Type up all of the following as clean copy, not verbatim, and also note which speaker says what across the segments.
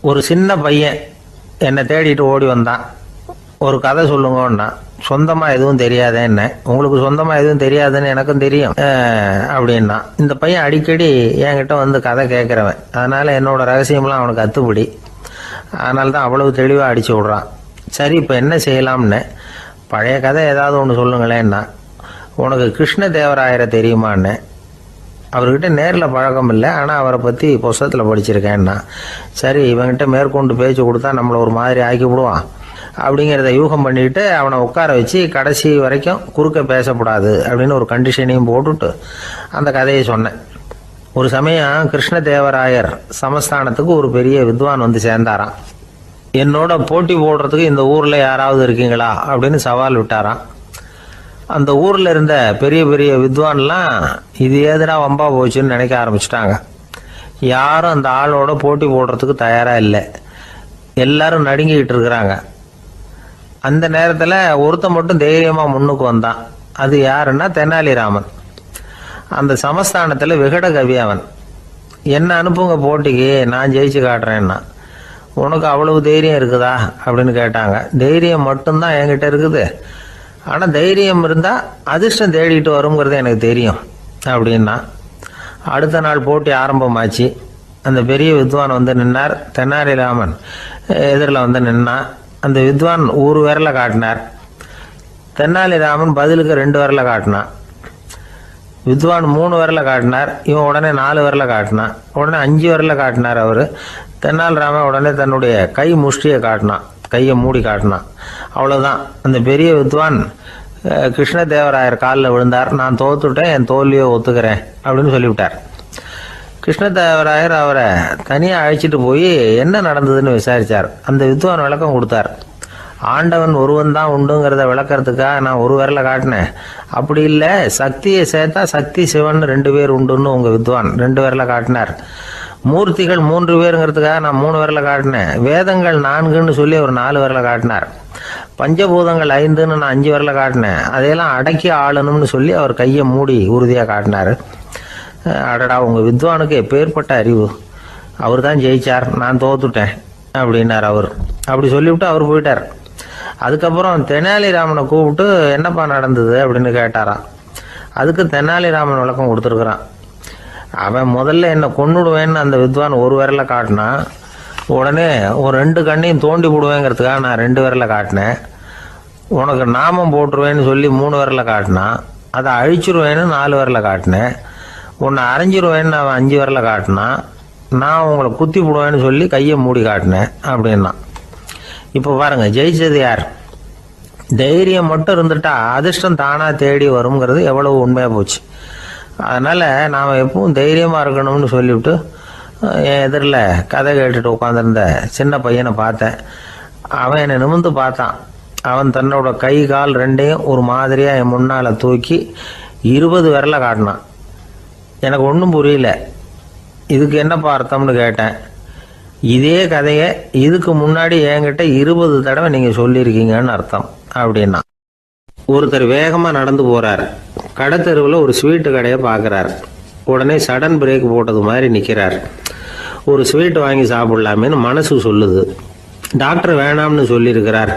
Speaker 1: ஒரு சின்ன பையன் என்னை தேடிட்டு ஓடி வந்தான். ஒரு கதை சொல்லுங்கன்னா, சொந்தமாக எதுவும் தெரியாதே என்ன, உங்களுக்கு சொந்தமாக எதுவும் தெரியாதுன்னு எனக்கும் தெரியும் அப்படின்னா. இந்த பையன் அடிக்கடி என்கிட்ட வந்து கதை கேட்குறவன், அதனால் என்னோட ரகசியம்லாம் அவனுக்கு அத்துப்படி. அதனால தான் அவ்வளவு தெளிவாக அடித்து விட்றான். சரி, இப்போ என்ன செய்யலாம்னு, பழைய கதை ஏதாவது ஒன்று சொல்லுங்களேன்னா. உனக்கு கிருஷ்ணதேவராயரை தெரியுமான்னு. அவர்கிட்ட நேரில் பழக்கம் இல்லை, ஆனால் அவரை பற்றி புஸ்தகத்தில் படிச்சிருக்கேன்னா. சரி, இவங்கிட்ட மேற்கொண்டு பேச்சு கொடுத்தா நம்மளை ஒரு மாதிரி ஆக்கி விடுவான் அப்படிங்கிறத யூகம் பண்ணிட்டு அவனை உட்கார வச்சு கடைசி வரைக்கும் குறுக்க பேசக்கூடாது அப்படின்னு ஒரு கண்டிஷனையும் போட்டுட்டு அந்த கதையை சொன்னேன். ஒரு சமயம் கிருஷ்ணதேவராயர் சமஸ்தானத்துக்கு ஒரு பெரிய வித்வான் வந்து சேர்ந்தாராம். என்னோட போட்டி போடுறதுக்கு இந்த ஊரில் யாராவது இருக்கீங்களா அப்படின்னு சவால் விட்டாராம். அந்த ஊரில் இருந்த பெரிய பெரிய வித்வான்லாம் இது ஏதுனா வம்பா போச்சுன்னு நினைக்க ஆரம்பிச்சிட்டாங்க. யாரும் அந்த ஆளோட போட்டி போடுறதுக்கு தயாராக இல்லை. எல்லாரும் நடுங்கிக்கிட்டு இருக்கிறாங்க. அந்த நேரத்தில் ஒருத்தன் மட்டும் தைரியமாக முன்னுக்கு வந்தான். அது யாருன்னா தெனாலிராமன். அந்த சமஸ்தானத்தில் விகட கவி அவன். என்ன அனுப்புங்க போட்டிக்கு, நான் ஜெயிச்சு காட்டுறேன்னா. உனக்கு அவ்வளவு தைரியம் இருக்குதா அப்படின்னு கேட்டாங்க. தைரியம் மட்டும்தான் என்கிட்ட இருக்குது, ஆனால் தைரியம் இருந்தால் அதிர்ஷ்டம் தேடிட்டு வருங்கிறது எனக்கு தெரியும் அப்படின்னா. அடுத்த நாள் போட்டி ஆரம்பமாச்சு. அந்த பெரிய வித்வான் வந்து நின்னார். தெனாலிராமன் எதிரில் வந்து நின்னான். அந்த வித்வான் ஒரு விரலை காட்டினார். தெனாலிராமன் பதிலுக்கு 2 விரலை காட்டினான். வித்வான் 3 விரலை காட்டினார். இவன் உடனே 4 விரலை காட்டினான். உடனே 5 விரலை காட்டினார் அவர். தெனாலிராமன் உடனே தன்னுடைய கை முஷ்டியை காட்டினான், கையை மூடி காட்டினான். அவ்வளோதான். அந்த பெரிய வித்வான் கிருஷ்ணதேவராயர் காலில் விழுந்தார். நான் தோத்துட்டேன், என் தோல்வியை ஒத்துக்கிறேன் அப்படின்னு சொல்லிவிட்டார். கிருஷ்ணதேவராயர் அவரை தனியாக அழைச்சிட்டு போய் என்ன நடந்ததுன்னு விசாரித்தார். அந்த வித்வான் விளக்கம் கொடுத்தார். ஆண்டவன் ஒருவன் தான் உண்டுங்கிறத விளக்கறதுக்காக நான் ஒரு விரலை காட்டினேன். அப்படி இல்லை, சக்தியை சேர்த்தா சக்தி சிவன் 2 பேர் உண்டுன்னு உங்கள் வித்வான் 2 விரலை காட்டினார். மூர்த்திகள் 3 பேருங்கிறதுக்காக நான் 3 விரலை காட்டினேன். வேதங்கள் 4ன்னு சொல்லி ஒரு 4 விரலை காட்டினார். பஞ்சபூதங்கள் 5ன்னு நான் 5 விரலை காட்டினேன். அதையெல்லாம் அடக்கி ஆளணும்னு சொல்லி அவர் கையை மூடி உறுதியாக காட்டினார். அடடா, உங்கள் வித்வானுக்கு எப்பேற்பட்ட அறிவு, அவர் தான் ஜெயிச்சார், நான் தோத்துட்டேன் அப்படின்னார் அவர். அப்படி சொல்லிவிட்டு அவர் போயிட்டார். அதுக்கப்புறம் தெனாலிராமனை கூப்பிட்டு என்னப்பா நடந்தது அப்படின்னு கேட்டாராம். அதுக்கு தெனாலிராமன் விளக்கம் கொடுத்துருக்குறான். அவன் முதல்ல என்னை கொன்னுடுவேன்னு அந்த வித்வான் ஒரு விரலை காட்டினான். உடனே ஒரு 2 கண்ணையும் தோண்டி போடுவேங்கிறதுக்காக நான் 2 விரலை காட்டினேன். உனக்கு நாமம் போட்டுருவேன்னு சொல்லி 3 விரலை காட்டினான். அதை அழிச்சிருவேன்னு 4 விரலை காட்டினேன். உன்னை அரைஞ்சிருவேன்னு அவன் 5 விரலை காட்டினான். நான் உங்களை குத்தி போடுவேன்னு சொல்லி கையை மூடி காட்டினேன் அப்படின்னா. இப்போ பாருங்க, ஜெயிச்சது யார்? தைரியம் மட்டும் இருந்துட்டா அதிர்ஷ்டம் தானாக தேடி வருங்கிறது எவ்வளவு உண்மையாக போச்சு. அதனால் நாம் எப்பவும் தைரியமாக இருக்கணும்னு சொல்லிவிட்டு என் எதிரில் கதை கேட்டுட்டு உட்காந்துருந்த சின்ன பையனை பார்த்தேன். அவன் என்னை நிமிர்ந்து பார்த்தான். அவன் தன்னோட கை கால் 2ஐயும் ஒரு மாதிரியாக என் முன்னால் தூக்கி 20 விரலை காட்டினான். எனக்கு ஒன்றும் புரியல. இதுக்கு என்னப்பா அர்த்தம்னு கேட்டேன். இதே கதையை இதுக்கு முன்னாடி என்கிட்ட 20 தடவை நீங்கள் சொல்லியிருக்கீங்கன்னு அர்த்தம் அப்படின்னா. ஒருத்தர் வேகமாக நடந்து போகிறார். கடத்தெருவில் ஒரு ஸ்வீட்டு கடையை பார்க்குறார். உடனே சடன் பிரேக் போட்டது மாதிரி நிற்கிறார். ஒரு ஸ்வீட் வாங்கி சாப்பிட்லாமேன்னு மனசு சொல்லுது. டாக்டர் வேணாம்னு சொல்லியிருக்கிறார்,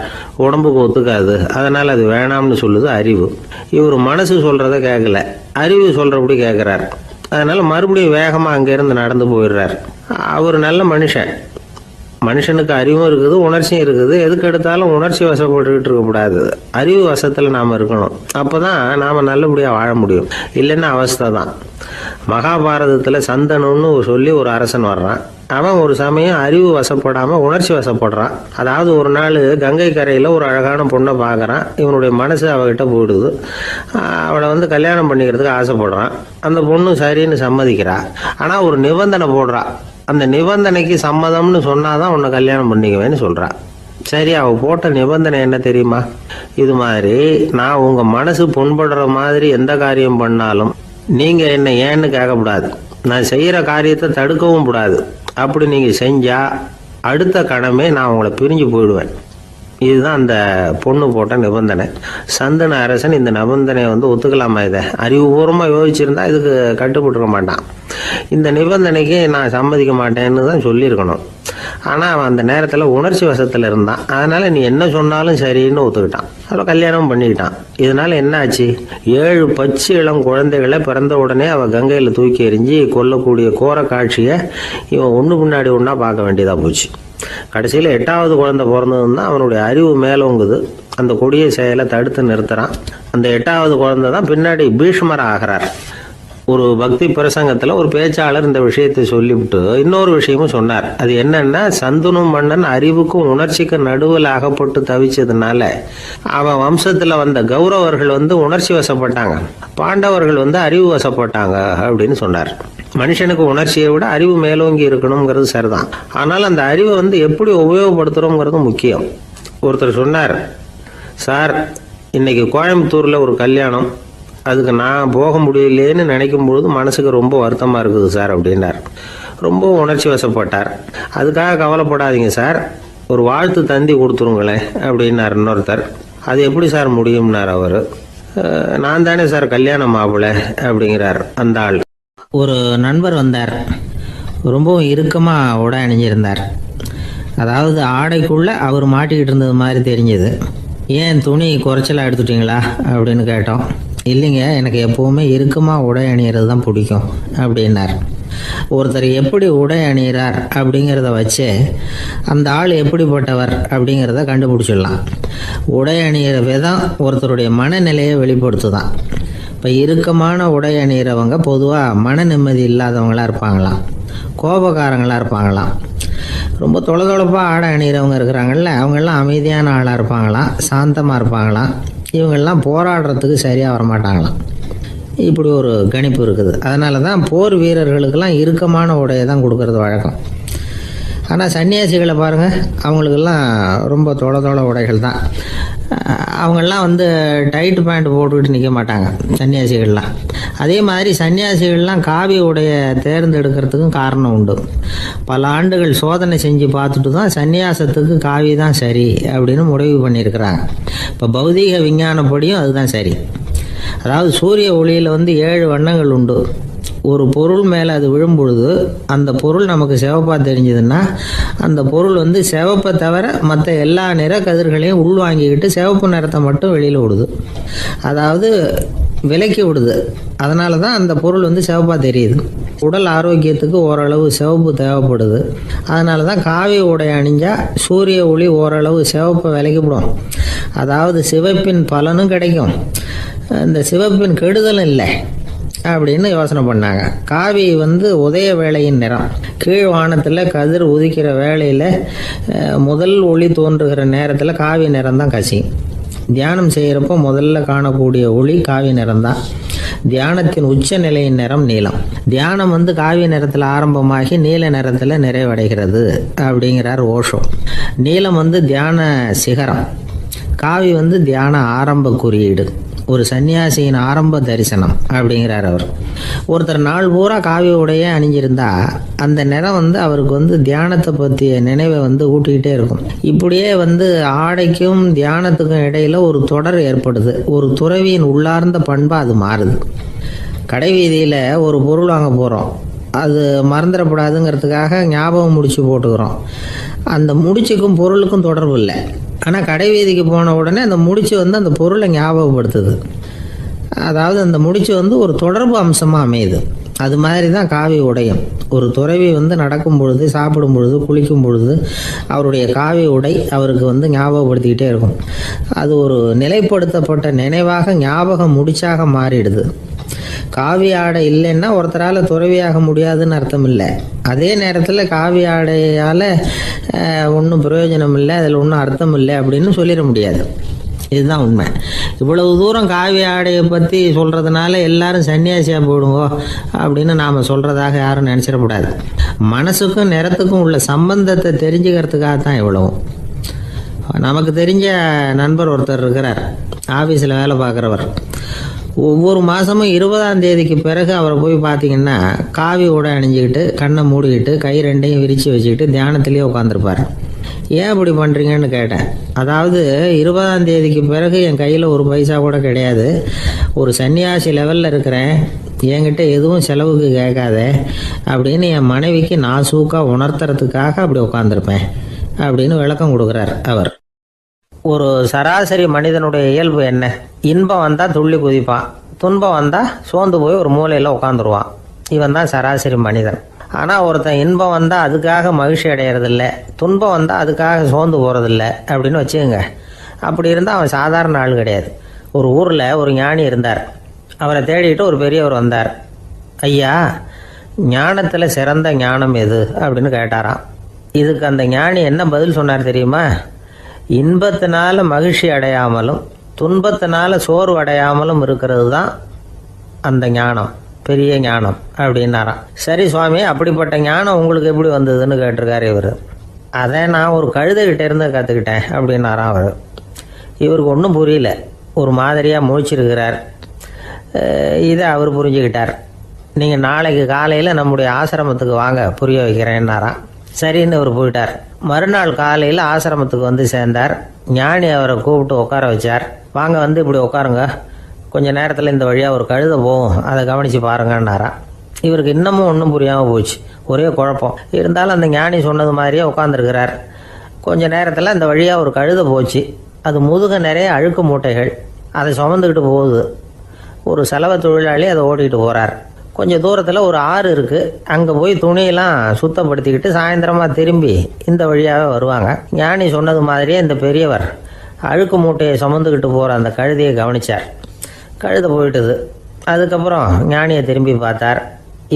Speaker 1: உடம்புக்கு ஒத்துக்காது, அதனால் அது வேணாம்னு சொல்லுது அறிவு. இவர் மனசு சொல்கிறத கேட்கல, அறிவு சொல்கிறபடி கேட்குறார். அதனால் மறுபடியும் வேகமாக அங்கேருந்து நடந்து போயிடுறார். அவர் நல்ல மனுஷன். மனுஷனுக்கு அறிவும் இருக்குது, உணர்ச்சியும் இருக்குது. எதுக்கு எடுத்தாலும் உணர்ச்சி வசப்பட்டுக்கிட்டு இருக்கக்கூடாது, அறிவு வசத்தில் நாம் இருக்கணும். அப்போ தான் நாம் நல்லபடியாக வாழ முடியும். இல்லைன்னா அவஸ்தை தான். மகாபாரதத்தில் சந்தனுன்னு சொல்லி ஒரு அரசன் வர்றான். அவன் ஒரு சமயம் அறிவு வசப்படாமல் உணர்ச்சி வசப்படுறான். அதாவது ஒரு நாள் கங்கை கரையில் ஒரு அழகான பொண்ணை பார்க்குறான். இவனுடைய மனசு அவகிட்ட போயிடுது. அவளை வந்து கல்யாணம் பண்ணிக்கிறதுக்கு ஆசைப்படுறான். அந்த பொண்ணு சரின்னு சம்மதிக்கிறா. ஆனால் ஒரு நிபந்தனை போடுறா. அந்த நிபந்தனைக்கு சம்மதம்னு சொன்னாதான் உன்னை கல்யாணம் பண்ணிக்குவேன்னு சொல்றா. சரி, அவ போட்ட நிபந்தனை என்ன தெரியுமா? இது மாதிரி, நான் உங்க மனசு புண்படுற மாதிரி எந்த காரியம் பண்ணாலும் நீங்க என்ன ஏன்னு கேட்கக்கூடாது, நான் செய்யற காரியத்தை தடுக்கவும் கூடாது. அப்படி நீங்க செஞ்சா அடுத்த கணமே நான் உங்களை பிரிஞ்சு போயிடுவேன். இதுதான் அந்த பொண்ணு போட்ட நிபந்தனை. சந்தன அரசன் இந்த நிபந்தனையை வந்து ஒத்துக்கலாமா? இதை அறிவுபூர்வமாக யோசிச்சிருந்தா இதுக்கு கட்டுப்பட்டுருக்க மாட்டான். இந்த நிபந்தனைக்கு நான் சம்மதிக்க மாட்டேன்னு தான் சொல்லியிருக்கணும். ஆனால் அவன் அந்த நேரத்தில் உணர்ச்சி வசத்தில் இருந்தான். அதனால் நீ என்ன சொன்னாலும் சரின்னு ஒத்துக்கிட்டான். அப்புறம் கல்யாணம் பண்ணிக்கிட்டான். இதனால என்ன ஆச்சு? 7 பச்சை இளம் குழந்தைகளை பிறந்த உடனே அவள் கங்கையில் தூக்கி எறிஞ்சி கொல்லக்கூடிய கோர காட்சியை இவன் ஒன்று பின்னாடி ஒன்றா பார்க்க வேண்டியதாக போச்சு. கடைசியில் 8வது குழந்தை பிறந்ததுன்னா அவனுடைய அறிவு மேலோங்குது. அந்த கொடிய செயலை தடுத்து நிறுத்துறான். அந்த 8வது குழந்தை தான் பின்னாடி பீஷ்மர் ஆகிறார். ஒரு பக்தி பிரசங்கத்தில் ஒரு பேச்சாளர் இந்த விஷயத்தை சொல்லிவிட்டு இன்னொரு விஷயமும் சொன்னார். அது என்னன்னா, சந்துனு மன்னன் அறிவுக்கும் உணர்ச்சிக்கும் நடுவில் அகப்பட்டு தவிச்சதுனால அவன் வம்சத்தில் வந்த கௌரவர்கள் உணர்ச்சி வசப்பட்டாங்க, பாண்டவர்கள் அறிவு வசப்பட்டாங்க அப்படின்னு சொன்னார். மனுஷனுக்கு உணர்ச்சியை விட அறிவு மேலோங்கி இருக்கணுங்கிறது சரிதான். ஆனால் அந்த அறிவை எப்படி உபயோகப்படுத்துகிறோங்கிறது முக்கியம். ஒருத்தர் சொன்னார், சார் இன்னைக்கு கோயம்புத்தூரில் ஒரு கல்யாணம், அதுக்கு நான் போக முடியலேன்னு நினைக்கும் பொழுது மனசுக்கு ரொம்ப வருத்தமாக இருக்குது சார் அப்படின்னார். ரொம்ப உணர்ச்சி வசப்பட்டார். அதுக்காக கவலைப்படாதீங்க சார், ஒரு வாழ்த்து தந்தி கொடுத்துருங்களேன் அப்படின்னார் இன்னொருத்தர். அது எப்படி சார் முடியும்னார் அவர். நான் தானே சார் கல்யாண மாப்பிள்ளை அப்படிங்கிறார் அந்த ஆள். ஒரு நண்பர் வந்தார். ரொம்பவும் இறுக்கமாக உடை அணிஞ்சிருந்தார். அதாவது ஆடைக்குள்ளே அவர் மாட்டிக்கிட்டு இருந்தது மாதிரி தெரிஞ்சது. ஏன் துணி குறைச்சலாக எடுத்துட்டிங்களா அப்படின்னு கேட்டோம். இல்லைங்க, எனக்கு எப்போவுமே இறுக்கமாக உடை அணிகிறது தான் பிடிக்கும் அப்படின்னார். ஒருத்தர் எப்படி உடை அணிகிறார் அப்படிங்கிறத வச்சு அந்த ஆள் எப்படிப்பட்டவர் அப்படிங்கிறத கண்டுபிடிச்சிடலாம். உடை அணிகிற விதம் ஒருத்தருடைய மனநிலையை வெளிப்படுத்துதான். இப்போ இறுக்கமான உடை அணிகிறவங்க பொதுவாக மன நிம்மதி இல்லாதவங்களாக இருப்பாங்களாம், கோபக்காரங்களாக இருப்பாங்களாம். ரொம்ப தொலைதொலைப்பாக ஆடை அணிகிறவங்க இருக்கிறாங்கல்ல, அவங்கெல்லாம் அமைதியான ஆளாக இருப்பாங்களாம், சாந்தமாக இருப்பாங்களாம். இவங்கெல்லாம் போராடுறதுக்கு சரியாக வரமாட்டாங்களாம். இப்படி ஒரு கணிப்பு இருக்குது. அதனால தான் போர் வீரர்களுக்கெல்லாம் இறுக்கமான உடையை தான் கொடுக்கறது வழக்கம். ஆனால் சன்னியாசிகளை பாருங்கள், அவங்களுக்கெல்லாம் ரொம்ப தொலை உடைகள் தான். அவங்கெல்லாம் டைட் பேண்ட் போட்டுக்கிட்டு நிற்க மாட்டாங்க சன்னியாசிகள்லாம். அதே மாதிரி சன்னியாசிகள்லாம் காவி உடைய தேர்ந்தெடுக்கிறதுக்கும் காரணம் உண்டு. பல ஆண்டுகள் சோதனை செஞ்சு பார்த்துட்டு தான் சன்னியாசத்துக்கு காவி தான் சரி அப்படின்னு முடிவு பண்ணியிருக்கிறாங்க. இப்போ பௌதீக விஞ்ஞானப்படியும் அதுதான் சரி. அதாவது சூரிய ஒளியில் 7 வண்ணங்கள் உண்டு. ஒரு பொருள் மேலே அது விழும்பொழுது அந்த பொருள் நமக்கு சிவப்பாக தெரிஞ்சதுன்னா அந்த பொருள் சிவப்பை தவிர மற்ற எல்லா நிற கதிர்களையும் உள்வாங்கிக்கிட்டு சிவப்பு நிறத்தை மட்டும் வெளியில் விடுது. அதாவது விலக்கி விடுது. அதனால தான் அந்த பொருள் சிவப்பாக தெரியுது. உடல் ஆரோக்கியத்துக்கு ஓரளவு சிவப்பு தேவைப்படுது. அதனால தான் காவி உடை அணிஞ்சால் சூரிய ஒளி ஓரளவு சிவப்பை விலக்கிவிடும். அதாவது சிவப்பின் பலனும் கிடைக்கும், இந்த சிவப்பின் கெடுதலும் இல்லை அப்படின்னு யோசனை பண்ணாங்க. காவி உதய வேளையின் நிறம். கீழ் வானத்தில் கதிர் உதிக்கிற வேளையில் முதல் ஒளி தோன்றுகிற நேரத்தில் காவி நிறம் தான் கசியும். தியானம் செய்கிறப்போ முதல்ல காணக்கூடிய ஒளி காவி நிறம்தான். தியானத்தின் உச்ச நிலையின் நிறம் நீலம். தியானம் காவி நிறத்தில் ஆரம்பமாகி நீல நிறத்தில் நிறைவடைகிறது அப்படிங்கிறார் ஓஷோ. நீலம் தியான சிகரம், காவி தியான ஆரம்ப குறியீடு, ஒரு சன்னியாசியின் ஆரம்ப தரிசனம் அப்படிங்கிறார் அவர். ஒருத்தர் நாள் பூரா காவி உடைய அணிஞ்சிருந்தா அந்த நிறம் அவருக்கு தியானத்தை பற்றிய நினைவை ஊட்டிக்கிட்டே இருக்கும். இப்படியே ஆடைக்கும் தியானத்துக்கும் இடையில ஒரு தொடர் ஏற்படுது. ஒரு துறவியின் உள்ளார்ந்த பண்பாக அது மாறுது. கடை வீதியில் ஒரு பொருள் வாங்க போகிறோம், அது மறந்துடக்கூடாதுங்கிறதுக்காக ஞாபகம் முடிச்சு போட்டுக்கிறோம். அந்த முடிச்சுக்கும் பொருளுக்கும் தொடர்பு இல்லை. ஆனால் கடை வீதிக்கு போன உடனே அந்த முடிச்சு அந்த பொருளை ஞாபகப்படுத்துது. அதாவது அந்த முடிச்சு ஒரு தொடர்பு அம்சமாக அமையுது. அது மாதிரி தான் காவி உடையும். ஒரு துறவி நடக்கும் பொழுது, சாப்பிடும் பொழுது, குளிக்கும் பொழுது அவருடைய காவி உடை அவருக்கு ஞாபகப்படுத்திக்கிட்டே இருக்கும். அது ஒரு நிலைப்படுத்தப்பட்ட நினைவாக ஞாபக முடிச்சாக மாறிடுது. காவி ஆடை இல்லைன்னா ஒருத்தரால் துறவியாக முடியாதுன்னு அர்த்தம் இல்லை. அதே நேரத்தில் காவி ஆடையால் ஒன்றும் பிரயோஜனம் இல்லை, அதில் ஒன்றும் அர்த்தம் இல்லை அப்படின்னு சொல்லிட முடியாது. இதுதான் உண்மை. இவ்வளவு தூரம் காவி ஆடையை பற்றி சொல்கிறதுனால எல்லாரும் சன்னியாசியாக போயிடுங்கோ அப்படின்னு நாம் சொல்கிறதாக யாரும் நினச்சிடக்கூடாது. மனசுக்கும் நிறத்துக்கும் உள்ள சம்பந்தத்தை தெரிஞ்சுக்கிறதுக்காக தான் இவ்வளவும். நமக்கு தெரிஞ்ச நண்பர் ஒருத்தர் இருக்கிறார், ஆஃபீஸில் வேலை பார்க்குறவர். ஒவ்வொரு மாதமும் 20ஆம் தேதிக்கு பிறகு அவரை போய் பார்த்தீங்கன்னா காவி உடை அணிஞ்சிக்கிட்டு, கண்ணை மூடிக்கிட்டு, கை ரெண்டையும் விரித்து வச்சுக்கிட்டு தியானத்திலேயே உட்காந்துருப்பார். ஏன் இப்படி பண்ணுறீங்கன்னு கேட்டேன். அதாவது 20ஆம் தேதிக்கு பிறகு என் கையில் ஒரு பைசா கூட கிடையாது, ஒரு சன்னியாசி லெவலில் இருக்கிறேன், என்கிட்ட எதுவும் செலவுக்கு கேட்காத அப்படின்னு என் மனைவிக்கு நான் சூக்காக உணர்த்துறதுக்காக அப்படி உட்காந்துருப்பேன் அப்படின்னு விளக்கம் கொடுக்குறார் அவர். ஒரு சராசரி மனிதனுடைய இயல்பு என்ன? இன்பம் வந்தால் துள்ளி குதிப்பான், துன்பம் வந்தால் சோர்ந்து போய் ஒரு மூலையில் உட்காந்துருவான். இவன் தான் சராசரி மனிதன். ஆனால் ஒருத்தன் இன்பம் வந்தால் அதுக்காக மகிழ்ச்சி அடையிறதில்ல, துன்பம் வந்தால் அதுக்காக சோர்ந்து போகிறதில்ல அப்படின்னு வச்சுக்கோங்க. அப்படி இருந்தால் அவன் சாதாரண ஆள் கிடையாது. ஒரு ஊரில் ஒரு ஞானி இருந்தார். அவரை தேடிட்டு ஒரு பெரியவர் வந்தார். ஐயா, ஞானத்தில் சிறந்த ஞானம் எது அப்படின்னு கேட்டாராம். இதுக்கு அந்த ஞானி என்ன பதில் சொன்னார் தெரியுமா? இன்பத்தினால மகிழ்ச்சி அடையாமலும் துன்பத்தினால சோர்வு அடையாமலும் இருக்கிறது தான் அந்த ஞானம், பெரிய ஞானம் அப்படின்னாராம். சரி சுவாமி, அப்படிப்பட்ட ஞானம் உங்களுக்கு எப்படி வந்ததுன்னு கேட்டிருக்காரு இவர். அதை நான் ஒரு கழுதைகிட்ட இருந்து கற்றுக்கிட்டேன் அப்படின்னாராம் அவர். இவருக்கு ஒன்றும் புரியல, ஒரு மாதிரியாக முழிச்சிருக்கிறார். இதை அவர் புரிஞ்சுக்கிட்டார். நீங்கள் நாளைக்கு காலையில் நம்முடைய ஆசிரமத்துக்கு வாங்க, புரிய வைக்கிறேன்னாராம். சரின்னு அவர் போயிட்டார். மறுநாள் காலையில் ஆசிரமத்துக்கு வந்து சேர்ந்தார். ஞானி அவரை கூப்பிட்டு உட்கார வச்சார். வாங்க, வந்து இப்படி உட்காருங்க, கொஞ்ச நேரத்தில் இந்த வழியாக ஒரு கழுதை போகும், அதை கவனித்து பாருங்கன்னாராம். இவருக்கு இன்னமும் ஒன்றும் புரியாமல் போச்சு, ஒரே குழப்பம். இருந்தாலும் அந்த ஞானி சொன்னது மாதிரியே உட்காந்துருக்கிறார். கொஞ்ச நேரத்தில் அந்த வழியாக ஒரு கழுதை போச்சு. அது முதுக நிறைய அழுக்கு மூட்டைகள், அதை சுமந்துக்கிட்டு போகுது. ஒரு செலவு தொழிலாளி அதை ஓட்டிகிட்டு போகிறார். கொஞ்சம் தூரத்தில் ஒரு ஆறு இருக்குது, அங்கே போய் துணியெல்லாம் சுத்தப்படுத்திக்கிட்டு சாயந்தரமாக திரும்பி இந்த வழியாகவே வருவாங்க. ஞானி சொன்னது மாதிரியே இந்த பெரியவர் அழுக்கு மூட்டையை சுமந்துக்கிட்டு போகிற அந்த கழுதையை கவனித்தார். கழுதை போயிட்டுது. அதுக்கப்புறம் ஞானியை திரும்பி பார்த்தார்.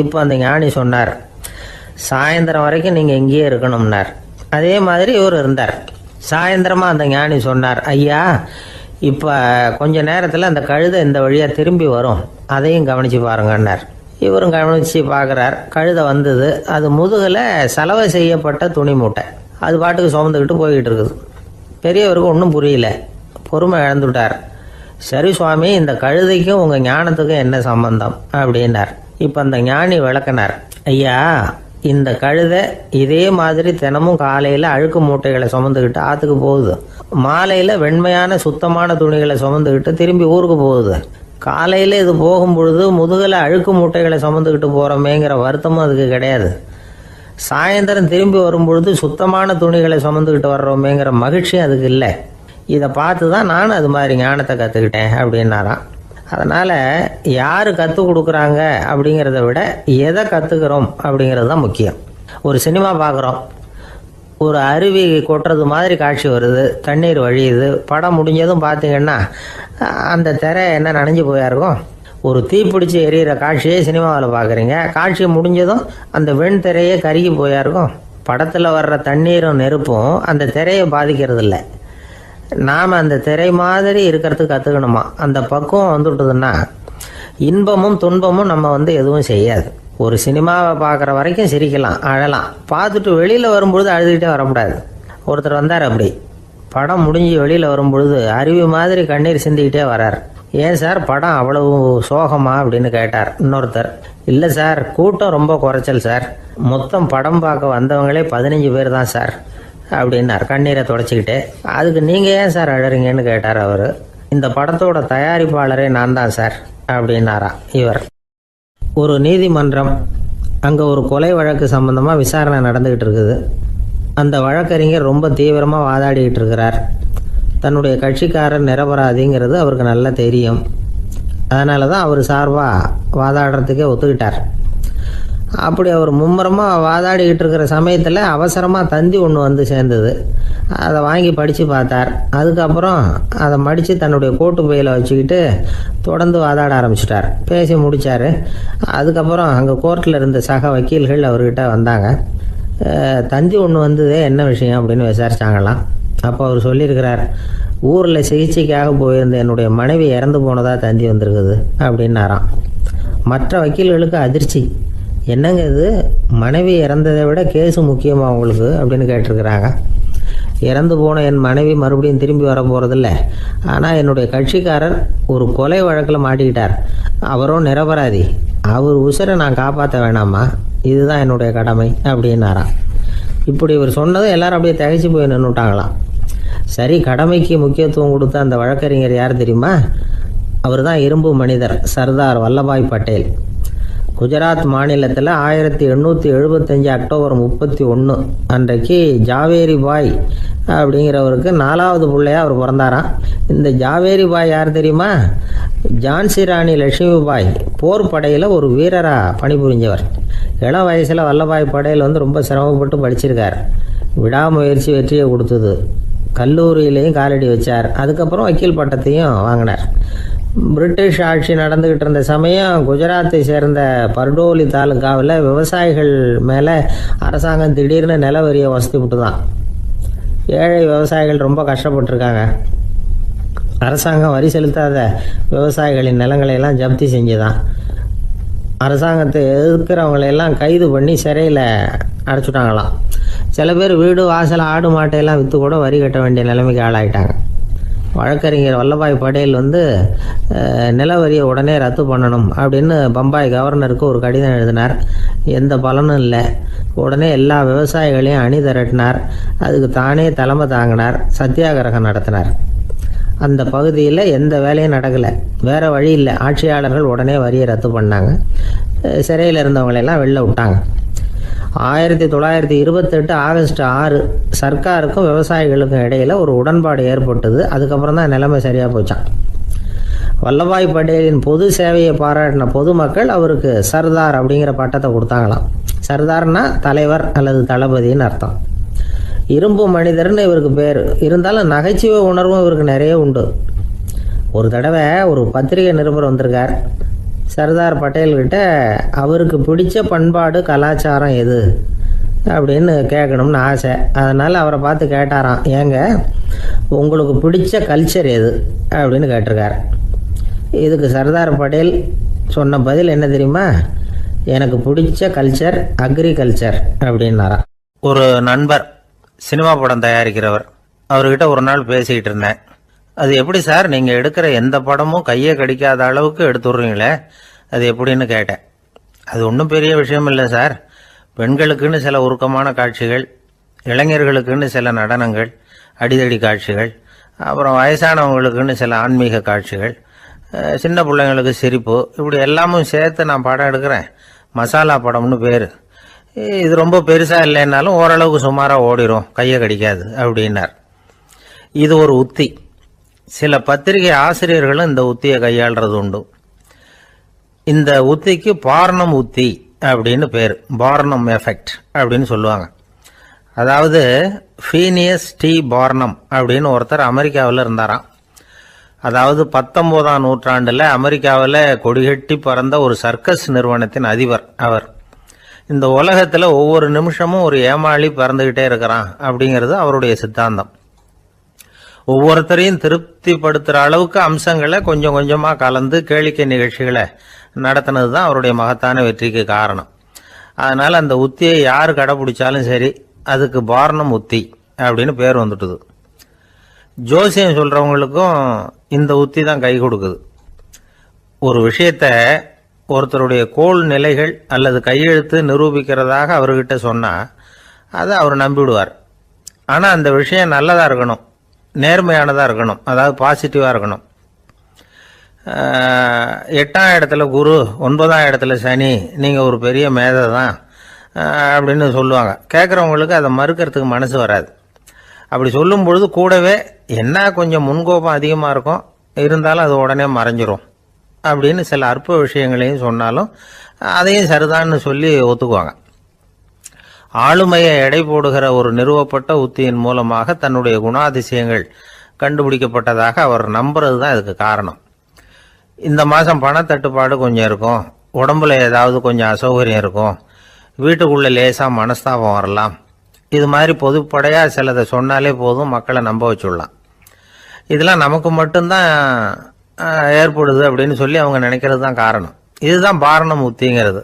Speaker 1: இப்போ அந்த ஞானி சொன்னார், சாயந்தரம் வரைக்கும் நீங்கள் இங்கேயே இருக்கணும்னார். அதே மாதிரி இவர் இருந்தார். சாயந்தரமாக அந்த ஞானி சொன்னார், ஐயா, இப்போ கொஞ்ச நேரத்தில் அந்த கழுதை இந்த வழியாக திரும்பி வரும், அதையும் கவனித்து பாருங்கன்னார். இவரும் கவனித்து பார்க்குறார். கழுதை வந்தது. அது முதுகில் சலவை செய்யப்பட்ட துணி மூட்டை, அது பாட்டுக்கு சுமந்துக்கிட்டு போய்கிட்டு இருக்குது. பெரியவருக்கு ஒன்றும் புரியல, பொறுமை இழந்துட்டார். சரி சுவாமி, இந்த கழுதைக்கும் உங்கள் ஞானத்துக்கும் என்ன சம்பந்தம் அப்படின்னார். இப்போ அந்த ஞானி விளக்கினார். ஐயா, இந்த கழுதை இதே மாதிரி தினமும் காலையில் அழுக்கு மூட்டைகளை சுமந்துக்கிட்டு ஆற்றுக்கு போகுது, மாலையில் வெண்மையான சுத்தமான துணிகளை சுமந்துக்கிட்டு திரும்பி ஊருக்கு போகுது. காலையில் இது போகும் பொழுது முதுகில் அழுக்கு மூட்டைகளை சுமந்துக்கிட்டு போகிறோமேங்கிற வருத்தமும் அதுக்கு கிடையாது. சாயந்தரம் திரும்பி வரும்பொழுது சுத்தமான துணிகளை சுமந்துக்கிட்டு வர்றோமேங்கிற மகிழ்ச்சியும் அதுக்கு இல்லை. இதை பார்த்து தான் நானும் அது மாதிரி ஞானத்தை கற்றுக்கிட்டேன் அப்படின்னாராம். அதனால் யார் கற்றுக் கொடுக்குறாங்க அப்படிங்கிறத விட எதை கற்றுக்கிறோம் அப்படிங்கிறது தான் முக்கியம். ஒரு சினிமா பார்க்குறோம், ஒரு அருவி கொட்டுறது மாதிரி காட்சி வருது, தண்ணீர் வழியுது. படம் முடிஞ்சதும் பார்த்தீங்கன்னா அந்த திரை என்ன நனைஞ்சு போயா இருக்கும். ஒரு தீப்பிடிச்சி எரியிற காட்சியே சினிமாவில் பார்க்குறீங்க, காட்சி முடிஞ்சதும் அந்த வெண் திரையே கருகி போயா இருக்கும். படத்தில் வர்ற தண்ணீரும் நெருப்பும் அந்த திரையை பாதிக்கிறது இல்லை. நாம் அந்த திரை மாதிரி இருக்கிறதுக்கு கற்றுக்கணுமா. அந்த பக்குவம் வந்துவிட்டதுன்னா இன்பமும் துன்பமும் நம்ம எதுவும் செய்யாது. ஒரு சினிமாவை பார்க்குற வரைக்கும் சிரிக்கலாம், அழலாம். பார்த்துட்டு வெளியில் வரும்பொழுது அழுதுகிட்டே வரக்கூடாது. ஒருத்தர் வந்தார், அப்படி படம் முடிஞ்சு வெளியில் வரும்பொழுது அருவி மாதிரி கண்ணீர் சிந்திக்கிட்டே வரார். ஏன் சார், படம் அவ்வளவு சோகமா அப்படின்னு கேட்டார். இன்னொருத்தர், இல்லை சார், கூட்டம் ரொம்ப குறைச்சல் சார், மொத்தம் படம் பார்க்க வந்தவங்களே 15 பேர் தான் சார் அப்படின்னார் கண்ணீரை தொடச்சிக்கிட்டே. அதுக்கு நீங்கள் ஏன் சார் அழறீங்கன்னு கேட்டார் அவர். இந்த படத்தோட தயாரிப்பாளரே நான் தான் சார் அப்படின்னாரா இவர். ஒரு நீதிமன்றம், அங்கே ஒரு கொலை வழக்கு சம்பந்தமாக விசாரணை நடந்துக்கிட்டு இருக்குது. அந்த வழக்கறிஞர் ரொம்ப தீவிரமாக வாதாடிக்கிட்டு இருக்கிறார். தன்னுடைய கட்சிக்காரர் நிரபராதிங்கிறது அவருக்கு நல்லா தெரியும். அதனால தான் அவர் சார்பாக வாதாடுறதுக்கே ஒத்துக்கிட்டார். அப்படி அவர் மும்முரமாக வாதாடிக்கிட்டு இருக்கிற சமயத்தில் அவசரமாக தந்தி ஒன்று வந்து சேர்ந்தது. அதை வாங்கி படித்து பார்த்தார். அதுக்கப்புறம் அதை மடித்து தன்னுடைய கோட்டு பையில் வச்சுக்கிட்டு தொடர்ந்து வாதாட ஆரம்பிச்சிட்டார். பேசி முடித்தார். அதுக்கப்புறம் அங்கே கோர்ட்டில் இருந்த சக வக்கீல்கள் அவர்கிட்ட வந்தாங்க. தந்தி ஒன்று வந்ததே, என்ன விஷயம் அப்படின்னு விசாரித்தாங்களாம். அப்போ அவர் சொல்லியிருக்கிறார், ஊரில் சிகிச்சைக்காக போயிருந்த என்னுடைய மனைவி இறந்து போனதாக தந்தி வந்திருக்குது அப்படின்னாராம். மற்ற வக்கீல்களுக்கு அதிர்ச்சி. என்னங்க இது, மனைவி இறந்ததை விட கேஸு முக்கியமாக உங்களுக்கு அப்படின்னு கேட்டிருக்கிறாங்க. இறந்து போன என் மனைவி மறுபடியும் திரும்பி வர போகிறதில்ல, ஆனால் என்னுடைய கட்சிக்காரர் ஒரு கொலை வழக்கில் மாட்டிக்கிட்டார், அவரும் நிரபராதி, அவர் உசுரை நான் காப்பாற்ற வேணாமா, இதுதான் என்னுடைய கடமை அப்படின்னாராம். இப்படி இவர் சொன்னதும் எல்லாரும் அப்படியே திகைச்சு போய் நின்றுட்டாங்களாம். சரி, கடமைக்கு முக்கியத்துவம் கொடுத்த அந்த வழக்கறிஞர் யார் தெரியுமா? அவர் தான் இரும்பு மனிதர் சர்தார் வல்லபாய் பட்டேல். குஜராத் மாநிலத்தில் 1875 அக்டோபர் 31 அன்றைக்கு ஜாவேரி பாய் அப்படிங்கிறவருக்கு 4வது பிள்ளையா அவர் பிறந்தாராம். இந்த ஜாவேரி பாய் யார் தெரியுமா? ஜான்சி ராணி லட்சுமி பாய் போர் படையில் ஒரு வீரராக பணிபுரிஞ்சவர். இளம் வயசில் வல்லபாய் பட்டேல் ரொம்ப சிரமப்பட்டு படிச்சிருக்கார். விடாமுயற்சி வெற்றியை கொடுத்தது. கல்லூரியிலையும் காலடி வச்சார். அதுக்கப்புறம் வக்கீல் பட்டத்தையும் வாங்கினார். பிரிட்டிஷ் ஆட்சி நடந்துக்கிட்டு இருந்த சமயம் குஜராத்தை சேர்ந்த பர்டோலி தாலுக்காவில் விவசாயிகள் மேலே அரசாங்கம் திடீர்னு நில வரியை வசதி விட்டு தான். ஏழை விவசாயிகள் ரொம்ப கஷ்டப்பட்டுருக்காங்க. அரசாங்கம் வரி செலுத்தாத விவசாயிகளின் நிலங்களையெல்லாம் ஜப்தி செஞ்சுதான். அரசாங்கத்தை எதிர்க்கிறவங்களையெல்லாம் கைது பண்ணி சிறையில் அடைச்சிட்டாங்களாம். சில பேர் வீடு வாசல் ஆடு மாட்டையெல்லாம் விற்று கூட வரி கட்ட வேண்டிய நிலைமைக்கு ஆளாயிட்டாங்க. வழக்கறிஞர் வல்லபாய் பட்டேல் நில வரியை உடனே ரத்து பண்ணணும் அப்படின்னு பம்பாய் கவர்னருக்கு ஒரு கடிதம் எழுதினார். எந்த பலனும் இல்லை. உடனே எல்லா விவசாயிகளையும் அணி திரட்டினார். அதுக்கு தானே தலைமை தாங்கினார். சத்தியாகிரகம் நடத்தினார். அந்த பகுதியில் எந்த வேலையும் நடக்கலை. வேறு வழி இல்லை. ஆட்சியாளர்கள் உடனே வரியை ரத்து பண்ணாங்க. சிறையில் இருந்தவங்களெல்லாம் வெளில விட்டாங்க. 1928 ஆகஸ்ட் 6 சர்க்காருக்கும் விவசாயிகளுக்கும் இடையில் ஒரு உடன்பாடு ஏற்பட்டது. அதுக்கப்புறம் தான் நிலைமை சரியாக போச்சான். வல்லபாய் பட்டேலின் பொது சேவையை பாராட்டின பொதுமக்கள் அவருக்கு சர்தார் அப்படிங்கிற பட்டத்தை கொடுத்தாங்களாம். சர்தார்னா தலைவர் அல்லது தளபதின்னு அர்த்தம். இரும்பு மனிதர்னு இவருக்கு பேர். இருந்தாலும் நகைச்சுவை உணர்வும் இவருக்கு நிறைய உண்டு. ஒரு தடவை ஒரு பத்திரிகை நிருபர் வந்திருக்கார். சர்தார் பட்டேல்கிட்ட அவருக்கு பிடிச்ச பண்பாடு கலாச்சாரம் எது அப்படின்னு கேட்கணும்னு ஆசை. அதனால் அவரை பார்த்து கேட்டாராம், ஏங்க உங்களுக்கு பிடிச்ச கல்ச்சர் எது அப்படின்னு கேட்டிருக்கார். இதுக்கு சர்தார் பட்டேல் சொன்ன பதில் என்ன தெரியுமா? எனக்கு பிடிச்ச கல்ச்சர் அக்ரிகல்ச்சர் அப்படின்னாராம். ஒரு நண்பர் சினிமா படம் தயாரிக்கிறவர், அவர்கிட்ட ஒரு நாள் பேசிக்கிட்டு இருந்தேன். அது எப்படி சார், நீங்கள் எடுக்கிற எந்த படமும் கையை கடிக்காத அளவுக்கு எடுத்துடுறீங்களே, அது எப்படின்னு கேட்டேன். அது ஒன்றும் பெரிய விஷயம் இல்லை சார். பெண்களுக்குன்னு சில உருக்கமான காட்சிகள், இளைஞர்களுக்குன்னு சில நடனங்கள், அடிதடி காட்சிகள், அப்புறம் வயசானவங்களுக்குன்னு சில ஆன்மீக காட்சிகள், சின்ன பிள்ளைங்களுக்கு சிரிப்பு, இப்படி எல்லாமும் சேர்த்து நான் படம் எடுக்கிறேன். மசாலா படம்னு பேர். இது ரொம்ப பெருசாக இல்லைன்னாலும் ஓரளவுக்கு சுமாராக ஓடிடும், கையை கடிக்காது அப்படின்னார். இது ஒரு உத்தி. சில பத்திரிகை ஆசிரியர்களும் இந்த உத்தியை கையாளுறது உண்டு. இந்த உத்திக்கு பார்னம் உத்தி அப்படின்னு பேர். பார்னம் எஃபெக்ட் அப்படின்னு சொல்லுவாங்க. அதாவது ஃபீனியஸ் டி பார்னம் அப்படின்னு ஒருத்தர் அமெரிக்காவில் இருந்தாராம். அதாவது 19ஆம் நூற்றாண்டில் அமெரிக்காவில் கொடிகட்டி பறந்த ஒரு சர்க்கஸ் நிறுவனத்தின் அதிபர் அவர். இந்த உலகத்தில் ஒவ்வொரு நிமிஷமும் ஒரு ஏமாளி பறந்துக்கிட்டே இருக்கிறான் அப்படிங்கிறது அவருடைய சித்தாந்தம். ஒவ்வொருத்தரையும் திருப்திப்படுத்துகிற அளவுக்கு அம்சங்களை கொஞ்சம் கொஞ்சமாக கலந்து கேளிக்கை நிகழ்ச்சிகளை நடத்தினது தான் அவருடைய மகத்தான வெற்றிக்கு காரணம். அதனால் அந்த உத்தியை யார் கடைப்பிடிச்சாலும் சரி, அதுக்கு பார்னம் உத்தி அப்படின்னு பேர் வந்துட்டுது. ஜோசியம் சொல்கிறவங்களுக்கும் இந்த உத்தி தான் கை கொடுக்குது. ஒரு விஷயத்தை ஒருத்தருடைய கோள் நிலைகள் அல்லது கையெழுத்து நிரூபிக்கிறதாக அவர்கிட்ட சொன்னால் அதை அவர் நம்பிவிடுவார். ஆனால் அந்த விஷயம் நல்லதாக இருக்கணும், நேர்மையானதாக இருக்கணும், அதாவது பாசிட்டிவாக இருக்கணும். 8ஆம் இடத்துல குரு, 9ஆம் இடத்துல சனி, நீங்கள் ஒரு பெரிய மேதை தான் அப்படின்னு சொல்லுவாங்க. கேட்குறவங்களுக்கு அதை மறுக்கிறதுக்கு மனசு வராது. அப்படி சொல்லும் பொழுது கூடவே என்ன கொஞ்சம் முன்கோபம் அதிகமாக இருக்கும், இருந்தாலும் அது உடனே மறைஞ்சிரும் அப்படின்னு சில அற்ப விஷயங்களையும் சொன்னாலும் அதையும் சரிதான்னு சொல்லி ஒத்துக்குவாங்க. ஆளுமையை எடை போடுகிற ஒரு நிறுவப்பட்ட உத்தியின் மூலமாக தன்னுடைய குணாதிசயங்கள் கண்டுபிடிக்கப்பட்டதாக அவர் நம்புறது தான் இதுக்கு காரணம். இந்த மாதம் பணத்தட்டுப்பாடு கொஞ்சம் இருக்கும், உடம்புல ஏதாவது கொஞ்சம் அசௌகரியம் இருக்கும், வீட்டுக்குள்ளே லேசாக மனஸ்தாபம் வரலாம். இது மாதிரி பொதுப்படையாக சிலதை சொன்னாலே போதும், மக்களை நம்ப வச்சுடலாம். இதெல்லாம் நமக்கு மட்டும்தான் ஏற்படுது அப்படின்னு சொல்லி அவங்க நினைக்கிறது தான் காரணம். இதுதான் பார்னம் உத்திங்கிறது.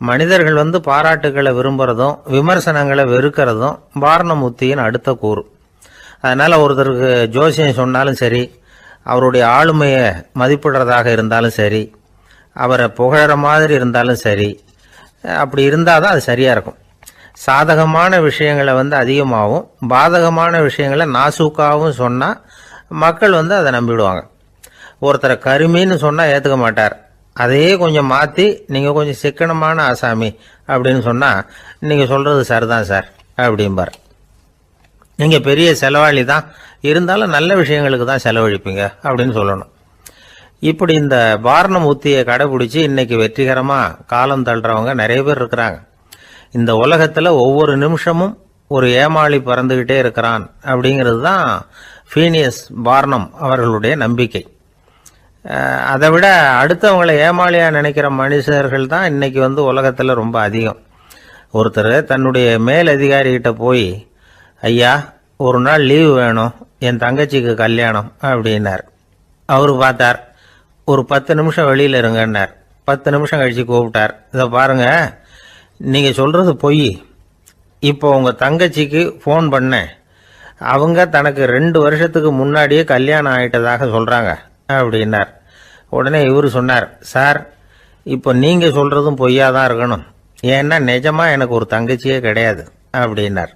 Speaker 1: மனிதர்கள் பாராட்டுகளை விரும்புகிறதும் விமர்சனங்களை வெறுக்கிறதும் பார்னம் உத்தியின் அடுத்த கூறு. அதனால் ஒருத்தருக்கு ஜோசியம் சொன்னாலும் சரி, அவருடைய ஆளுமையை மதிப்பிடுறதாக இருந்தாலும் சரி, அவரை புகழற மாதிரி இருந்தாலும் சரி, அப்படி இருந்தால் தான் அது சரியாக இருக்கும். சாதகமான விஷயங்களை அதிகமாகவும் பாதகமான விஷயங்களை நாசூக்காகவும் சொன்னால் மக்கள் அதை நம்பிடுவாங்க. ஒருத்தரை கருமின்னு சொன்னால் ஏற்றுக்க மாட்டார். அதையே கொஞ்சம் மாற்றி நீங்கள் கொஞ்சம் சிக்கனமான ஆசாமி அப்படின்னு சொன்னால் நீங்கள் சொல்கிறது சரிதான் சார் அப்படிம்பார். நீங்கள் பெரிய செலவாளி தான், இருந்தாலும் நல்ல விஷயங்களுக்கு தான் செலவழிப்பீங்க அப்படின்னு சொல்லணும். இப்படி இந்த வாரணம் உத்தியை கடைபிடிச்சி இன்னைக்கு வெற்றிகரமாக காலம் தள்ளுறவங்க நிறைய பேர் இருக்கிறாங்க. இந்த உலகத்தில் ஒவ்வொரு நிமிஷமும் ஒரு ஏமாளி பறந்துக்கிட்டே இருக்கிறான் அப்படிங்கிறது தான் ஃபீனியஸ் பார்னம் அவர்களுடைய நம்பிக்கை. அதை விட அடுத்தவங்களை ஏமாளியாக நினைக்கிற மனுஷர்கள் தான் இன்னைக்கு உலகத்தில் ரொம்ப அதிகம். ஒருத்தர் தன்னுடைய மேல் அதிகாரிகிட்ட போய், ஐயா ஒரு நாள் லீவு வேணும், என் தங்கச்சிக்கு கல்யாணம் அப்படின்னார். அவர் பார்த்தார், ஒரு 10 நிமிஷம் வெளியில் இருங்கன்னார். 10 நிமிஷம் கழித்து கூப்பிட்டார், இதை பாருங்க, நீங்கள் சொல்கிறது பொய். இப்போ உங்கள் தங்கச்சிக்கு ஃபோன் பண்ணேன், அவங்க தனக்கு 2 வருஷத்துக்கு முன்னாடியே கல்யாணம் ஆகிட்டதாக சொல்கிறாங்க அப்படின்னார். உடனே இவர் சொன்னார், சார் இப்போ நீங்கள் சொல்கிறதும் பொய்யா தான் இருக்கணும், ஏன்னா நிஜமாக எனக்கு ஒரு தங்கச்சியே கிடையாது அப்படின்னார்.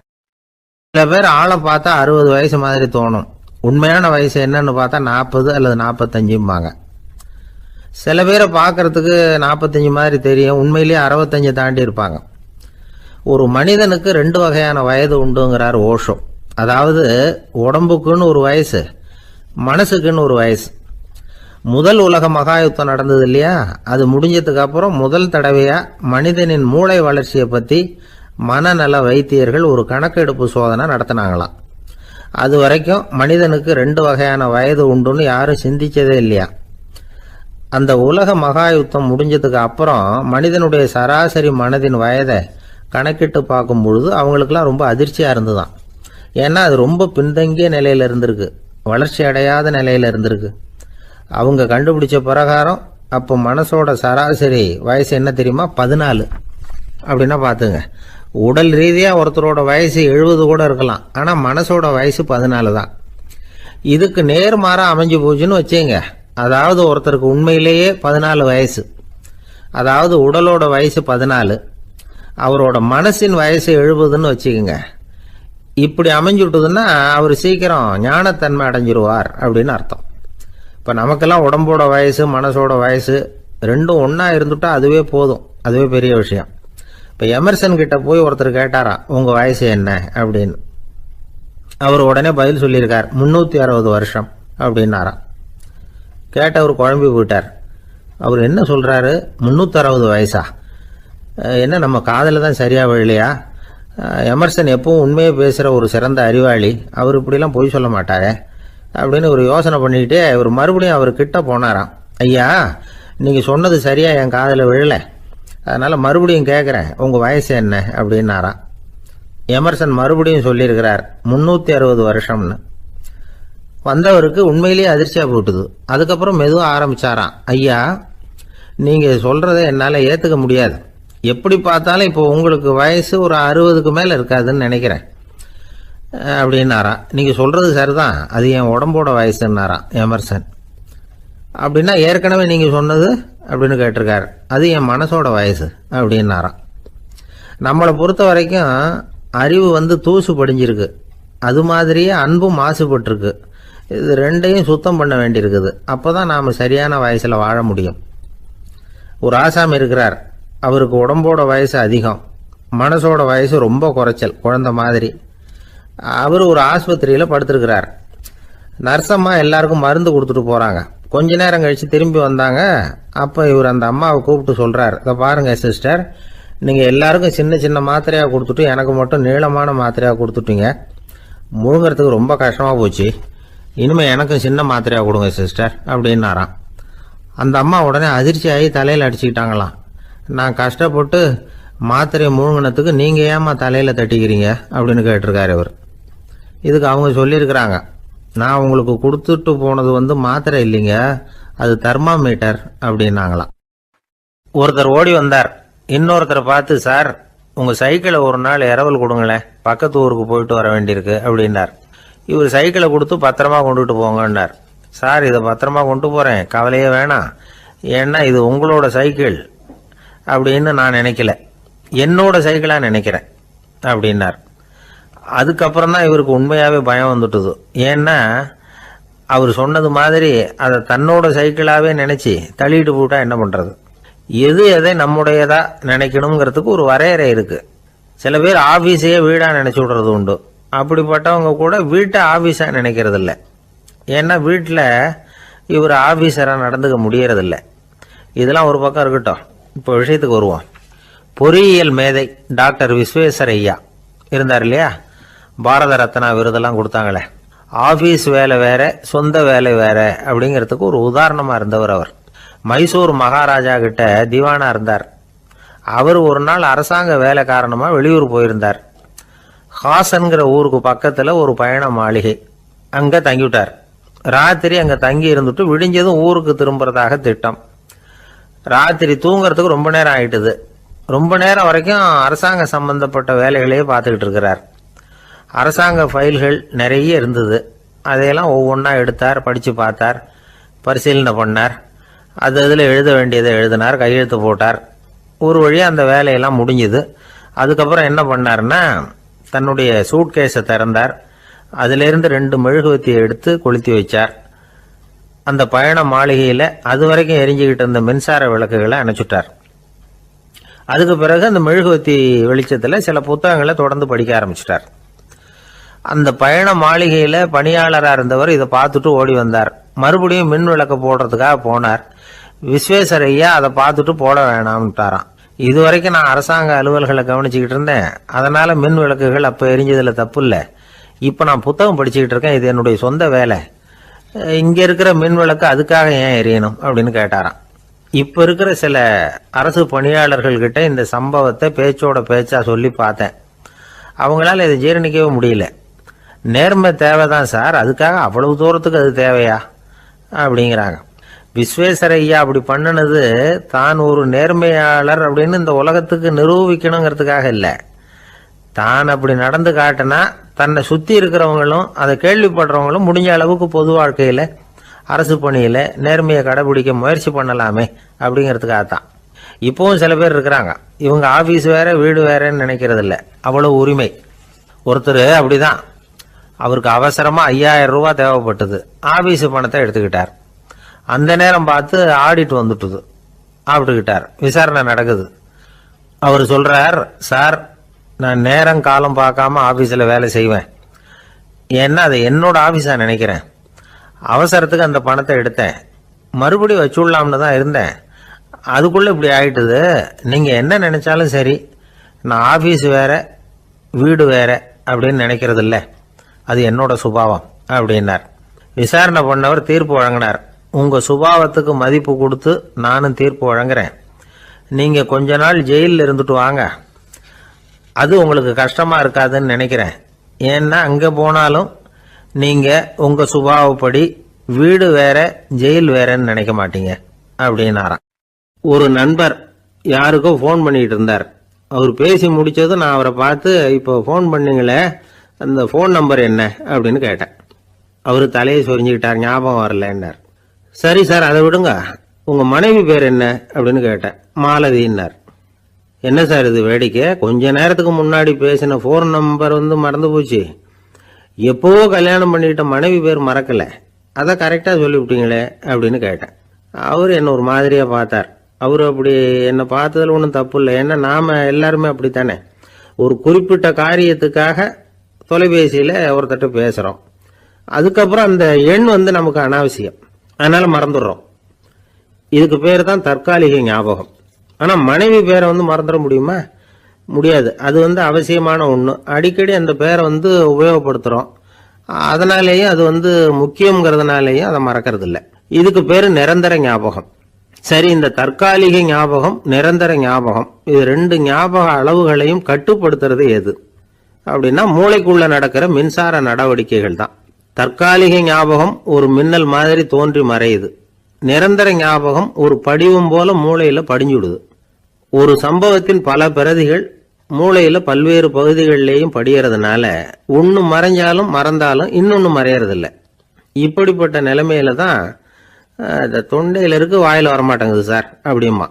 Speaker 1: சில பேர் ஆளை பார்த்தா 60 வயசு மாதிரி தோணும், உண்மையான வயசு என்னன்னு பார்த்தா 40 அல்லது 45 சில பேரை பார்க்கறதுக்கு 45 மாதிரி தெரியும், உண்மையிலேயே 65 தாண்டி இருப்பாங்க. ஒரு மனிதனுக்கு 2 வகையான வயது உண்டுங்கிறார் ஓஷோ. அதாவது உடம்புக்குன்னு ஒரு வயசு, மனசுக்குன்னு ஒரு வயசு. முதல் உலக மகாயுத்தம் நடந்தது இல்லையா, அது முடிஞ்சதுக்கு அப்புறம் முதல் தடவையா மனிதனின் மூளை வளர்ச்சியை பற்றி மனநல வைத்தியர்கள் ஒரு கணக்கெடுப்பு சோதனை நடத்தினாங்களாம். அது வரைக்கும் மனிதனுக்கு 2 வகையான வயது உண்டுன்னு யாரும் சிந்திச்சதே இல்லையா. அந்த உலக மகாயுத்தம் முடிஞ்சதுக்கு அப்புறம் மனிதனுடைய சராசரி மனதின் வயதை கணக்கிட்டு பார்க்கும் பொழுது அவங்களுக்குலாம் ரொம்ப அதிர்ச்சியாக இருந்துதான். ஏன்னா அது ரொம்ப பின்தங்கிய நிலையில் இருந்திருக்கு, வளர்ச்சி அடையாத நிலையில் இருந்திருக்கு. அவங்க கண்டுபிடிச்ச பிரகாரம் அப்போ மனசோட சராசரி வயசு என்ன தெரியுமா, 14. அப்படின்னா பார்த்துங்க, உடல் ரீதியாக ஒருத்தரோட வயசு 70 கூட இருக்கலாம், ஆனால் மனசோட வயசு 14 தான். இதுக்கு நேர்மாறாக அமைஞ்சு போச்சுன்னு வச்சுங்க, அதாவது ஒருத்தருக்கு உண்மையிலேயே 14 வயசு, அதாவது உடலோட வயசு 14, அவரோட மனசின் வயசு 70ன்னு வச்சுக்கோங்க. இப்படி அமைஞ்சுட்டுதுன்னா அவர் சீக்கிரம் ஞானத்தன்மை அடைஞ்சிருவார் அப்படின்னு அர்த்தம். இப்போ நமக்கெல்லாம் உடம்போட வயசு மனசோட வயசு ரெண்டும் ஒன்றா இருந்துட்டா அதுவே போதும், அதுவே பெரிய விஷயம். இப்போ எமர்சன் கிட்ட போய் ஒருத்தர் கேட்டாராம், உங்கள் வயசு என்ன அப்படின்னு. அவர் உடனே பதில் சொல்லியிருக்கார், 360 வருஷம் அப்படின்னாராம். கேட்டவர் குழம்பி போயிட்டார். அவர் என்ன சொல்கிறாரு, 360 வயசா, என்ன நம்ம காதில் தான் சரியாக விழலையா? எமர்சன் எப்பவும் உண்மையை பேசுகிற ஒரு சிறந்த அறிவாளி, அவர் இப்படிலாம் பொய் சொல்ல மாட்டாரே அப்படின்னு ஒரு யோசனை பண்ணிக்கிட்டே இவர் மறுபடியும் அவர் கிட்ட போனாராம். ஐயா நீங்கள் சொன்னது சரியாக என் காதில் விழலை, அதனால் மறுபடியும் கேட்குறேன், உங்கள் வயசு என்ன அப்படின்னாராம். எமர்சன் மறுபடியும் சொல்லியிருக்கிறார் 360 வருஷம்னு. வந்தவருக்கு உண்மையிலேயே அதிர்ச்சியாக போட்டுது. அதுக்கப்புறம் மெதுவாக ஆரம்பித்தாராம், ஐயா நீங்கள் சொல்கிறத என்னால் ஏற்றுக்க முடியாது, எப்படி பார்த்தாலும் இப்போ உங்களுக்கு வயசு ஒரு 60க்கு மேலே இருக்காதுன்னு நினைக்கிறேன் அப்படின்னாராம். நீங்கள் சொல்கிறது சரிதான், அது என் உடம்போட வயசுன்னாராம் எமர்சன். அப்படின்னா ஏற்கனவே நீங்கள் சொன்னது அப்படின்னு கேட்டிருக்காரு, அது என் மனசோட வயசு அப்படின்னாராம். நம்மளை பொறுத்த வரைக்கும் அறிவு தூசு படிஞ்சிருக்கு, அது மாதிரியே அன்பும் மாசுபட்டிருக்கு. இது ரெண்டையும் சுத்தம் பண்ண வேண்டியிருக்குது, அப்போ தான் நாம் சரியான வயசில் வாழ முடியும். ஒரு ஆசாமி இருக்கிறார், அவருக்கு உடம்போட வயசு அதிகம், மனசோட வயசு ரொம்ப குறைச்சல், குழந்தை மாதிரி. அவர் ஒரு ஆஸ்பத்திரியில் படுத்திருக்கிறார். நர்சம்மா எல்லாருக்கும் மருந்து கொடுத்துட்டு போகிறாங்க. கொஞ்ச நேரம் கழித்து திரும்பி வந்தாங்க. அப்போ இவர் அந்த அம்மாவை கூப்பிட்டு சொல்கிறார், இதை பாருங்கள் சிஸ்டர், நீங்கள் எல்லாருக்கும் சின்ன சின்ன மாத்திரையாக கொடுத்துட்டு எனக்கு மட்டும் நீளமான மாத்திரையாக கொடுத்துட்டீங்க, முழுங்கிறதுக்கு ரொம்ப கஷ்டமாக போச்சு, இனிமேல் எனக்கும் சின்ன மாத்திரையாக கொடுங்க சிஸ்டர் அப்படின்னாராம். அந்த அம்மா உடனே அதிர்ச்சியாகி தலையில் அடிச்சுக்கிட்டாங்களாம். நான் கஷ்டப்பட்டு மாத்திரையை முழுங்கினத்துக்கு நீங்கள் ஏமா தலையில் தட்டிக்கிறீங்க அப்படின்னு கேட்டிருக்காரு இவர். இதுக்கு அவங்க சொல்லியிருக்கிறாங்க, நான் உங்களுக்கு கொடுத்துட்டு போனது மாத்திரை இல்லைங்க, அது தெர்மாமீட்டர் அப்படின்னாங்களாம். ஒருத்தர் ஓடி வந்தார், இன்னொருத்தரை பார்த்து, சார் உங்கள் சைக்கிளை ஒரு நாள் இரவல் கொடுங்களேன், பக்கத்து ஊருக்கு போயிட்டு வர வேண்டியிருக்கு அப்படின்னார். இவர் சைக்கிளை கொடுத்து பத்திரமா கொண்டுட்டு போங்கன்னார். சார் இதை பத்திரமா கொண்டு போகிறேன், கவலையே வேணாம், ஏன்னா இது உங்களோட சைக்கிள் அப்படின்னு நான் நினைக்கல, என்னோட சைக்கிளாக நினைக்கிறேன். அப்படின்னார். அதுக்கப்புறம் தான் இவருக்கு உண்மையாகவே பயம் வந்துட்டுது. ஏன்னா அவர் சொன்னது மாதிரி அதை தன்னோட சைக்கிளாகவே நினச்சி தள்ளிட்டு போட்டா என்ன பண்ணுறது? எது எதை நம்முடையதா நினைக்கணுங்கிறதுக்கு ஒரு வரையறை இருக்குது. சில பேர் ஆஃபீஸையே வீடாக நினச்சி விடுறது உண்டு. அப்படிப்பட்டவங்க கூட வீட்டை ஆஃபீஸாக நினைக்கிறது இல்லை. ஏன்னா வீட்டில் இவர் ஆஃபீஸராக நடந்துக்க முடியறதில்ல. இதெல்லாம் ஒரு பக்கம் இருக்கட்டும். இப்போ விஷயத்துக்கு வருவோம். பொறியியல் மேதை டாக்டர் விஸ்வேஸ்வரய்யா இருந்தார் இல்லையா, பாரத ரத்னா விருதெல்லாம் கொடுத்தாங்களே. ஆஃபீஸ் வேலை வேற, சொந்த வேலை வேற அப்படிங்கிறதுக்கு ஒரு உதாரணமாக இருந்தவர் அவர். மைசூர் மகாராஜா கிட்ட திவானா இருந்தார். அவர் ஒரு நாள் அரசாங்க வேலை காரணமாக வெளியூர் போயிருந்தார். ஹாசன்கிற ஊருக்கு பக்கத்தில் ஒரு பயண மாளிகை, அங்கே தங்கிவிட்டார். ராத்திரி அங்கே தங்கி இருந்துட்டு விடிஞ்சதும் ஊருக்கு திரும்புறதாக திட்டம். ராத்திரி தூங்குறதுக்கு ரொம்ப நேரம் ஆயிட்டுது. ரொம்ப நேரம் வரைக்கும் அரசாங்க சம்பந்தப்பட்ட வேலைகளையே பார்த்துக்கிட்டு இருக்கிறார். அரசாங்க ஃபைல்கள் நிறைய இருந்தது. அதையெல்லாம் ஒவ்வொன்றா எடுத்தார், படித்து பார்த்தார், பரிசீலனை பண்ணார். அதில் எழுத வேண்டியதை எழுதினார், கையெழுத்து போட்டார். ஒரு வழியாக அந்த வேலையெல்லாம் முடிஞ்சுது. அதுக்கப்புறம் என்ன பண்ணார்னா, தன்னுடைய சூட்கேஸை திறந்தார். அதிலிருந்து 2 மெழுகுவத்தியை எடுத்து கொளுத்தி வச்சார். அந்த பயண மாளிகையில் அது வரைக்கும் எரிஞ்சுக்கிட்டு இருந்த மின்சார விளக்குகளை அணைச்சுட்டார். அதுக்கு பிறகு அந்த மெழுகுவத்தி வெளிச்சத்தில் சில புத்தகங்களை தொடர்ந்து படிக்க ஆரம்பிச்சிட்டார். அந்த பயண மாளிகையில் பணியாளராக இருந்தவர் இதை பார்த்துட்டு ஓடி வந்தார். மறுபடியும் மின் விளக்கு போடுறதுக்காக போனார். விஸ்வேஸ்வரய்யா அதை பார்த்துட்டு போட வேணாம்ட்டாராம். இது வரைக்கும் நான் அரசாங்க அலுவல்களை கவனிச்சுக்கிட்டு இருந்தேன், அதனால மின் விளக்குகள் அப்போ எரிஞ்சதில் தப்பு இல்லை. இப்போ நான் புத்தகம் படிச்சுக்கிட்டு இருக்கேன், இது என்னுடைய சொந்த வேலை. இங்கே இருக்கிற மின் விளக்கு அதுக்காக ஏன் எரியணும் அப்படின்னு கேட்டாராம். இப்போ இருக்கிற சில அரசு பணியாளர்கள்கிட்ட இந்த சம்பவத்தை பேச்சோட பேச்சா சொல்லி பார்த்தேன். அவங்களால இதை ஜீரணிக்கவே முடியல. நேர்மை தேவைதான் சார், அதுக்காக அவ்வளவு தூரத்துக்கு அது தேவையா அப்படிங்கிறாங்க. விஸ்வேஸ்வரய்யா அப்படி பண்ணினது தான் ஒரு நேர்மையாளர் அப்படின்னு இந்த உலகத்துக்கு நிரூபிக்கணுங்கிறதுக்காக இல்லை. தான் அப்படி நடந்து காட்டினா தன்னை சுற்றி இருக்கிறவங்களும் அதை கேள்விப்படுறவங்களும் முடிஞ்ச அளவுக்கு பொது வாழ்க்கையில், அரசு பணியில் நேர்மையை கடைபிடிக்க முயற்சி பண்ணலாமே அப்படிங்கிறதுக்காகத்தான். இப்போவும் சில பேர் இருக்கிறாங்க, இவங்க ஆஃபீஸ் வேற வீடு வேறன்னு நினைக்கிறது இல்லை, அவ்வளோ உரிமை. ஒருத்தர் அப்படிதான், அவருக்கு அவசரமாக 5000 ரூபா தேவைப்பட்டது. ஆஃபீஸு பணத்தை எடுத்துக்கிட்டார். அந்த நேரம் பார்த்து ஆடிட் வந்துட்டுது. ஆப்பிட்டுக்கிட்டார். விசாரணை நடக்குது. அவர் சொல்கிறார், சார் நான் நேரம் காலம் பார்க்காம ஆஃபீஸில் வேலை செய்வேன். ஏன்னா அதை என்னோட ஆஃபீஸாக நினைக்கிறேன். அவசரத்துக்கு அந்த பணத்தை எடுத்தேன், மறுபடியும் வச்சுடலாம்னு தான் இருந்தேன். அதுக்குள்ளே இப்படி ஆயிட்டுது. நீங்கள் என்ன நினச்சாலும் சரி, நான் ஆஃபீஸ் வேற வீடு வேற அப்படின்னு நினைக்கிறது இல்லை, அது என்னோட சுபாவம் அப்படின்னார். விசாரணை பண்ணவர் தீர்ப்பு வழங்கினார். உங்கள் சுபாவத்துக்கு மதிப்பு கொடுத்து நானும் தீர்ப்பு வழங்குறேன். நீங்கள் கொஞ்ச நாள் ஜெயிலில் இருந்துட்டு வாங்க, அது உங்களுக்கு கஷ்டமாக இருக்காதுன்னு நினைக்கிறேன். ஏன்னா அங்கே போனாலும் நீங்கள் உங்கள் சுபாவப்படி வீடு வேற ஜெயில் வேறன்னு நினைக்க மாட்டீங்க அப்படின்னாராம். ஒரு நண்பர் யாருக்கோ ஃபோன் பண்ணிட்டு இருந்தார். அவர் பேசி முடித்ததும் நான் அவரை பார்த்து, இப்போ ஃபோன் பண்ணீங்களே அந்த ஃபோன் நம்பர் என்ன அப்படின்னு கேட்டேன். அவர் தலையை சொரிஞ்சுக்கிட்டார், ஞாபகம் வரலன்னார். சரி சார் அதை விடுங்க, உங்கள் மனைவி பேர் என்ன அப்படின்னு கேட்டேன். மாலதின்னார். என்ன சார் இது வேடிக்கை, கொஞ்ச நேரத்துக்கு முன்னாடி பேசின ஃபோன் நம்பர் மறந்து போச்சு. எப்போவோ கல்யாணம் பண்ணிக்கிட்ட மனைவி பேர் மறக்கலை, அதை கரெக்டாக சொல்லிவிட்டீங்களே அப்படின்னு கேட்டேன். அவர் என்ன ஒரு மாதிரியாக பார்த்தார். அவர் அப்படி என்னை பார்த்ததில் ஒன்றும் தப்பு இல்லை, ஏன்னா நாம் எல்லாருமே அப்படித்தானே. ஒரு குறிப்பிட்ட காரியத்துக்காக தொலைபேசியில் ஒருத்தட்ட பேசுகிறோம், அதுக்கப்புறம் அந்த எண் நமக்கு அனாவசியம், அதனால் மறந்துடுறோம். இதுக்கு பேர் தான் தற்காலிக ஞாபகம். ஆனால் மனைவி பேரை மறந்துட முடியுமா? முடியாது. அது அவசியமான ஒன்று. அடிக்கடி அந்த பேரை உபயோகப்படுத்துகிறோம், அதனாலேயும் அது முக்கியங்கிறதுனாலேயும் அதை மறக்கிறது இல்லை. இதுக்கு பேர் நிரந்தர ஞாபகம். சரி, இந்த தற்காலிக ஞாபகம் நிரந்தர ஞாபகம் இது 2 ஞாபக அளவுகளையும் கட்டுப்படுத்துறது எது அப்படின்னா மூளைக்குள்ள நடக்கிற மின்சார நடவடிக்கைகள் தான். தற்காலிக ஞாபகம் ஒரு மின்னல் மாதிரி தோன்றி மறையுது. நிரந்தர ஞாபகம் ஒரு படிவம் போல மூளையில படிஞ்சுடுது. ஒரு சம்பவத்தின் பல பிரதிகள் மூளையில பல்வேறு பகுதிகளிலேயும் படியறதுனால ஒன்று மறைஞ்சாலும் மறந்தாலும் இன்னொன்று மறையறதில்லை. இப்படிப்பட்ட நிலைமையில தான் இந்த தொண்டையில இருக்கு வாயில் வரமாட்டேங்குது சார் அப்படிமா.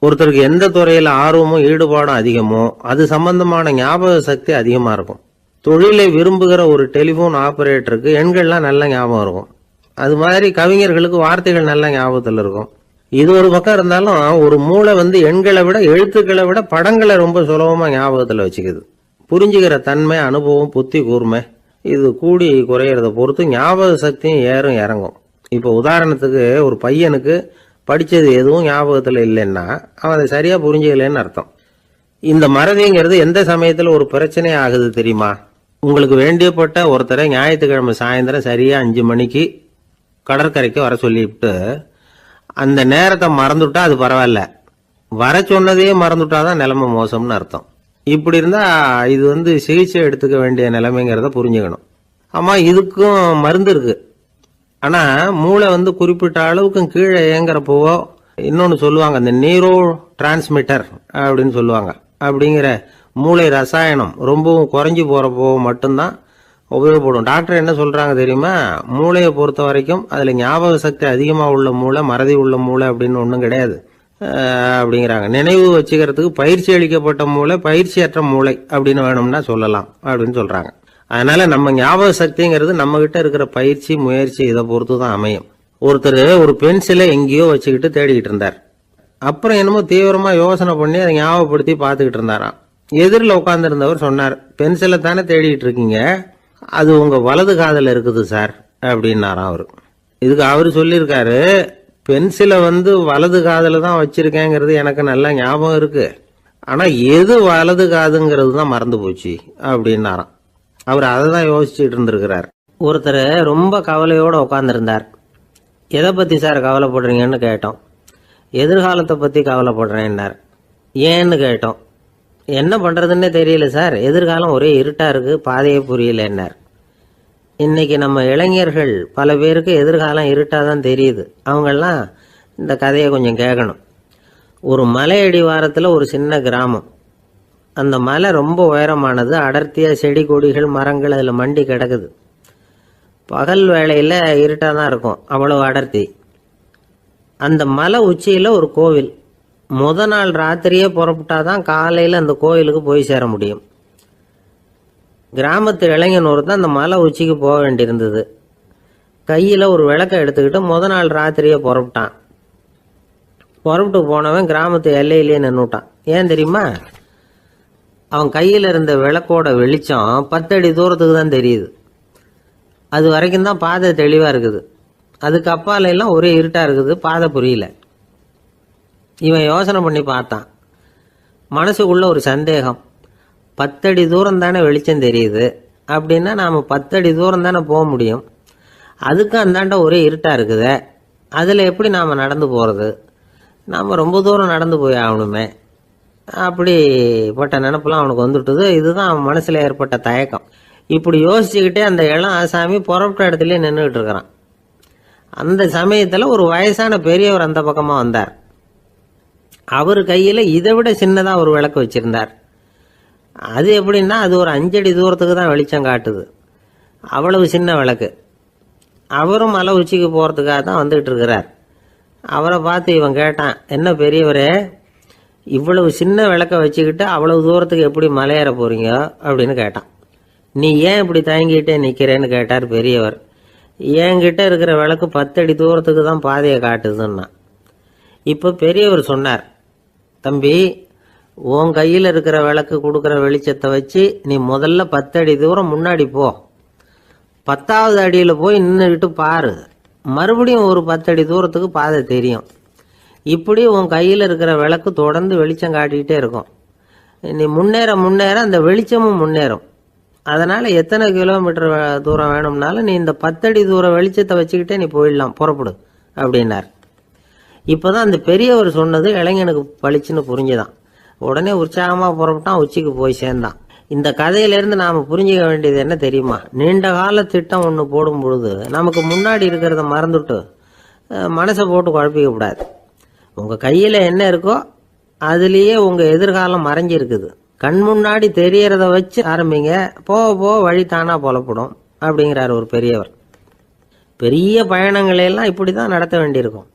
Speaker 1: ஒருத்தருக்கு எந்த துறையில ஆர்வமும் ஈடுபாடும் அதிகமோ அது சம்பந்தமான ஞாபக சக்தி அதிகமா இருக்கும். தொழிலை விரும்புகிற ஒரு டெலிபோன் ஆபரேட்டருக்கு எண்கள்லாம் நல்ல ஞாபகம் இருக்கும். அது மாதிரி கவிஞர்களுக்கு வார்த்தைகள் நல்ல ஞாபகத்தில் இருக்கும். இது ஒரு பக்கம் இருந்தாலும் ஒரு மூளை எண்களை விட எழுத்துக்களை விட படங்களை ரொம்ப சுலபமா ஞாபகத்தில் வச்சுக்குது. புரிஞ்சுக்கிற தன்மை, அனுபவம், புத்தி கூர்மை இது கூடி குறையிறத பொறுத்து ஞாபக சக்தியும் ஏறும் இறங்கும். இப்போ உதாரணத்துக்கு ஒரு பையனுக்கு படிச்சது எதுவும் ஞாபகத்தில் இல்லைன்னா அவன் அதை சரியா புரிஞ்சுக்கலன்னு அர்த்தம். இந்த மறதிங்கிறது எந்த சமயத்தில் ஒரு பிரச்சனை ஆகுது தெரியுமா? உங்களுக்கு வேண்டியப்பட்ட ஒருத்தரை ஞாயிற்றுக்கிழமை சாயந்தரம் சரியா 5 மணிக்கு கடற்கரைக்கு வர சொல்லிவிட்டு அந்த நேரத்தை மறந்துட்டா அது பரவாயில்ல, வர சொன்னதையே மறந்துட்டாதான் நிலைமை மோசம்னு அர்த்தம். இப்படி இருந்தா இது சிகிச்சை எடுத்துக்க வேண்டிய நிலைமைங்கிறத புரிஞ்சுக்கணும். ஆமா, இதுக்கும் மருந்து இருக்கு. ஆனா மூளை குறிப்பிட்ட அளவுக்கும் கீழே இயங்குறப்போவோ இன்னொன்னு சொல்லுவாங்க, இந்த நியூரோ டிரான்ஸ்மிட்டர் அப்படின்னு சொல்லுவாங்க. அப்படிங்கிற மூளை ரசாயனம் ரொம்பவும் குறைஞ்சி போறப்போ மட்டும்தான் உபயோகப்படும். டாக்டர் என்ன சொல்றாங்க தெரியுமா? மூளையை பொறுத்த வரைக்கும் அதுல ஞாபக சக்தி அதிகமா உள்ள மூளை, மறதி உள்ள மூளை அப்படின்னு ஒன்றும் கிடையாது அப்படிங்கிறாங்க. நினைவு வச்சுக்கிறதுக்கு பயிற்சி அளிக்கப்பட்ட மூளை, பயிற்சியற்ற மூளை அப்படின்னு வேணும்னா சொல்லலாம் அப்படின்னு சொல்றாங்க. அதனால நம்ம ஞாபக சக்திங்கிறது நம்ம கிட்ட இருக்கிற பயிற்சி, முயற்சி இதை பொறுத்து தான் அமையும். ஒருத்தர் ஒரு பென்சிலை எங்கேயோ வச்சுக்கிட்டு தேடிக்கிட்டு இருந்தார். அப்புறம் என்னமோ தீவிரமா யோசனை பண்ணி அதை ஞாபகப்படுத்தி பார்த்துக்கிட்டு இருந்தாராம். எதிரில் உட்கார்ந்து இருந்தவர் சொன்னார், பென்சிலை தானே தேடிட்டு இருக்கீங்க, அது உங்க வலது காதில் இருக்குது சார் அப்படின்னாராம் அவரு. இதுக்கு அவரு சொல்லியிருக்காரு, பென்சிலை வலது காதில் தான் வச்சிருக்கேங்கிறது எனக்கு நல்லா ஞாபகம் இருக்கு, ஆனா எது வலது காதுங்கிறது தான் மறந்து போச்சு அப்படின்னாராம். அவர் அதை தான் யோசிச்சுட்டு இருந்திருக்கிறார். ஒருத்தர் ரொம்ப கவலையோட உட்கார்ந்துருந்தார். எதை பத்தி சார் கவலைப்படுறீங்கன்னு கேட்டோம். எதிர்காலத்தை பத்தி கவலைப்படுறேன்னார். ஏன்னு கேட்டோம். என்ன பண்றதுன்னே தெரியல சார், எதிர்காலம் ஒரே இருட்டா இருக்கு, பாதையே புரியலன்னார். இன்னைக்கு நம்ம இளைஞர்கள் பல பேருக்கு எதிர்காலம் இருட்டாதான் தெரியுது. அவங்கெல்லாம் இந்த கதையை கொஞ்சம் கேட்கணும். ஒரு மலை அடிவாரத்தில் ஒரு சின்ன கிராமம். அந்த மலை ரொம்ப உயரமானது. அடர்த்தியாக செடி கொடிகள் மரங்கள் அதில் மண்டி கிடக்குது. பகல் வேளையில் இருட்டாக தான் இருக்கும், அவ்வளவு அடர்த்தி. அந்த மலை உச்சியில் ஒரு கோவில். முத நாள் ராத்திரியே புறப்பட்டாதான் காலையில் அந்த கோயிலுக்கு போய் சேர முடியும். கிராமத்து இளைஞன் ஒருத்தன் அந்த மலை உச்சிக்கு போக வேண்டியிருந்தது. கையில் ஒரு விளக்கை எடுத்துக்கிட்டு முத நாள் ராத்திரியே புறப்பட்டான். புறப்பட்டு போனவன் கிராமத்து எல்லையிலேயே நின்றுட்டான். ஏன் தெரியுமா? அவன் கையில் இருந்த விளக்கோட வெளிச்சம் 10 அடி தூரத்துக்கு தான் தெரியுது. அது வரைக்கும் தான் பாதை தெளிவாக இருக்குது. அதுக்கு அப்பால எல்லாம் ஒரே இருட்டாக இருக்குது, பாதை புரியல. இவன் யோசனை பண்ணி பார்த்தான். மனசுக்குள்ள ஒரு சந்தேகம். 10 அடி தூரம் தானே வெளிச்சம் தெரியுது, அப்படின்னா நாம் 10 அடி தூரம் தானே போக முடியும். அதுக்கு அந்தாண்ட ஒரே இருட்டாக இருக்குது, அதில் எப்படி நாம் நடந்து போகிறது? நாம் ரொம்ப தூரம் நடந்து போய் ஆகணுமே. அப்படிப்பட்ட நினப்பெல்லாம் அவனுக்கு வந்துட்டுது. இதுதான் அவன் மனசில் ஏற்பட்ட தயக்கம். இப்படி யோசிச்சுக்கிட்டே அந்த இளம் ஆசாமி புறப்பட்ட இடத்துலயே நின்றுகிட்டு இருக்கிறான். அந்த சமயத்தில் ஒரு வயசான பெரியவர் அந்த பக்கமாக வந்தார். அவர் கையில் இதை விட சின்னதாக ஒரு விளக்கு வச்சிருந்தார். அது எப்படின்னா அது ஒரு 5 அடி தூரத்துக்கு தான் வெளிச்சம் காட்டுது. அவ்வளவு சின்ன விளக்கு. அவரும் மலை உச்சிக்கு போகிறதுக்காக தான் வந்துகிட்டு இருக்கிறார். அவரை பார்த்து இவன் கேட்டான், என்ன பெரியவரே, இவ்வளவு சின்ன விளக்க வச்சுக்கிட்டு அவ்வளவு தூரத்துக்கு எப்படி மலையேற போறீங்க அப்படின்னு கேட்டான். நீ ஏன் இப்படி தயங்கிட்டே நிற்கிறேன்னு கேட்டார் பெரியவர். என்கிட்ட இருக்கிற விளக்கு 10 அடி தூரத்துக்கு தான் பாதையை காட்டுதுன்னா. இப்போ பெரியவர் சொன்னார், தம்பி, உன் கையில் இருக்கிற விளக்கு கொடுக்குற வெளிச்சத்தை வச்சு நீ முதல்ல 10 அடி தூரம் முன்னாடி போ. 10வது அடியில் போய் நின்றுக்கிட்டு பாரு, மறுபடியும் ஒரு 10 அடி தூரத்துக்கு பாதை தெரியும். இப்படி உன் கையில் இருக்கிற விளக்கு தொடர்ந்து வெளிச்சம் காட்டிக்கிட்டே இருக்கும். நீ முன்னேற முன்னேற அந்த வெளிச்சமும் முன்னேறும். அதனால எத்தனை கிலோமீட்டர் தூரம் வேணும்னாலும் நீ இந்த 10 அடி தூரம் வெளிச்சத்தை வச்சுக்கிட்டே நீ போயிடலாம், புறப்படு அப்படின்னார். இப்போதான் அந்த பெரியவர் சொன்னது இளைஞனுக்கு பளிச்சுன்னு புரிஞ்சுதான். உடனே உற்சாகமாக புறப்பட்டான், உச்சிக்கு போய் சேர்ந்தான். இந்த கதையிலேருந்து நாம் புரிஞ்சுக்க வேண்டியது என்ன தெரியுமா? நீண்ட கால திட்டம் ஒன்று போடும் பொழுது நமக்கு முன்னாடி இருக்கிறத மறந்துட்டு மனசை போட்டு குழப்பிக்க கூடாது. உங்கள் கையில் என்ன இருக்கோ அதுலேயே உங்கள் எதிர்காலம் மறைஞ்சிருக்குது. கண் முன்னாடி தெரியறத வச்சு ஆரம்பிங்க, போக போக வழி தானா புலப்படும் அப்படிங்கிறார் ஒரு பெரியவர். பெரிய பயணங்களையெல்லாம் இப்படி தான் நடத்த வேண்டியிருக்கும்.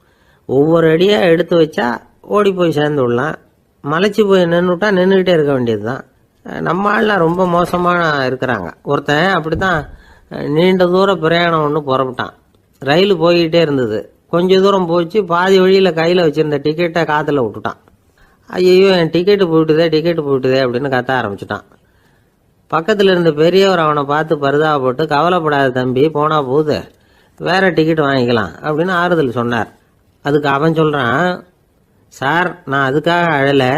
Speaker 1: ஒவ்வொரு அடியாக எடுத்து வச்சா ஓடி போய் சேர்ந்து விடலாம். மலைச்சு போய் நின்றுட்டா நின்றுக்கிட்டே இருக்க வேண்டியது தான். நம்ம ஆள்லாம் ரொம்ப மோசமான இருக்கிறாங்க. ஒருத்தன் அப்படி தான் நீண்ட தூர பிரயாணம் ஒன்று புறப்பட்டான். ரயில் போய்கிட்டே இருந்தது. கொஞ்ச தூரம் போச்சு, பாதி வழியில் கையில் வச்சுருந்த டிக்கெட்டை காற்றுல விட்டுட்டான். ஐயோ என் டிக்கெட்டு போயிட்டுதே அப்படின்னு கத்த ஆரம்பிச்சிட்டான். பக்கத்தில் இருந்த பெரியவர் அவனை பார்த்து பரிதாபப்பட்டு, கவலைப்படாத தம்பி, போனா போகுது, வேற டிக்கெட் வாங்கிக்கலாம் அப்படின்னு ஆறுதல் சொன்னார். அதுக்கு அவன் சொல்கிறான், சார் நான் அதுக்காக அழலை,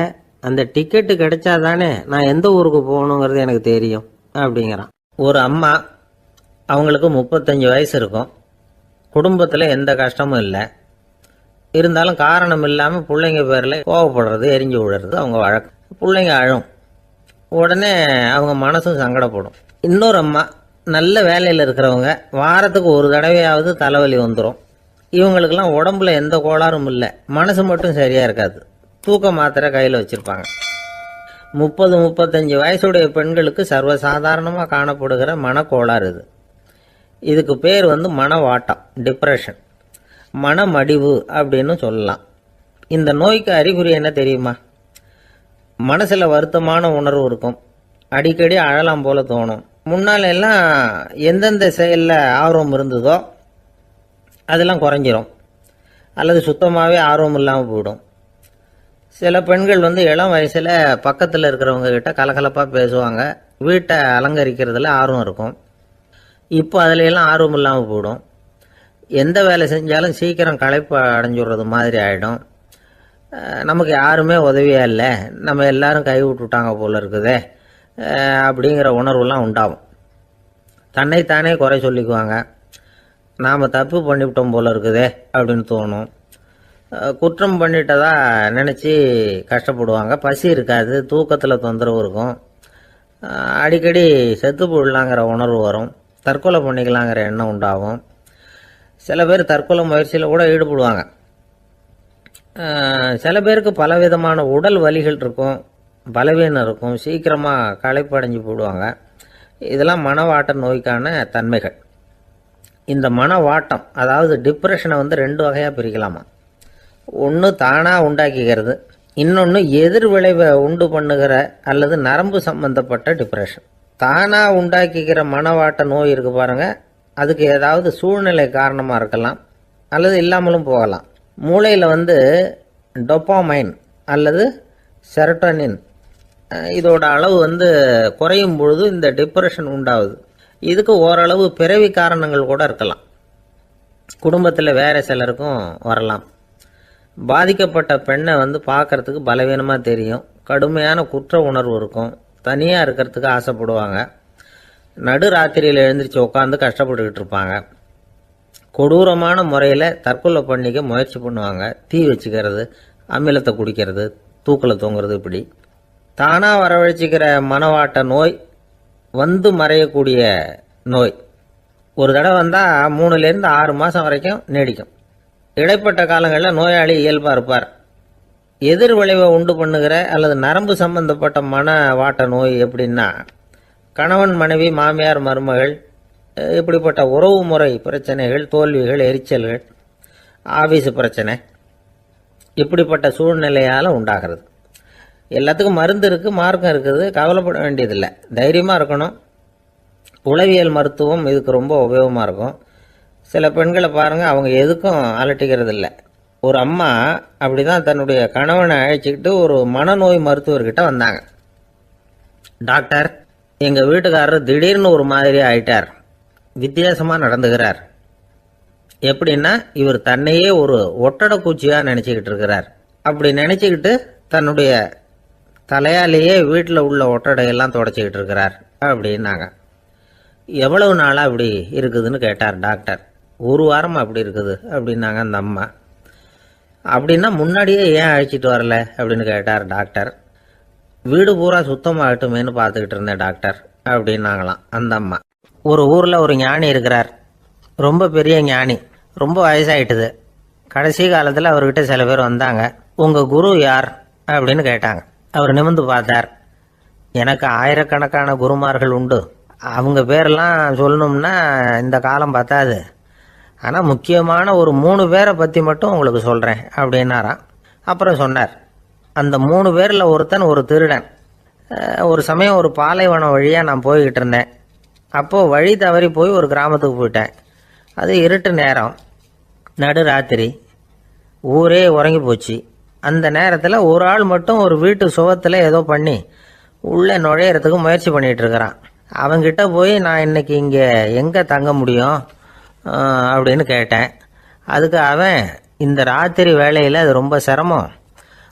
Speaker 1: அந்த டிக்கெட்டு கிடைச்சா தானே நான் எந்த ஊருக்கு போகணுங்கிறது எனக்கு தெரியும் அப்படிங்கிறான். ஒரு அம்மா, அவங்களுக்கு 35 வயசு இருக்கும். குடும்பத்தில் எந்த கஷ்டமும் இல்லை. இருந்தாலும் காரணம் இல்லாமல் பிள்ளைங்க பேரில் கோவப்படுறது, எரிஞ்சு விடுறது அவங்க வழக்கம். பிள்ளைங்க அழும். உடனே அவங்க மனசும் சங்கடப்படும். இன்னொரு அம்மா, நல்ல வேலையில் இருக்கிறவங்க, வாரத்துக்கு ஒரு தடவையாவது தலைவலி வந்துடும். இவங்களுக்கெல்லாம் உடம்புல எந்த கோளாறும் இல்லை, மனசு மட்டும் சரியாக இருக்காது. தூக்க மாத்திரை கையில் வச்சுருப்பாங்க. 30-35 வயசுடைய பெண்களுக்கு சர்வசாதாரணமாக காணப்படுகிற மனக்கோளாறு இது. இதுக்கு பேர் மனவாட்டம், டிப்ரெஷன், மனமடிவு அப்படின்னு சொல்லலாம். இந்த நோய்க்கு அறிகுறி என்ன தெரியுமா? மனசில் வருத்தமான உணர்வு இருக்கும். அடிக்கடி அழலாம் போல தோணும். முன்னால எல்லாம் எந்தெந்த செயலில் ஆர்வம் இருந்ததோ அதெல்லாம் குறைஞ்சிரும், அல்லது சுத்தமாகவே ஆர்வம் இல்லாமல் போயிடும். சில பெண்கள் இளம் வயசில் பக்கத்தில் இருக்கிறவங்க கிட்ட கலகலப்பாக பேசுவாங்க, வீட்டை அலங்கரிக்கிறதுல ஆர்வம் இருக்கும். இப்போ அதுலையெல்லாம் ஆர்வம் இல்லாமல் போயிடும். எந்த வேலை செஞ்சாலும் சீக்கிரம் களைப்பு அடைஞ்சுடுறது மாதிரி ஆகிடும். நமக்கு யாருமே உதவியாக இல்லை, நம்ம எல்லாரும் கை விட்டுட்டாங்க போல இருக்குதே அப்படிங்கிற உணர்வுலாம் உண்டாகும். தன்னைத்தானே குறை சொல்லிக்குவாங்க. நாம் தப்பு பண்ணிவிட்டோம் போல இருக்குதே அப்படின்னு தோணும். குற்றம் பண்ணிட்டதா நினச்சி கஷ்டப்படுவாங்க. பசி இருக்காது, தூக்கத்தில் தொந்தரவு இருக்கும். அடிக்கடி செத்து போடலாங்கிற உணர்வு வரும். தற்கொலை பண்ணிக்கலாங்கிற எண்ணம் உண்டாகும். சில பேர் தற்கொலை முயற்சியில் கூட ஈடுபடுவாங்க. சில பேருக்கு பலவிதமான உடல் வலிகள் இருக்கும், பலவீனம் இருக்கும், சீக்கிரமாக களைப்படைஞ்சு போடுவாங்க. இதெல்லாம் மனவாட்ட நோய்க்கான தன்மைகள். இந்த மனவாட்டம், அதாவது டிப்ரெஷனை 2 வகையாக பிரிக்கலாமா. ஒன்று தானாக உண்டாக்கிக்கிறது, இன்னொன்று எதிர் விளைவை உண்டு பண்ணுகிற அல்லது நரம்பு சம்பந்தப்பட்ட டிப்ரெஷன். தானாக உண்டாக்கிக்கிற மனவாட்ட நோய் இருக்கு பாருங்க, அதுக்கு ஏதாவது சூழ்நிலை காரணமாக இருக்கலாம், அல்லது இல்லாமலும் போகலாம். மூளையில் டொப்பாமைன் அல்லது செரட்டோனின் இதோட அளவு குறையும் பொழுது இந்த டிப்ரெஷன் உண்டாகுது. இதுக்கு ஓரளவு பிறவி காரணங்கள் கூட இருக்கலாம். குடும்பத்தில் வேற சிலருக்கும் வரலாம். பாதிக்கப்பட்ட பெண்ணை பார்க்கறதுக்கு பலவீனமாக தெரியும், கடுமையான குற்ற உணர்வு இருக்கும், தனியாக இருக்கிறதுக்கு ஆசைப்படுவாங்க, நடு ராத்திரியில் எழுந்திரிச்சு உட்காந்து கஷ்டப்பட்டுக்கிட்டு இருப்பாங்க, கொடூரமான முறையில் தற்கொலை பண்ணிக்க முயற்சி பண்ணுவாங்க, தீ வச்சுக்கிறது, அமிலத்தை குடிக்கிறது, தூக்கில் தொங்குறது. இப்படி தானாக வரவழைச்சிக்கிற மனவாட்ட நோய் மறையக்கூடிய நோய். ஒரு தடவை வந்தால் 3லேருந்து 6 மாதம் வரைக்கும் நீடிக்கும். இடைப்பட்ட காலங்களில் நோயாளி இயல்பாக இருப்பார். எதிர் விளைவை உண்டு பண்ணுகிற அல்லது நரம்பு சம்பந்தப்பட்ட மனவாட்ட நோய் எப்படின்னா, கணவன் மனைவி, மாமியார் மருமகள், இப்படிப்பட்ட உறவு முறை பிரச்சனைகள், தோல்விகள், எரிச்சல்கள், ஆபீஸ் பிரச்சனை, இப்படிப்பட்ட சூழ்நிலையால் உண்டாகிறது. எல்லாத்துக்கும் மருந்து இருக்குது, மார்க்கம் இருக்குது, கவலைப்பட வேண்டியதில்லை, தைரியமாக இருக்கணும். உளவியல் மருத்துவம் இதுக்கு ரொம்ப உபயோகமாக இருக்கும். சில பெண்களை பாருங்கள், அவங்க எதுக்கும் அலட்டிக்கிறது இல்லை. ஒரு அம்மா அப்படி தான் தன்னுடைய கணவனை அழைச்சிக்கிட்டு ஒரு மனநோய் மருத்துவர்கிட்ட வந்தாங்க. டாக்டர், எங்கள் வீட்டுக்காரர் திடீர்னு ஒரு மாதிரி ஆயிட்டார், வித்தியாசமாக நடந்துகிறார். எப்படின்னா, இவர் தன்னையே ஒரு ஒட்டடை பூச்சியாக நினச்சிக்கிட்டு இருக்கிறார். அப்படி நினச்சிக்கிட்டு தன்னுடைய தலையாலேயே வீட்டில் உள்ள ஒட்டடையெல்லாம் தொடச்சிக்கிட்டு இருக்கிறார் அப்படின்னாங்க. எவ்வளவு நாளாக அப்படி இருக்குதுன்னு கேட்டார் டாக்டர். 1 வாரமாக அப்படி இருக்குது அப்படின்னாங்க அந்த அம்மா. அப்படின்னா முன்னாடியே ஏன் அழைச்சிட்டு வரல அப்படின்னு கேட்டார் டாக்டர். வீடு பூரா சுத்தமாகட்டுமேனு பார்த்துக்கிட்டு இருந்தேன் டாக்டர் அப்படின்னாங்களாம் அந்த அம்மா. ஒரு ஊரில் ஒரு ஞானி இருக்கிறார், ரொம்ப பெரிய ஞானி, ரொம்ப வயசாயிட்டுது. கடைசி காலத்தில் அவர்கிட்ட சில பேர் வந்தாங்க. உங்கள் குரு யார் அப்படின்னு கேட்டாங்க. அவர் நிமிர்ந்து பார்த்தார். எனக்கு ஆயிரக்கணக்கான குருமார்கள் உண்டு, அவங்க பேரெல்லாம் சொல்லணும்னா இந்த காலம் பத்தாது, ஆனால் முக்கியமான ஒரு 3 பேரை பற்றி மட்டும் உங்களுக்கு சொல்கிறேன் அப்படின்னாராம். அப்புறம் சொன்னார், அந்த 3 பேரில் ஒருத்தன் ஒரு திருடன். ஒரு சமயம் ஒரு பாலைவனம் வழியாக நான் போய்கிட்டு இருந்தேன். அப்போது வழி தவறி போய் ஒரு கிராமத்துக்கு போயிட்டேன். அது இருட்டு நேரம், நடு ராத்திரி, ஊரே உறங்கி போச்சு. அந்த நேரத்தில் ஒரு ஆள் மட்டும் ஒரு வீட்டு சுவத்தில் ஏதோ பண்ணி உள்ளே நுழையிறதுக்கு முயற்சி பண்ணிகிட்டு இருக்கிறான். அவங்கிட்ட போய் நான் இன்னைக்கு இங்கே எங்கே தங்க முடியும் அப்படின்னு கேட்டேன். அதுக்கு அவன், இந்த ராத்திரி வேளையில் அது ரொம்ப சிரமம்,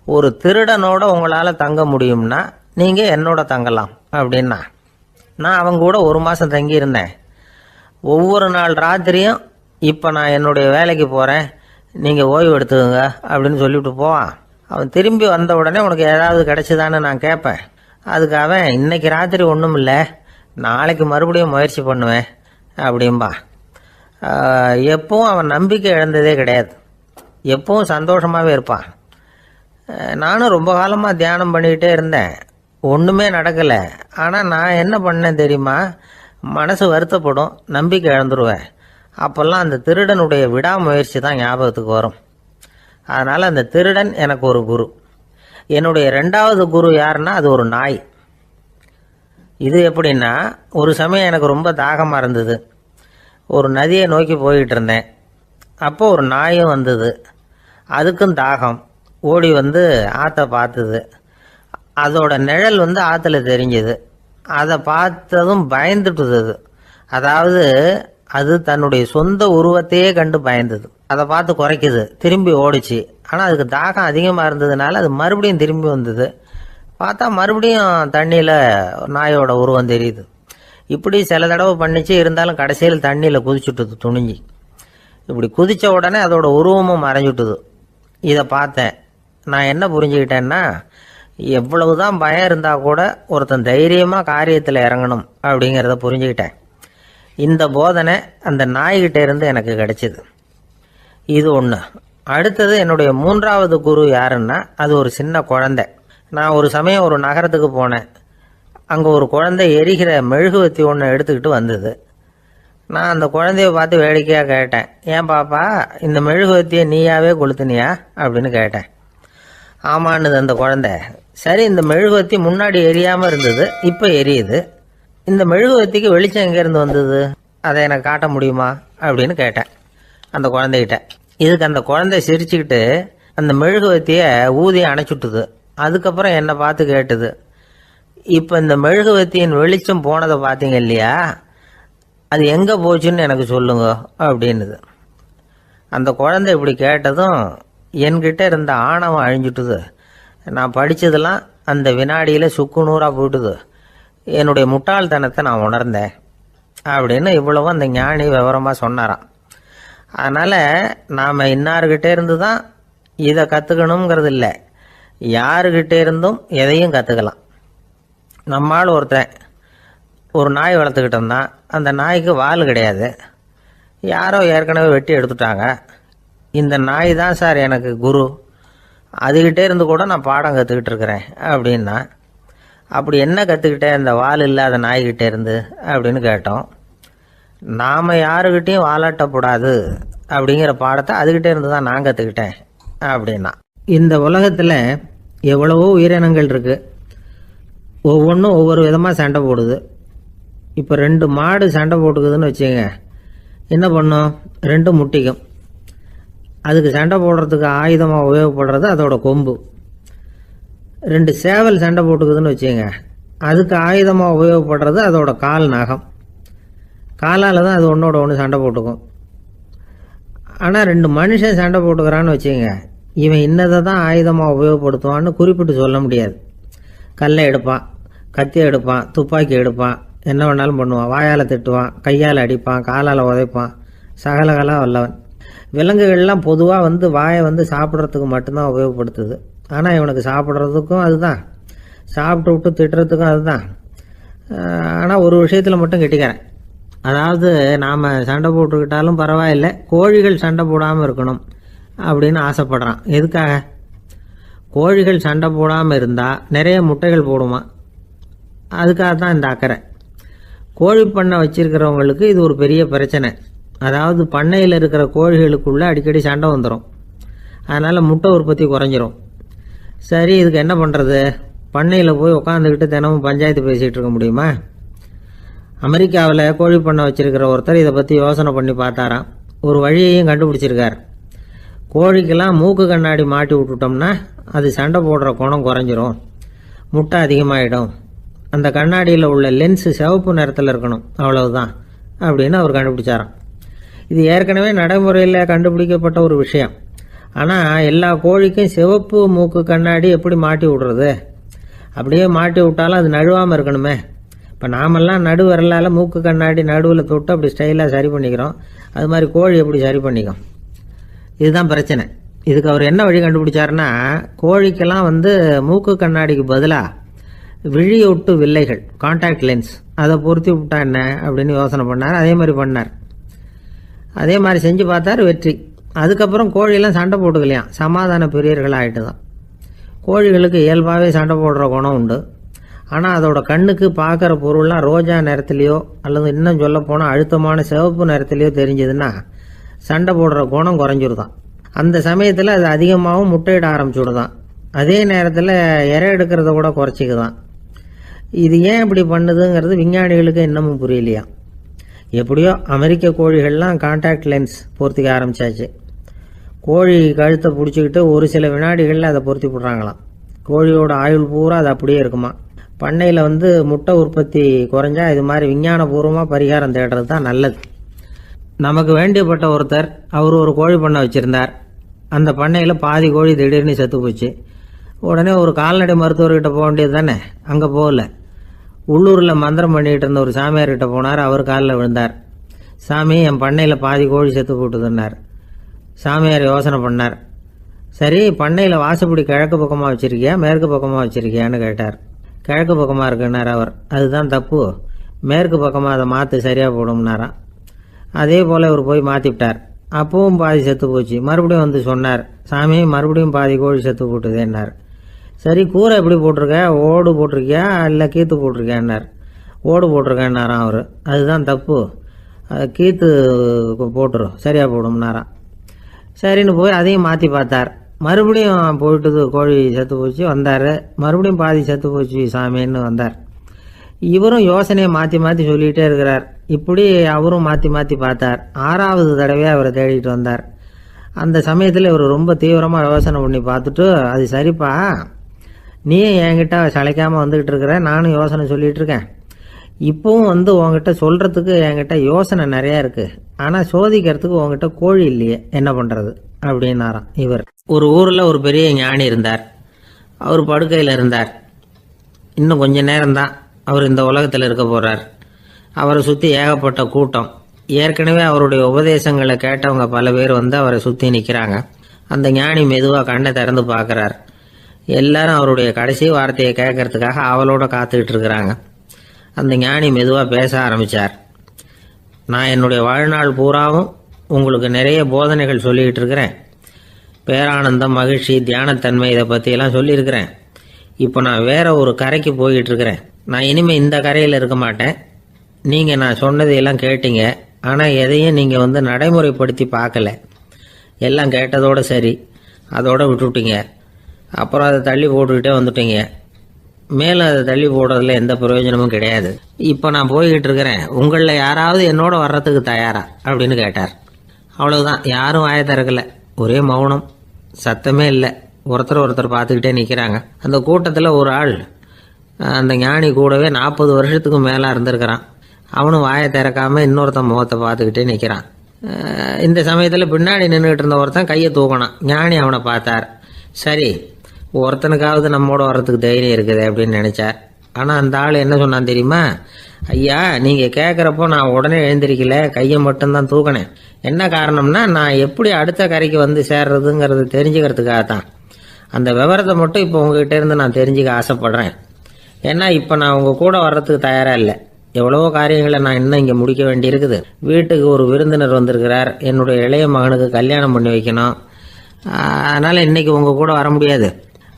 Speaker 1: ஒரு திருடனோட உங்களால் தங்க முடியும்னா நீங்கள் என்னோட தங்கலாம் அப்படின்னா. நான் அவங்க கூட 1 மாதம் தங்கியிருந்தேன். ஒவ்வொரு நாள் ராத்திரியும் இப்போ நான் என்னுடைய வேலைக்கு போகிறேன், நீங்கள் ஓய்வு எடுத்துக்கோங்க அப்படின்னு சொல்லிவிட்டு போவான். அவன் திரும்பி வந்த உடனே உனக்கு ஏதாவது கிடைச்சிதான்னு நான் கேட்பேன். அதுக்கு அவன், இன்னைக்கு ராத்திரி ஒன்றும் இல்லை, நாளைக்கு மறுபடியும் முயற்சி பண்ணுவேன் அப்படின்பா. எப்பவும் அவன் நம்பிக்கை இழந்ததே கிடையாது, எப்பவும் சந்தோஷமாகவே இருப்பான். நானும் ரொம்ப காலமாக தியானம் பண்ணிக்கிட்டே இருந்தேன், ஒன்றுமே நடக்கலை. ஆனால் நான் என்ன பண்ணேன் தெரியுமா, மனசு வருத்தப்படும், நம்பிக்கை இழந்துருவேன். அப்போல்லாம் அந்த திருடனுடைய விடாமுயற்சி தான் ஞாபகத்துக்கு வரும். அதனால் அந்த திருடன் எனக்கு ஒரு குரு. என்னுடைய 2வது குரு யாருன்னா அது ஒரு நாய். இது எப்படின்னா, ஒரு சமயம் எனக்கு ரொம்ப தாகமாக இருந்தது. ஒரு நதியை நோக்கி போய்கிட்டு இருந்தேன். அப்போ ஒரு நாயும் வந்தது. அதுக்கும் தாகம். ஓடி வந்து ஆற்றை பார்த்துது. அதோட நிழல் வந்து ஆற்றுல தெரிஞ்சுது. அதை பார்த்ததும் பயந்துட்டுது. அதாவது அது தன்னுடைய சொந்த உருவத்தையே கண்டு பயந்தது. அதை பார்த்து குறைக்குது, திரும்பி ஓடிச்சு. ஆனால் அதுக்கு தாகம் அதிகமாக இருந்ததுனால அது மறுபடியும் திரும்பி வந்தது. பார்த்தா மறுபடியும் தண்ணியில் நாயோட உருவம் தெரியுது. இப்படி சில தடவை பண்ணிச்சு. இருந்தாலும் கடைசியில் தண்ணியில் குதிச்சுட்டுது துணிஞ்சி. இப்படி குதித்த உடனே அதோட உருவமும் மறைஞ்சுட்டுது. இதை பார்த்தேன். நான் என்ன புரிஞ்சுக்கிட்டேன்னா, எவ்வளவுதான் பயம் இருந்தால் கூட ஒருத்தன் தைரியமாக காரியத்தில் இறங்கணும் அப்படிங்கிறத புரிஞ்சுக்கிட்டேன். இந்த போதனை அந்த நாய்கிட்ட இருந்து எனக்கு கிடைச்சிது. இது ஒன்று. அடுத்தது என்னுடைய 3வது குரு யாருன்னா அது ஒரு சின்ன குழந்தை. நான் ஒரு சமயம் ஒரு நகரத்துக்கு போனேன். அங்கே ஒரு குழந்தை எரிகிற மெழுகுவத்தி ஒன்று எடுத்துக்கிட்டு வந்தது. நான் அந்த குழந்தைய பார்த்து வேடிக்கையாக கேட்டேன், ஏன் பாப்பா இந்த மெழுகுவத்தியை நீயாவே கொளுத்துனியா அப்படின்னு கேட்டேன். ஆமான்னுது அந்த குழந்தை. சரி, இந்த மெழுகுவத்தி முன்னாடி எரியாமல் இருந்தது, இப்போ எரியுது. இந்த மெழுகுவத்திக்கு வெளிச்சம் எங்கேருந்து வந்தது, அதை எனக்கு காட்ட முடியுமா அப்படின்னு கேட்டேன் அந்த குழந்தைகிட்ட. இதுக்கு அந்த குழந்தை சிரிச்சுக்கிட்டு அந்த மெழுகுவத்தியை ஊதி அணைச்சுட்டுது. அதுக்கப்புறம் என்னை பார்த்து கேட்டுது, இப்போ இந்த மெழுகுவத்தியின் வெளிச்சம் போனதை பார்த்தீங்க இல்லையா, அது எங்கே போச்சுன்னு எனக்கு சொல்லுங்க அப்படின்னுது. அந்த குழந்தை இப்படி கேட்டதும் என்கிட்ட இருந்த ஆணவம் அழிஞ்சுட்டுது. நான் படித்ததெல்லாம் அந்த வினாடியில் சுக்கு நூறாக போயிட்டுது. என்னுடைய முட்டாள்தனத்தை நான் உணர்ந்தேன் அப்படின்னு இவ்வளவும் அந்த ஞானி விவரமாக சொன்னாராம். அதனால் நாம் இன்னார்கிட்ட இருந்து தான் இதை கற்றுக்கணுங்கிறது இல்லை, யாருக்கிட்ட இருந்தும் எதையும் கற்றுக்கலாம். நம்மால் ஒருத்தன் ஒரு நாய் வளர்த்துக்கிட்டு இருந்தான். அந்த நாய்க்கு வால் கிடையாது, யாரோ ஏற்கனவே வெட்டி எடுத்துட்டாங்க. இந்த நாய் தான் சார் எனக்கு குரு, அதுகிட்டே இருந்து கூட நான் பாடம் கற்றுக்கிட்டு இருக்கிறேன் அப்படின்னா. அப்படி என்ன கற்றுக்கிட்டேன் இந்த வால் இல்லாத நாய்கிட்டே இருந்து அப்படின்னு கேட்டோம். நாம் யாருக்கிட்டையும் வாலாட்டக்கூடாது அப்படிங்கிற பாடத்தை அதுகிட்டே இருந்து தான் நான் கற்றுக்கிட்டேன் அப்படின்னா. இந்த உலகத்தில் எவ்வளவோ உயிரினங்கள் இருக்குது, ஒவ்வொன்றும் ஒவ்வொரு விதமாக சண்டை போடுது. இப்போ 2 மாடு சண்டை போட்டுக்குதுன்னு வச்சுங்க, என்ன பண்ணும், 2 முட்டிக்கும். அதுக்கு சண்டை போடுறதுக்கு ஆயுதமாக உபயோகப்படுறது அதோட கொம்பு. 2 சேவல் சண்டை போட்டுக்குதுன்னு வச்சுங்க, அதுக்கு ஆயுதமாக உபயோகப்படுறது அதோட கால் நகம். காலால் தான் அது ஒன்றோட ஒன்று சண்டை போட்டுக்கும். ஆனால் 2 மனுஷன் சண்டை போட்டுக்கிறான்னு வச்சுங்க, இவன் இன்னதை தான் ஆயுதமாக உபயோகப்படுத்துவான்னு குறிப்பிட்டு சொல்ல முடியாது. கல்லை எடுப்பான், கத்தி எடுப்பான், துப்பாக்கி எடுப்பான், என்ன வேணாலும் பண்ணுவான். வாயால் திட்டுவான், கையால் அடிப்பான், காலால் உதைப்பான், சகலகலாக வல்லவன். விலங்குகள்லாம் பொதுவாக வாயை சாப்பிட்றதுக்கு மட்டும்தான் உபயோகப்படுத்துது. ஆனால் இவனுக்கு சாப்பிட்றதுக்கும் அதுதான், சாப்பிட்டு விட்டு திட்டுறதுக்கும் அதுதான். ஆனால் ஒரு விஷயத்தில் மட்டும் கெட்டிக்கிறேன். அதாவது நாம் சண்டை போட்டுக்கிட்டாலும் பரவாயில்லை, கோழிகள் சண்டை போடாமல் இருக்கணும் அப்படின்னு ஆசைப்படுறான். எதுக்காக? கோழிகள் சண்டை போடாமல் இருந்தால் நிறைய முட்டைகள் போடுமா, அதுக்காக தான் இந்த அக்கறை. கோழி பண்ணை வச்சிருக்கிறவங்களுக்கு இது ஒரு பெரிய பிரச்சனை. அதாவது பண்ணையில் இருக்கிற கோழிகளுக்குள்ளே அடிக்கடி சண்டை வந்துடும். அதனால் முட்டை உற்பத்தி குறைஞ்சிரும். சரி, இதுக்கு என்ன பண்ணுறது? பண்ணையில் போய் உட்காந்துக்கிட்டு தினமும் பஞ்சாயத்து பேசிகிட்டு இருக்க முடியுமா? அமெரிக்காவில் கோழி பண்ணை வச்சுருக்கிற ஒருத்தர் இதை பற்றி யோசனை பண்ணி பார்த்தாராம். ஒரு வழியையும் கண்டுபிடிச்சிருக்கார். கோழிக்கெல்லாம் மூக்கு கண்ணாடி மாட்டி விட்டுட்டோம்னா அது சண்டை போடுற குணம் குறைஞ்சிரும், முட்டை அதிகமாகிடும். அந்த கண்ணாடியில் உள்ள லென்ஸு சிவப்பு நிறத்தில் இருக்கணும், அவ்வளவுதான் அப்படின்னு அவர் கண்டுபிடிச்சாராம். இது ஏற்கனவே நடைமுறையில் கண்டுபிடிக்கப்பட்ட ஒரு விஷயம். ஆனால் எல்லா கோழிக்கும் சிவப்பு மூக்கு கண்ணாடி எப்படி மாட்டி விடுறது? அப்படியே மாட்டி விட்டாலும் அது நழுவாமல் இருக்கணுமே. இப்போ நாமெல்லாம் நடு விரலால் மூக்கு கண்ணாடி நடுவில் தொட்டு அப்படி ஸ்டைலாக சரி பண்ணிக்கிறோம். அது மாதிரி கோழி எப்படி சரி பண்ணிக்கும்? இதுதான் பிரச்சனை. இதுக்கு அவர் என்ன வழி கண்டுபிடிச்சாருன்னா, கோழிக்கெல்லாம் மூக்கு கண்ணாடிக்கு பதிலாக விழியொட்டு வில்லைகள், கான்டாக்ட் லென்ஸ், அதை பொருத்தி விட்டா என்ன அப்படின்னு யோசனை பண்ணார். அதே மாதிரி பண்ணார். அதே மாதிரி செஞ்சு பார்த்தார், வெற்றி. அதுக்கப்புறம் கோழியெல்லாம் சண்டை போட்டுக்கலையாம், சமாதான பிரியர்கள் ஆகிட்டு தான். கோழிகளுக்கு இயல்பாகவே சண்டை போடுற குணம் உண்டு. ஆனால் அதோட கண்ணுக்கு பார்க்குற பொருள்லாம் ரோஜா நிறத்துலையோ அல்லது இன்னும் சொல்ல போனால் அழுத்தமான சிவப்பு நிறத்துலையோ தெரிஞ்சதுன்னா சண்டை போடுற குணம் குறைஞ்சிருதான். அந்த சமயத்தில் அது அதிகமாகவும் முட்டையிட ஆரம்பிச்சுடுதான். அதே நேரத்தில் இறை எடுக்கிறத கூட குறைச்சிக்குதான். இது ஏன் இப்படி பண்ணுதுங்கிறது விஞ்ஞானிகளுக்கு இன்னமும் புரியலையா. எப்படியோ அமெரிக்க கோழிகள்லாம் கான்டாக்ட் லென்ஸ் பொருத்திக்க ஆரம்பித்தாச்சு. கோழி கழுத்தை பிடிச்சிக்கிட்டு ஒரு சில வினாடிகளில் அதை பொருத்தி விட்றாங்களாம். கோழியோட ஆயுள் பூரா அது அப்படியே இருக்குமா. பண்ணையில் முட்டை உற்பத்தி குறைஞ்சா இது மாதிரி விஞ்ஞானபூர்வமாக பரிகாரம் தேடுறது தான் நல்லது. நமக்கு வேண்டியப்பட்ட ஒருத்தர், அவர் ஒரு கோழி பண்ணை வச்சுருந்தார். அந்த பண்ணையில் பாதி கோழி திடீர்னு செத்து போச்சு. உடனே ஒரு கால்நடை மருத்துவர்கிட்ட போக வேண்டியது தானே. அங்கே போகல. உள்ளூரில் மந்திரம் பண்ணிகிட்டு இருந்த ஒரு சாமியார்கிட்ட போனார். அவர் காலில் விழுந்தார். சாமி, என் பண்ணையில் பாதி கோழி செத்து போட்டுதுன்னார். சாமியார் யோசனை பண்ணார். சரி, பண்ணையில் வாசப்படி கிழக்கு பக்கமாக வச்சுருக்கியா மேற்கு பக்கமாக வச்சுருக்கியான்னு கேட்டார். கிழக்கு பக்கமாக இருக்குன்னார் அவர். அதுதான் தப்பு, மேற்கு பக்கமாக அதை மாற்று, சரியாக போடும்னாராம். அதே போல் இவர் போய் மாற்றிவிட்டார். அப்பவும் பாதி செத்து போச்சு. மறுபடியும் சொன்னார், சாமி மறுபடியும் பாதி கோழி செத்து போட்டுதேன்னார். சரி, கூரை எப்படி போட்டிருக்க? ஓடு போட்டிருக்கியா இல்லை கீத்து போட்டிருக்கியான்னார். ஓடு போட்டிருக்கேன்னாராம் அவர். அதுதான் தப்பு, கீத்து போட்டுரும், சரியாக போடும்னாராம். சரின்னு போய் அதையும் மாற்றி பார்த்தார். மறுபடியும் போயிட்டுது, கோழி செத்து போச்சு. வந்தார். மறுபடியும் பாதி செத்து போச்சு சாமின்னு வந்தார். இவரும் யோசனையை மாற்றி மாற்றி சொல்லிகிட்டே இருக்கிறார். இப்படி அவரும் மாற்றி மாற்றி பார்த்தார். 6வது தடவையாக அவரை தேடிட்டு வந்தார். அந்த சமயத்தில் இவர் ரொம்ப தீவிரமாக யோசனை பண்ணி பார்த்துட்டு, அது சரிப்பா, நீயும் என்கிட்ட சளைக்காமல் வந்துக்கிட்டு இருக்கிற, நானும் யோசனை சொல்லிகிட்டு இருக்கேன். இப்போவும் உங்ககிட்ட சொல்கிறதுக்கு என்கிட்ட யோசனை நிறையா இருக்குது. ஆனால் சோதிக்கிறதுக்கு உங்ககிட்ட கோழி இல்லையே, என்ன பண்ணுறது அப்படின்னாராம் இவர். ஒரு ஊரில் ஒரு பெரிய ஞானி இருந்தார். அவர் படுக்கையில் இருந்தார். இன்னும் கொஞ்ச நேரம்தான் அவர் இந்த உலகத்தில் இருக்க போகிறார். அவரை சுற்றி ஏகப்பட்ட கூட்டம். ஏற்கனவே அவருடைய உபதேசங்களை கேட்டவங்க பல பேர் அவரை சுற்றி நிற்கிறாங்க. அந்த ஞானி மெதுவாக கண்ணை திறந்து பார்க்குறார். எல்லாரும் அவருடைய கடைசி வார்த்தையை கேட்கறதுக்காக அவளோட காத்துக்கிட்டு இருக்கிறாங்க. அந்த ஞானி மெதுவாக பேச ஆரம்பித்தார். நான் என்னுடைய வாழ்நாள் பூராவும் உங்களுக்கு நிறைய போதனைகள் சொல்லிக்கிட்டு இருக்கிறேன். பேரானந்தம், மகிழ்ச்சி, தியானத்தன்மை, இதை பற்றியெல்லாம் சொல்லியிருக்கிறேன். இப்போ நான் வேற ஒரு கரைக்கு போய்கிட்டு இருக்கிறேன். நான் இனிமேல் இந்த கரையில் இருக்க மாட்டேன். நீங்கள் நான் சொன்னதையெல்லாம் கேட்டீங்க, ஆனால் எதையும் நீங்கள் நடைமுறைப்படுத்தி பார்க்கல. எல்லாம் கேட்டதோடு சரி, அதோட விட்டுவிட்டீங்க. அப்புறம் அதை தள்ளி போட்டுக்கிட்டே வந்துட்டீங்க. மேலும் அதை தள்ளி போடுறதுல எந்த பிரயோஜனமும் கிடையாது. இப்போ நான் போய்கிட்டு இருக்கிறேன். உங்களில் யாராவது என்னோட வர்றதுக்கு தயாரா அப்படின்னு கேட்டார். அவ்வளவுதான். யாரும் வாயை திறக்கல. ஒரே மௌனம், சத்தமே இல்லை. ஒருத்தர் பார்த்துக்கிட்டே நிற்கிறாங்க. அந்த கூட்டத்தில் ஒரு ஆள் அந்த ஞானி கூடவே 40 வருஷத்துக்கு மேலே இருந்திருக்கிறான். அவனும் வாயை திறக்காம இன்னொருத்தன் முகத்தை பார்த்துக்கிட்டே நிற்கிறான். இந்த சமயத்தில் பின்னாடி நின்றுக்கிட்டு இருந்த ஒருத்தன் கையை தூக்கினான். ஞானி அவனை பார்த்தார். சரி, ஒருத்தனுக்காவது நம்மோட வர்றதுக்கு தைரியம் இருக்குது அப்படின்னு நினைச்சார். ஆனால் அந்த ஆள் என்ன சொன்னான் தெரியுமா? ஐயா, நீங்கள் கேட்குறப்போ நான் உடனே எழுந்திருக்கல, கையை மட்டும்தான் தூக்கினேன். என்ன காரணம்னா, நான் எப்படி அடுத்த கரைக்கு சேர்றதுங்கிறது தெரிஞ்சுக்கிறதுக்காக தான். அந்த விவரத்தை மட்டும் இப்போ உங்ககிட்ட இருந்து நான் தெரிஞ்சுக்க ஆசைப்படுறேன். ஏன்னா இப்போ நான் உங்கள் கூட வர்றதுக்கு தயாராக இல்லை. எவ்வளவோ காரியங்களை நான் இன்னும் இங்கே முடிக்க வேண்டியிருக்குது. வீட்டுக்கு ஒரு விருந்தினர் வந்திருக்கிறார். என்னுடைய இளைய மகனுக்கு கல்யாணம் பண்ணி வைக்கணும். அதனால் இன்றைக்கி உங்கள் கூட வர முடியாது.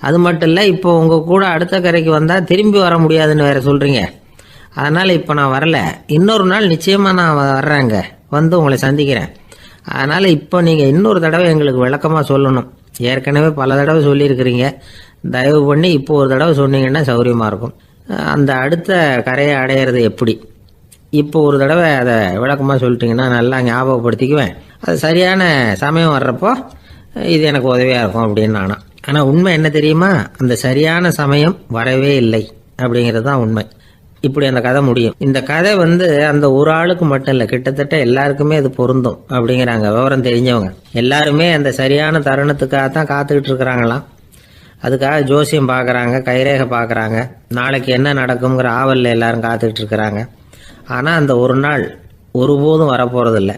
Speaker 1: அது மட்டும் இல்லை, இப்போ உங்கள் கூட அடுத்த கரைக்கு வந்தால் திரும்பி வர முடியாதுன்னு வேறு சொல்கிறீங்க. அதனால் இப்போ நான் வரல. இன்னொரு நாள் நிச்சயமாக நான் வர்றேங்க, உங்களை சந்திக்கிறேன். அதனால் இப்போ நீங்கள் இன்னொரு தடவை எங்களுக்கு விளக்கமாக சொல்லணும். ஏற்கனவே பல தடவை சொல்லியிருக்கிறீங்க. தயவு பண்ணி இப்போ ஒரு தடவை சொன்னீங்கன்னா சௌரியமாக இருக்கும். அந்த அடுத்த கரையை அடையிறது எப்படி, இப்போ ஒரு தடவை அதை விளக்கமாக சொல்லிட்டீங்கன்னா நல்லா ஞாபகப்படுத்திக்குவேன். அது சரியான சமயம் வர்றப்போ இது எனக்கு உதவியாக இருக்கும் அப்படின்னு நானா. ஆனால் உண்மை என்ன தெரியுமா, அந்த சரியான சமயம் வரவே இல்லை அப்படிங்கிறது தான் உண்மை. இப்படி அந்த கதை முடியும். இந்த கதை அந்த ஒரு ஆளுக்கு மட்டும் இல்லை, கிட்டத்தட்ட எல்லாருக்குமே அது பொருந்தும் அப்படிங்கிறாங்க விவரம் தெரிஞ்சவங்க. எல்லாருமே அந்த சரியான தருணத்துக்காக தான் காத்துக்கிட்டு இருக்கிறாங்களாம். அதுக்காக ஜோசியம் பார்க்குறாங்க, கைரேகை பார்க்குறாங்க, நாளைக்கு என்ன நடக்குங்கிற ஆவலில் எல்லாரும் காத்துக்கிட்டு இருக்கிறாங்க. ஆனால் அந்த ஒரு நாள் ஒருபோதும் வரப்போகிறதில்ல.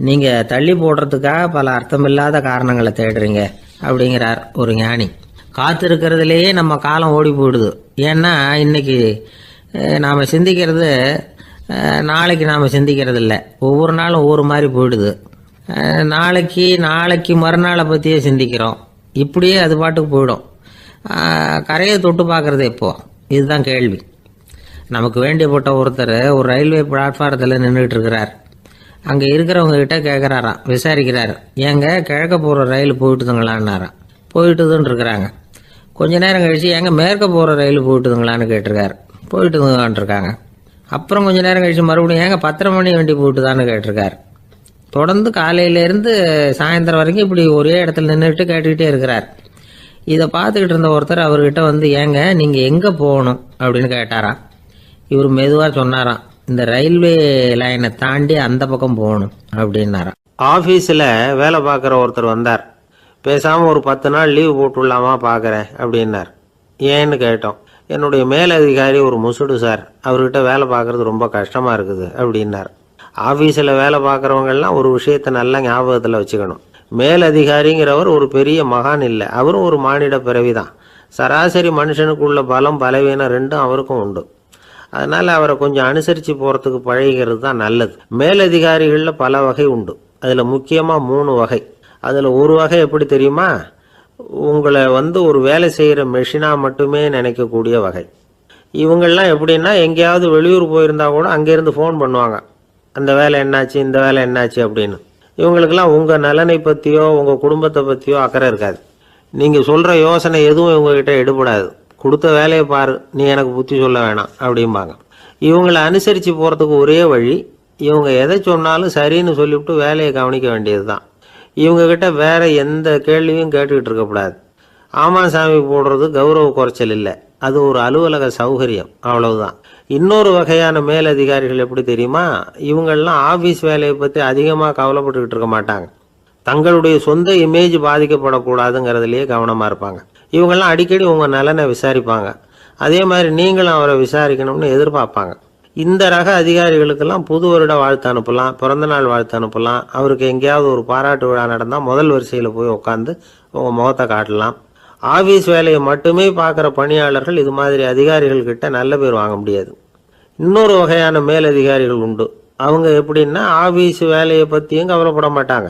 Speaker 1: நீங்கள் தள்ளி போடுறதுக்காக பல அர்த்தமில்லாத காரணங்களை தேடுறீங்க அப்படிங்கிறார் ஒரு ஞானி. காத்திருக்கிறதுலேயே நம்ம காலம் ஓடி போயிடுது. ஏன்னா இன்னைக்கு நாம் சிந்திக்கிறது நாளைக்கு நாம் சிந்திக்கிறது இல்லை. ஒவ்வொரு நாளும் ஒவ்வொரு மாதிரி போயிடுது. நாளைக்கு மறுநாளை பற்றியே சிந்திக்கிறோம். இப்படியே அது பாட்டுக்கு போயிடும். கரையை தொட்டு பார்க்குறது எப்போ, இதுதான் கேள்வி. நமக்கு வேண்டியப்பட்ட ஒருத்தர் ஒரு ரயில்வே பிளாட்ஃபாரத்தில் நின்றுட்டு இருக்கிறார். அங்கே இருக்கிறவங்க கிட்ட கேட்குறாராம், விசாரிக்கிறார், ஏங்க கிழக்க போகிற ரயில் போயிட்டுதுங்களான்னாராம். போயிட்டுதுன்னு இருக்கிறாங்க. கொஞ்ச நேரம் கழிச்சு ஏங்க மேற்க போகிற ரயில் போயிட்டுதுங்களான்னு கேட்டிருக்காரு. போயிட்டுதுங்களான் இருக்காங்க. அப்புறம் கொஞ்ச நேரம் கழிச்சு மறுபடியும் ஏங்க 10:30 மணி வண்டி போயிட்டுதான்னு கேட்டிருக்காரு. தொடர்ந்து காலையிலேருந்து சாயந்தரம் வரைக்கும் இப்படி ஒரே இடத்துல நின்றுட்டு கேட்டுக்கிட்டே இருக்கிறார். இதை பார்த்துக்கிட்டு இருந்த ஒருத்தர் அவர்கிட்ட ஏங்க நீங்கள் எங்கே போகணும் அப்படின்னு கேட்டாராம். இவர் மெதுவாக சொன்னாராம், இந்த ரயில்வே லைனை தாண்டி அந்த பக்கம் போகணும் அப்படின்னாராம். ஆஃபீஸில் வேலை பார்க்குற ஒருத்தர் வந்தார். பேசாமல் ஒரு 10 நாள் லீவு போட்டுடலாமா பார்க்குறேன் அப்படின்னார். ஏன்னு கேட்டோம். என்னுடைய மேலதிகாரி ஒரு முசுடு சார், அவர்கிட்ட வேலை பார்க்குறது ரொம்ப கஷ்டமாக இருக்குது அப்படின்னார். ஆஃபீஸில் வேலை பார்க்குறவங்கெல்லாம் ஒரு விஷயத்தை நல்லா ஞாபகத்தில் வச்சுக்கணும். மேலதிகாரிங்கிறவர் ஒரு பெரிய மகான் இல்லை, அவரும் ஒரு மானிட பிறவி தான். சராசரி மனுஷனுக்குள்ள பலம் பலவீனம் ரெண்டும் அவருக்கும் உண்டு. அதனால் அவரை கொஞ்சம் அனுசரித்து போகிறதுக்கு பழகிறது தான் நல்லது. மேலதிகாரிகளில் பல வகை உண்டு. அதில் முக்கியமாக 3 வகை. அதில் ஒரு வகை எப்படி தெரியுமா, உங்களை ஒரு வேலை செய்கிற மெஷினாக மட்டுமே நினைக்கக்கூடிய வகை. இவங்கெல்லாம் எப்படின்னா, எங்கேயாவது வெளியூர் போயிருந்தா கூட அங்கேருந்து ஃபோன் பண்ணுவாங்க, அந்த வேலை என்னாச்சு, இந்த வேலை என்னாச்சு அப்படின்னு. இவங்களுக்கெல்லாம் உங்கள் நலனை பற்றியோ உங்கள் குடும்பத்தை பற்றியோ அக்கறை இருக்காது. நீங்கள் சொல்கிற யோசனை எதுவும் இவங்ககிட்ட எடுபடாது. கொடுத்த வேலையை பாரு, நீ எனக்கு புத்தி சொல்ல வேணாம் அப்படிம்பாங்க. இவங்களை அனுசரித்து போகிறதுக்கு ஒரே வழி, இவங்க எதை சொன்னாலும் சரின்னு சொல்லிவிட்டு வேலையை கவனிக்க வேண்டியது தான். இவங்ககிட்ட வேற எந்த கேள்வியும் கேட்டுக்கிட்டு இருக்கக்கூடாது. ஆமாம் சாமி போடுறது கௌரவ குறைச்சல் இல்லை, அது ஒரு அலுவலக சௌகரியம், அவ்வளவுதான். இன்னொரு வகையான மேலதிகாரிகள் எப்படி தெரியுமா, இவங்கெல்லாம் ஆஃபீஸ் வேலையை பற்றி அதிகமாக கவலைப்பட்டுக்கிட்டு இருக்க மாட்டாங்க. தங்களுடைய சொந்த இமேஜ் பாதிக்கப்படக்கூடாதுங்கிறதுலையே கவனமாக இருப்பாங்க. இவங்கெல்லாம் அடிக்கடி உங்கள் நலனை விசாரிப்பாங்க. அதே மாதிரி நீங்களும் அவரை விசாரிக்கணும்னு எதிர்பார்ப்பாங்க. இந்த ரக அதிகாரிகளுக்கெல்லாம் புது வருட வாழ்த்து அனுப்பலாம், பிறந்தநாள் வாழ்த்து அனுப்பலாம். அவருக்கு எங்கேயாவது ஒரு பாராட்டு விழா நடந்தால் முதல் வரிசையில் போய் உட்காந்து உங்கள் முகத்தை காட்டலாம். ஆஃபீஸ் வேலையை மட்டுமே பார்க்குற பணியாளர்கள் இது மாதிரி அதிகாரிகள்கிட்ட நல்ல பேர் வாங்க முடியாது. இன்னொரு வகையான மேலதிகாரிகள் உண்டு. அவங்க எப்படின்னா, ஆஃபீஸ் வேலையை பற்றியும் கவலைப்பட மாட்டாங்க,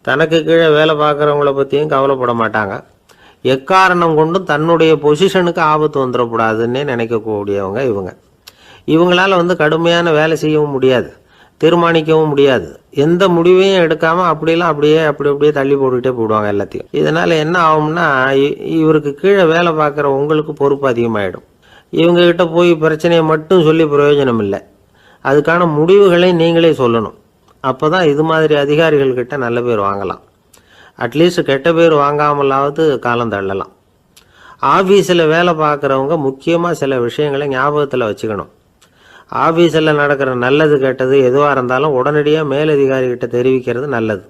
Speaker 1: தனக்கு கீழே வேலை பார்க்குறவங்கள பற்றியும் கவலைப்பட மாட்டாங்க. எக்காரணம் கொண்டும் தன்னுடைய பொசிஷனுக்கு ஆபத்து வந்துடக்கூடாதுன்னே நினைக்கக்கூடியவங்க இவங்க. இவங்களால கடுமையான வேலை செய்யவும் முடியாது, தீர்மானிக்கவும் முடியாது. எந்த முடிவையும் எடுக்காமல் அப்படியே தள்ளி போட்டுக்கிட்டே போடுவாங்க எல்லாத்தையும். இதனால் என்ன ஆகும்னா, இவருக்கு கீழே வேலை பார்க்குற உங்களுக்கு பொறுப்பு அதிகமாகிடும். இவங்ககிட்ட போய் பிரச்சனையை மட்டும் சொல்லி பிரயோஜனம் இல்லை, அதுக்கான முடிவுகளை நீங்களே சொல்லணும். அப்போ தான் இது மாதிரி அதிகாரிகள்கிட்ட நல்ல பேர் வாங்கலாம். அட்லீஸ்ட் கெட்ட பேர் வாங்காமலாவது காலம் தள்ளலாம். ஆஃபீஸில் வேலை பார்க்குறவங்க முக்கியமாக சில விஷயங்களை ஞாபகத்தில் வச்சுக்கணும். ஆஃபீஸில் நடக்கிற நல்லது கெட்டது எதுவாக இருந்தாலும் உடனடியாக மேலதிகாரிகிட்ட தெரிவிக்கிறது நல்லது.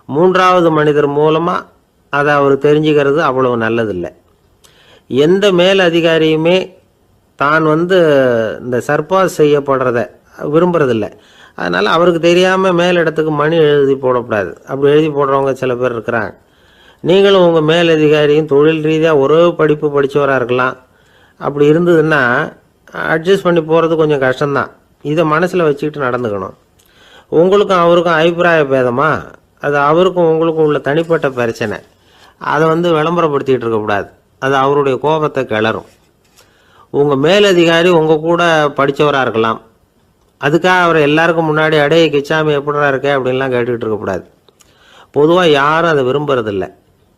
Speaker 1: 3வது மனிதர் மூலமாக அதை அவர் தெரிஞ்சுக்கிறது அவ்வளவு நல்லதில்லை. எந்த மேலதிகாரியுமே தான் இந்த சர்பாஸ் செய்யப்படுறத விரும்புறதில்லை. அதனால் அவருக்கு தெரியாமல் மேலிடத்துக்கு மணி எழுதி போடக்கூடாது. அப்படி எழுதி போடுறவங்க சில பேர் இருக்கிறாங்க. நீங்களும் உங்கள் மேலதிகாரியும் தொழில் ரீதியாக ஒரே படிப்பு படித்தவராக இருக்கலாம். அப்படி இருந்ததுன்னா அட்ஜஸ்ட் பண்ணி போகிறது கொஞ்சம் கஷ்டம்தான். இதை மனசில் வச்சுக்கிட்டு நடந்துக்கணும். உங்களுக்கும் அவருக்கும் அபிப்பிராய பேதமா, அது அவருக்கும் உங்களுக்கும் உள்ள தனிப்பட்ட பிரச்சனை, அதை விளம்பரப்படுத்திக்கிட்டு இருக்கக்கூடாது. அது அவருடைய கோபத்தை கிளறும். உங்கள் மேலதிகாரி உங்கள் கூட படித்தவராக இருக்கலாம், அதுக்காக அவரை எல்லாருக்கும் முன்னாடி கிச்சாமி எப்படா இருக்க அப்படின்லாம் கேட்டுக்கிட்டு இருக்கக்கூடாது. பொதுவாக யாரும் அதை விரும்புறதில்லை.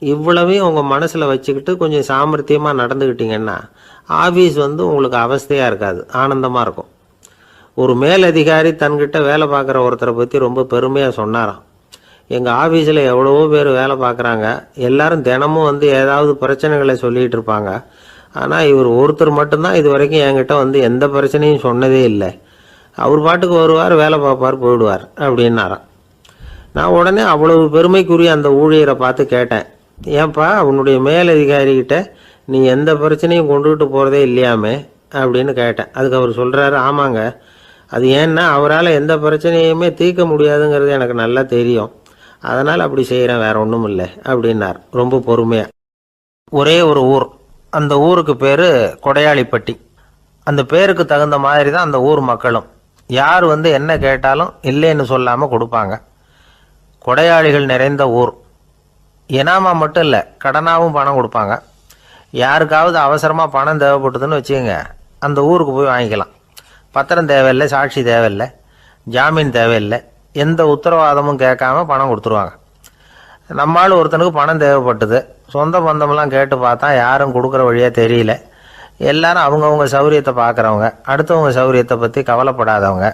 Speaker 1: இவ்வளவையும் உங்கள் மனசில் வச்சுக்கிட்டு கொஞ்சம் சாமர்த்தியமாக நடந்துக்கிட்டீங்கன்னா ஆஃபீஸ் உங்களுக்கு அவஸ்தையாக இருக்காது, ஆனந்தமாக இருக்கும். ஒரு மேலதிகாரி தன்கிட்ட வேலை பார்க்குற ஒருத்தரை பற்றி ரொம்ப பெருமையாக சொன்னாராம். எங்கள் ஆஃபீஸில் எவ்வளவோ பேர் வேலை பார்க்குறாங்க, எல்லாரும் தினமும் ஏதாவது பிரச்சனைகளை சொல்லிகிட்டு இருப்பாங்க. ஆனால் இவர் ஒருத்தர் மட்டும்தான் இது வரைக்கும் என்கிட்ட எந்த பிரச்சனையும் சொன்னதே இல்லை. அவர் பாட்டுக்கு வருவார், வேலை பார்ப்பார், போயிடுவார் அப்படின்னாராம். நான் உடனே அவ்வளவு பெருமைக்குரிய அந்த ஊழியரை பார்த்து கேட்டேன், ஏன்பா உன்னுடைய மேலதிகாரிகிட்ட நீ எந்த பிரச்சனையும் கொண்டுகிட்டு போகிறதே இல்லையாமே அப்படின்னு கேட்டேன். அதுக்கு அவர் சொல்கிறாரு, ஆமாங்க, அது ஏன்னா அவரால் எந்த பிரச்சனையுமே தீர்க்க முடியாதுங்கிறது எனக்கு நல்லா தெரியும், அதனால் அப்படி செய்கிறேன், வேற ஒன்றும் இல்லை அப்படின்னார் ரொம்ப பொறுமையாக. ஒரே ஒரு ஊர், அந்த ஊருக்கு பேர் கொடையாளிப்பட்டி. அந்த பேருக்கு தகுந்த மாதிரி தான் அந்த ஊர் மக்களும். யார் என்ன கேட்டாலும் இல்லைன்னு சொல்லாமல் கொடுப்பாங்க. கொடையாளிகள் நிறைந்த ஊர். இனாமா மட்டும் இல்லை, கடனாகவும் பணம் கொடுப்பாங்க. யாருக்காவது அவசரமாக பணம் தேவைப்பட்டதுன்னு வச்சுக்கோங்க, அந்த ஊருக்கு போய் வாங்கிக்கலாம். பத்திரம் தேவையில்லை, சாட்சி தேவையில்லை, ஜாமீன் தேவையில்லை, எந்த உத்தரவாதமும் கேட்காம பணம் கொடுத்துருவாங்க. நம்மளால் ஒருத்தனுக்கு பணம் தேவைப்பட்டது, சொந்த பந்தமெல்லாம் கேட்டு பார்த்தா யாரும் கொடுக்குற வழியாக தெரியல. எல்லாரும் அவங்கவுங்க சௌரியத்தை பார்க்குறவங்க, அடுத்தவங்க சௌரியத்தை பற்றி கவலைப்படாதவங்க.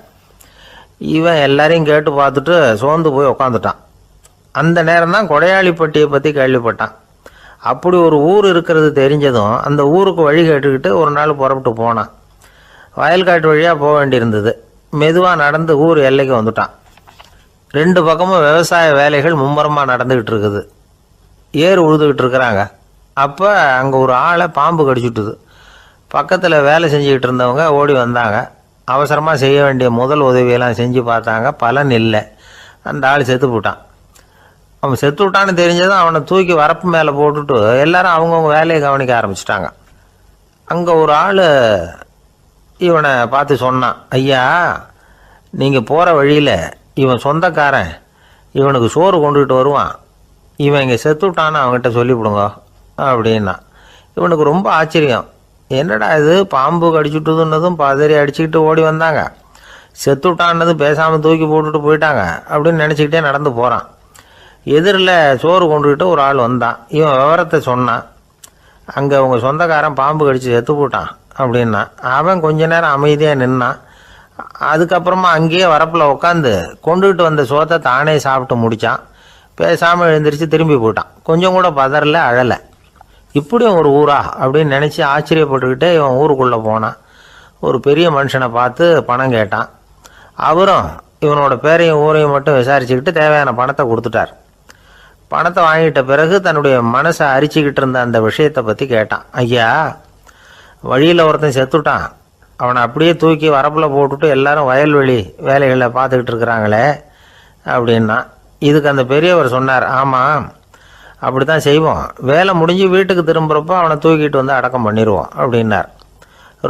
Speaker 1: இவன் எல்லாரையும் கேட்டு பார்த்துட்டு சோர்ந்து போய் உக்காந்துட்டான். அந்த நேரம் தான் கொடையாளிப்பட்டியை பற்றி கேள்விப்பட்டான். அப்படி ஒரு ஊர் இருக்கிறது தெரிஞ்சதும் அந்த ஊருக்கு வழி கேட்டுக்கிட்டு ஒரு நாள் புறப்பட்டு போனான். வயல்காட்டு வழியாக போக வேண்டியிருந்தது. மெதுவாக நடந்து ஊர் எல்லைக்கு வந்துட்டான். ரெண்டு பக்கமும் விவசாய வேலைகள் மும்முரமாக நடந்துக்கிட்டு இருக்குது. ஏர் உழுதுகிட்டு இருக்கிறாங்க. அப்போ அங்கே ஒரு ஆளை பாம்பு கடிச்சுட்டுது. பக்கத்தில் வேலை செஞ்சுக்கிட்டு இருந்தவங்க ஓடி வந்தாங்க. அவசரமாக செய்ய வேண்டிய முதல் உதவியெல்லாம் செஞ்சு பார்த்தாங்க, பலன் இல்லை. அந்த ஆள் செத்து போட்டான். அவன் செத்து விட்டான்னு தெரிஞ்சதும் அவனை தூக்கி வரப்பு மேலே போட்டுட்டு எல்லாரும் அவங்கவுங்க வேலையை கவனிக்க ஆரம்பிச்சிட்டாங்க. அங்கே ஒரு ஆள் இவனை பார்த்து சொன்னான், ஐயா, நீங்கள் போகிற வழியில் இவன் சொந்தக்காரன், இவனுக்கு சோறு கொண்டுகிட்டு வருவான், இவன் இங்கே செத்து விட்டான்னு அவங்ககிட்ட சொல்லிவிடுங்க அப்படின்னா. இவனுக்கு ரொம்ப ஆச்சரியம். என்னடா இது, பாம்பு கடிச்சுட்டுதுன்னதும் பதறி அடிச்சுக்கிட்டு ஓடி வந்தாங்க, செத்து விட்டான்னதும் பேசாமல் தூக்கி போட்டுட்டு போயிட்டாங்க அப்படின்னு நினச்சிக்கிட்டே நடந்து போகிறான். எதிரில் சோறு கொண்டுக்கிட்டு ஒரு ஆள் வந்தான். இவன் விவரத்தை சொன்னான். அங்கே உங்கள் சொந்தக்காரன் பாம்பு கடிச்சு செத்து போட்டான் அப்படின்னா. அவன் கொஞ்ச நேரம் அமைதியாக நின்னான். அதுக்கப்புறமா அங்கேயே வரப்பில் உட்காந்து கொண்டுகிட்டு வந்த சோத்தை தானே சாப்பிட்டு முடித்தான். பேசாமல் எழுந்திரிச்சு திரும்பி போயிட்டான். கொஞ்சம் கூட பதறல, அழலை. இப்படியும் ஒரு ஊரா அப்படின்னு நினச்சி ஆச்சரியப்பட்டுக்கிட்டே இவன் ஊருக்குள்ளே போனான். ஒரு பெரிய மனுஷனை பார்த்து பணம் கேட்டான். அவரும் இவனோட பேரையும் ஊரையும் மட்டும் விசாரிச்சுக்கிட்டு தேவையான பணத்தை கொடுத்துட்டார். பணத்தை வாங்கிட்ட பிறகு தன்னுடைய மனசை அரிச்சிக்கிட்டு இருந்த அந்த விஷயத்தை பற்றி கேட்டான். ஐயா, வழியில் ஒருத்தன் செத்துட்டான், அவனை அப்படியே தூக்கி வரப்பில் போட்டுட்டு எல்லாரும் வயல்வெளி வேலைகளை பார்த்துக்கிட்டு இருக்கிறாங்களே அப்படின்னா. இதுக்கு அந்த பெரியவர் சொன்னார், ஆமாம், அப்படி தான் செய்வோம், வேலை முடிஞ்சு வீட்டுக்கு திரும்புகிறப்போ அவனை தூக்கிட்டு வந்து அடக்கம் பண்ணிடுவோம் அப்படின்னார்.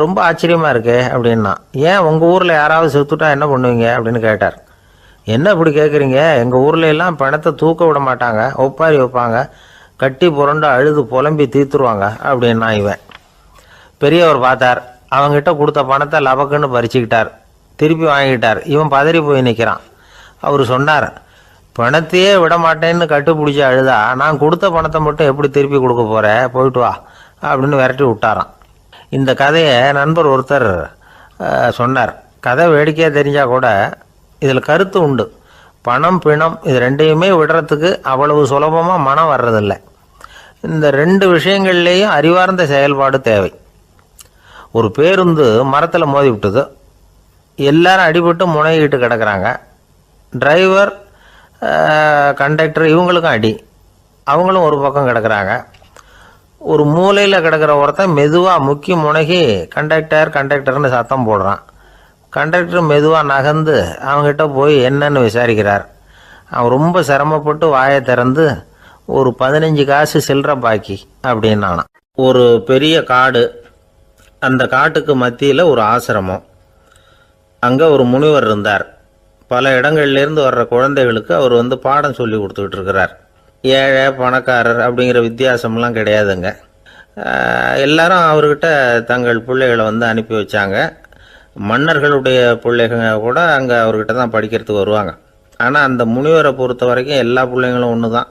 Speaker 1: ரொம்ப ஆச்சரியமாக இருக்கே அப்படின்னா. ஏன் உங்கள் ஊரில் யாராவது செத்துட்டா என்ன பண்ணுவீங்க அப்படின்னு கேட்டார். என்ன இப்படி கேட்குறீங்க, எங்கள் ஊரில் எல்லாம் பணத்தை தூக்க விட மாட்டாங்க, ஒப்பாரி வைப்பாங்க, கட்டி புரண்டு அழுது புலம்பி தீர்த்துருவாங்க அப்படின்னா. இவன் பெரியவர் பார்த்தார். அவங்ககிட்ட கொடுத்த பணத்தை லபக்குன்னு பறிச்சுக்கிட்டார். திருப்பி வாங்கிட்டார். இவன் பதறி போய் நிற்கிறான். அவர் சொன்னார், பணத்தையே விட மாட்டேன்னு கட்டுப்பிடிச்சி அழுதா நான் கொடுத்த பணத்தை மட்டும் எப்படி திருப்பி கொடுக்க போகிறேன், போயிட்டு வா அப்படின்னு விரட்டி விட்டாராம். இந்த கதையை நண்பர் ஒருத்தர் சொன்னார். கதை வேடிக்கையாக தெரிஞ்சால் கூட இதில் கருத்து உண்டு. பணம் பிணம் இது ரெண்டையுமே விடுறதுக்கு அவ்வளவு சுலபமாக மனம் வர்றதில்லை. இந்த ரெண்டு விஷயங்கள்லேயும் அறிவார்ந்த செயல்பாடு தேவை. ஒரு பேருந்து மரத்தில் மோதி விட்டுது. எல்லாரும் அடிபட்டு முனைகிட்டு கிடக்கிறாங்க. டிரைவர், கண்டக்டர் இவங்களுக்கும் அடி, அவங்களும் ஒரு பக்கம் கிடக்கிறாங்க. ஒரு மூலையில் கிடக்கிற ஒருத்தன் மெதுவாக முக்கி முனகி கண்டக்டர்னு சத்தம் போடுறான். கண்டக்டர் மெதுவாக நகர்ந்து அவங்ககிட்ட போய் என்னன்னு விசாரிக்கிறார். அவன் ரொம்ப சிரமப்பட்டு வாயை திறந்து ஒரு 15 காசு சில்லற பாக்கி அப்படின்னானா. ஒரு பெரிய காடு, அந்த காட்டுக்கு மத்தியில் ஒரு ஆசிரமம். அங்கே ஒரு முனிவர் இருந்தார். பல இடங்கள்லேருந்து வர்ற குழந்தைகளுக்கு அவர் பாடம் சொல்லி கொடுத்துக்கிட்டு இருக்கிறார். ஏழை பணக்காரர் அப்படிங்கிற வித்தியாசம்லாம் கிடையாதுங்க. எல்லாரும் அவர்கிட்ட தங்கள் பிள்ளைகளை அனுப்பி வச்சாங்க. மன்னர்களுடைய பிள்ளைங்க கூட அங்கே அவர்கிட்ட தான் படிக்கிறதுக்கு வருவாங்க. ஆனால் அந்த முனிவரை பொறுத்த வரைக்கும் எல்லா பிள்ளைங்களும் ஒன்று தான்.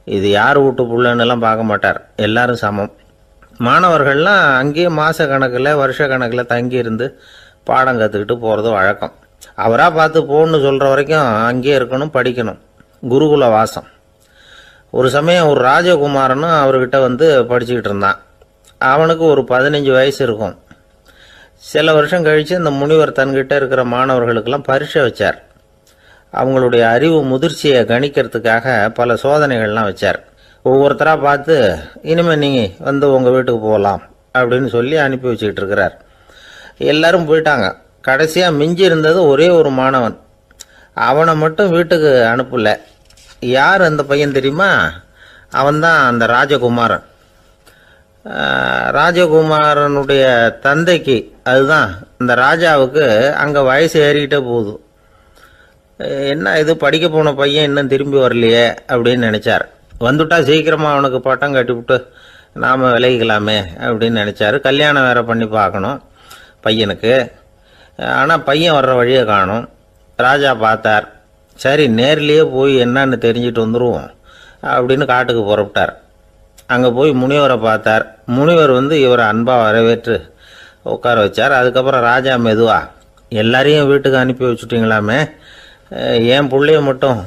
Speaker 1: இது யார் வீட்டு புள்ளன்னெல்லாம் பார்க்க மாட்டார், எல்லாரும் சமம். மாணவர்கள்லாம் அங்கேயே மாத கணக்கில் வருஷ கணக்கில் தங்கியிருந்து பாடம் கற்றுக்கிட்டு போகிறது வழக்கம். அவராக பார்த்து போன்னு சொல்கிற வரைக்கும் அங்கேயே இருக்கணும், படிக்கணும். குருகுல வாசம். ஒரு சமயம் ஒரு ராஜகுமாரனும் அவர்கிட்ட வந்து படிச்சுக்கிட்டு இருந்தான். அவனுக்கு ஒரு 15 வயசு இருக்கும். சில வருஷம் கழித்து இந்த முனிவர் தன்கிட்ட இருக்கிற மாணவர்களுக்கெல்லாம் பரீட்சை வச்சார். அவங்களுடைய அறிவு முதிர்ச்சியை கணிக்கிறதுக்காக பல சோதனைகள்லாம் வச்சார். ஒவ்வொருத்தராக பார்த்து இனிமேல் நீங்கள் வந்து உங்கள் வீட்டுக்கு போகலாம் அப்படின்னு சொல்லி அனுப்பி வச்சுக்கிட்டு இருக்கிறார். எல்லாரும் போயிட்டாங்க. கடைசியாக மிஞ்சி இருந்தது ஒரே ஒரு மாணவன். அவனை மட்டும் வீட்டுக்கு அனுப்பல. யார் அந்த பையன் தெரியுமா? அவன்தான் அந்த ராஜகுமாரன். ராஜகுமாரனுடைய தந்தைக்கு, அதுதான் இந்த ராஜாவுக்கு, அங்கே வயசு ஏறிக்கிட்டே போகுது. என்ன இது படிக்க போன பையன் இன்னும் திரும்பி வரலையே அப்படின்னு நினச்சார். வந்துட்டா சீக்கிரமாக அவனுக்கு பட்டம் கட்டிவிட்டு நாம் விலகிக்கலாமே அப்படின்னு நினச்சார். கல்யாணம் வேறு பண்ணி பார்க்கணும் பையனுக்கு. ஆனால் பையன் வர்ற வழியை காணும். ராஜா பார்த்தார். சரி, நேர்லேயே போய் என்னன்னு தெரிஞ்சுட்டு வந்துடுவோம் அப்படின்னு காட்டுக்கு புறப்பட்டார். அங்கே போய் முனிவரை பார்த்தார். முனிவர் வந்து இவரை அன்பாக வரவேற்று உட்கார வச்சார். அதுக்கப்புறம் ராஜா மெதுவா, எல்லாரையும் வீட்டுக்கு அனுப்பி வச்சுட்டிங்களாமே, ஏன் பிள்ளைய மட்டும்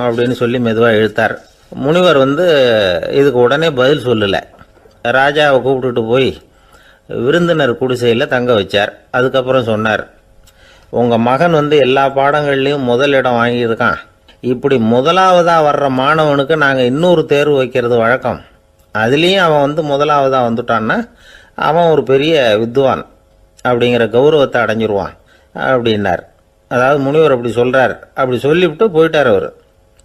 Speaker 1: அப்படின்னு சொல்லி மெதுவாக இழுத்தார். முனிவர் வந்து இதுக்கு உடனே பதில் சொல்லலை. ராஜாவை கூப்பிட்டுட்டு போய் விருந்தினர் குடிசையில் தங்க வச்சார். அதுக்கப்புறம் சொன்னார், உங்கள் மகன் வந்து எல்லா பாடங்கள்லேயும் முதலிடம் வாங்கியிருக்கான். இப்படி முதலாவதாக வர்ற மாணவனுக்கு நாங்கள் இன்னொரு தேர்வு வைக்கிறது வழக்கம். அதுலேயும் அவன் வந்து முதலாவதாக வந்துட்டான்னா அவன் ஒரு பெரிய வித்வான் அப்படிங்கிற கௌரவத்தை அடைஞ்சிருவான் அப்படின்னார். அதாவது முனிவர் அப்படி சொல்கிறார். அப்படி சொல்லிவிட்டு போயிட்டார் அவர்.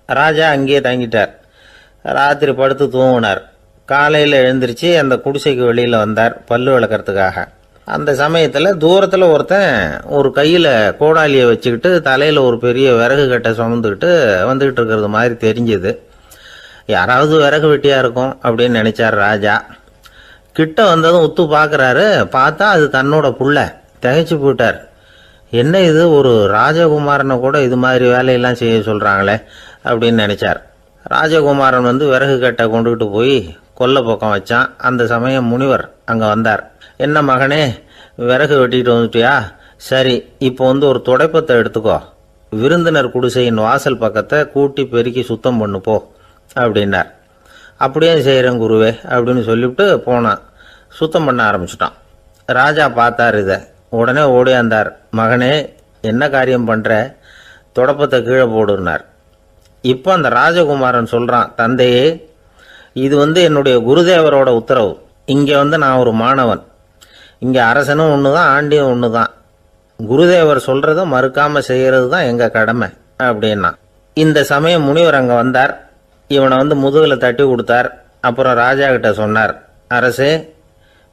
Speaker 1: ராஜா அங்கேயே தங்கிட்டார். ராத்திரி படுத்து தூங்கினார். காலையில் எழுந்திரிச்சு அந்த குடிசைக்கு வெளியில் வந்தார் பல்லு விளக்கிறதுக்காக. அந்த சமயத்தில் தூரத்தில் ஒருத்தன் ஒரு கையில் கோடாலியை வச்சுக்கிட்டு தலையில் ஒரு பெரிய விறகு கட்டை சுமந்துக்கிட்டு வந்துக்கிட்டு இருக்கிறது மாதிரி தெரிஞ்சுது. யாராவது விறகு வெட்டியாக இருக்கும் அப்படின்னு நினச்சார் ராஜா. கிட்ட வந்ததும் உத்து பார்க்குறாரு. பார்த்தா அது தன்னோட புள்ள. திகைச்சு போயிட்டார். என்ன இது, ஒரு ராஜகுமாரனை கூட இது மாதிரி வேலையெல்லாம் செய்ய சொல்கிறாங்களே அப்படின்னு நினச்சார். ராஜகுமாரன் வந்து விறகு கட்டை கொண்டுகிட்டு போய் கொல்லை பக்கம் வச்சான். அந்த சமயம் முனிவர் அங்கே வந்தார். என்ன மகனே, விறகு வெட்டிட்டு வந்துட்டியா? சரி, இப்போ வந்து ஒரு துடைப்பத்தை எடுத்துக்கோ, விருந்தினர் குடிசையின் வாசல் பக்கத்தை கூட்டி பெருக்கி சுத்தம் பண்ணு போ அப்படின்னார். அப்படியே செய்கிறேன் குருவே அப்படின்னு சொல்லிவிட்டு போனான். சுத்தம் பண்ண ஆரம்பிச்சிட்டான். ராஜா பார்த்தார் இதை. உடனே ஓடியாந்தார். மகனே, என்ன காரியம் பண்ணுற? துடப்பத்தை கீழே போடுனார். இப்போ அந்த ராஜகுமாரன் சொல்கிறான், தந்தையே, இது வந்து என்னுடைய குருதேவரோட உத்தரவு. இங்கே வந்து நான் ஒரு மாணவன். இங்கே அரசனும் ஒன்று தான், ஆண்டியும் ஒன்று தான். குருதேவர் சொல்கிறத மறுக்காமல் செய்கிறது தான் எங்கள் கடமை அப்படின்னா. இந்த சமயம் முனிவர் அங்கே வந்தார். இவனை வந்து முதுகில் தட்டி கொடுத்தார். அப்புறம் ராஜா கிட்ட சொன்னார், அரசே,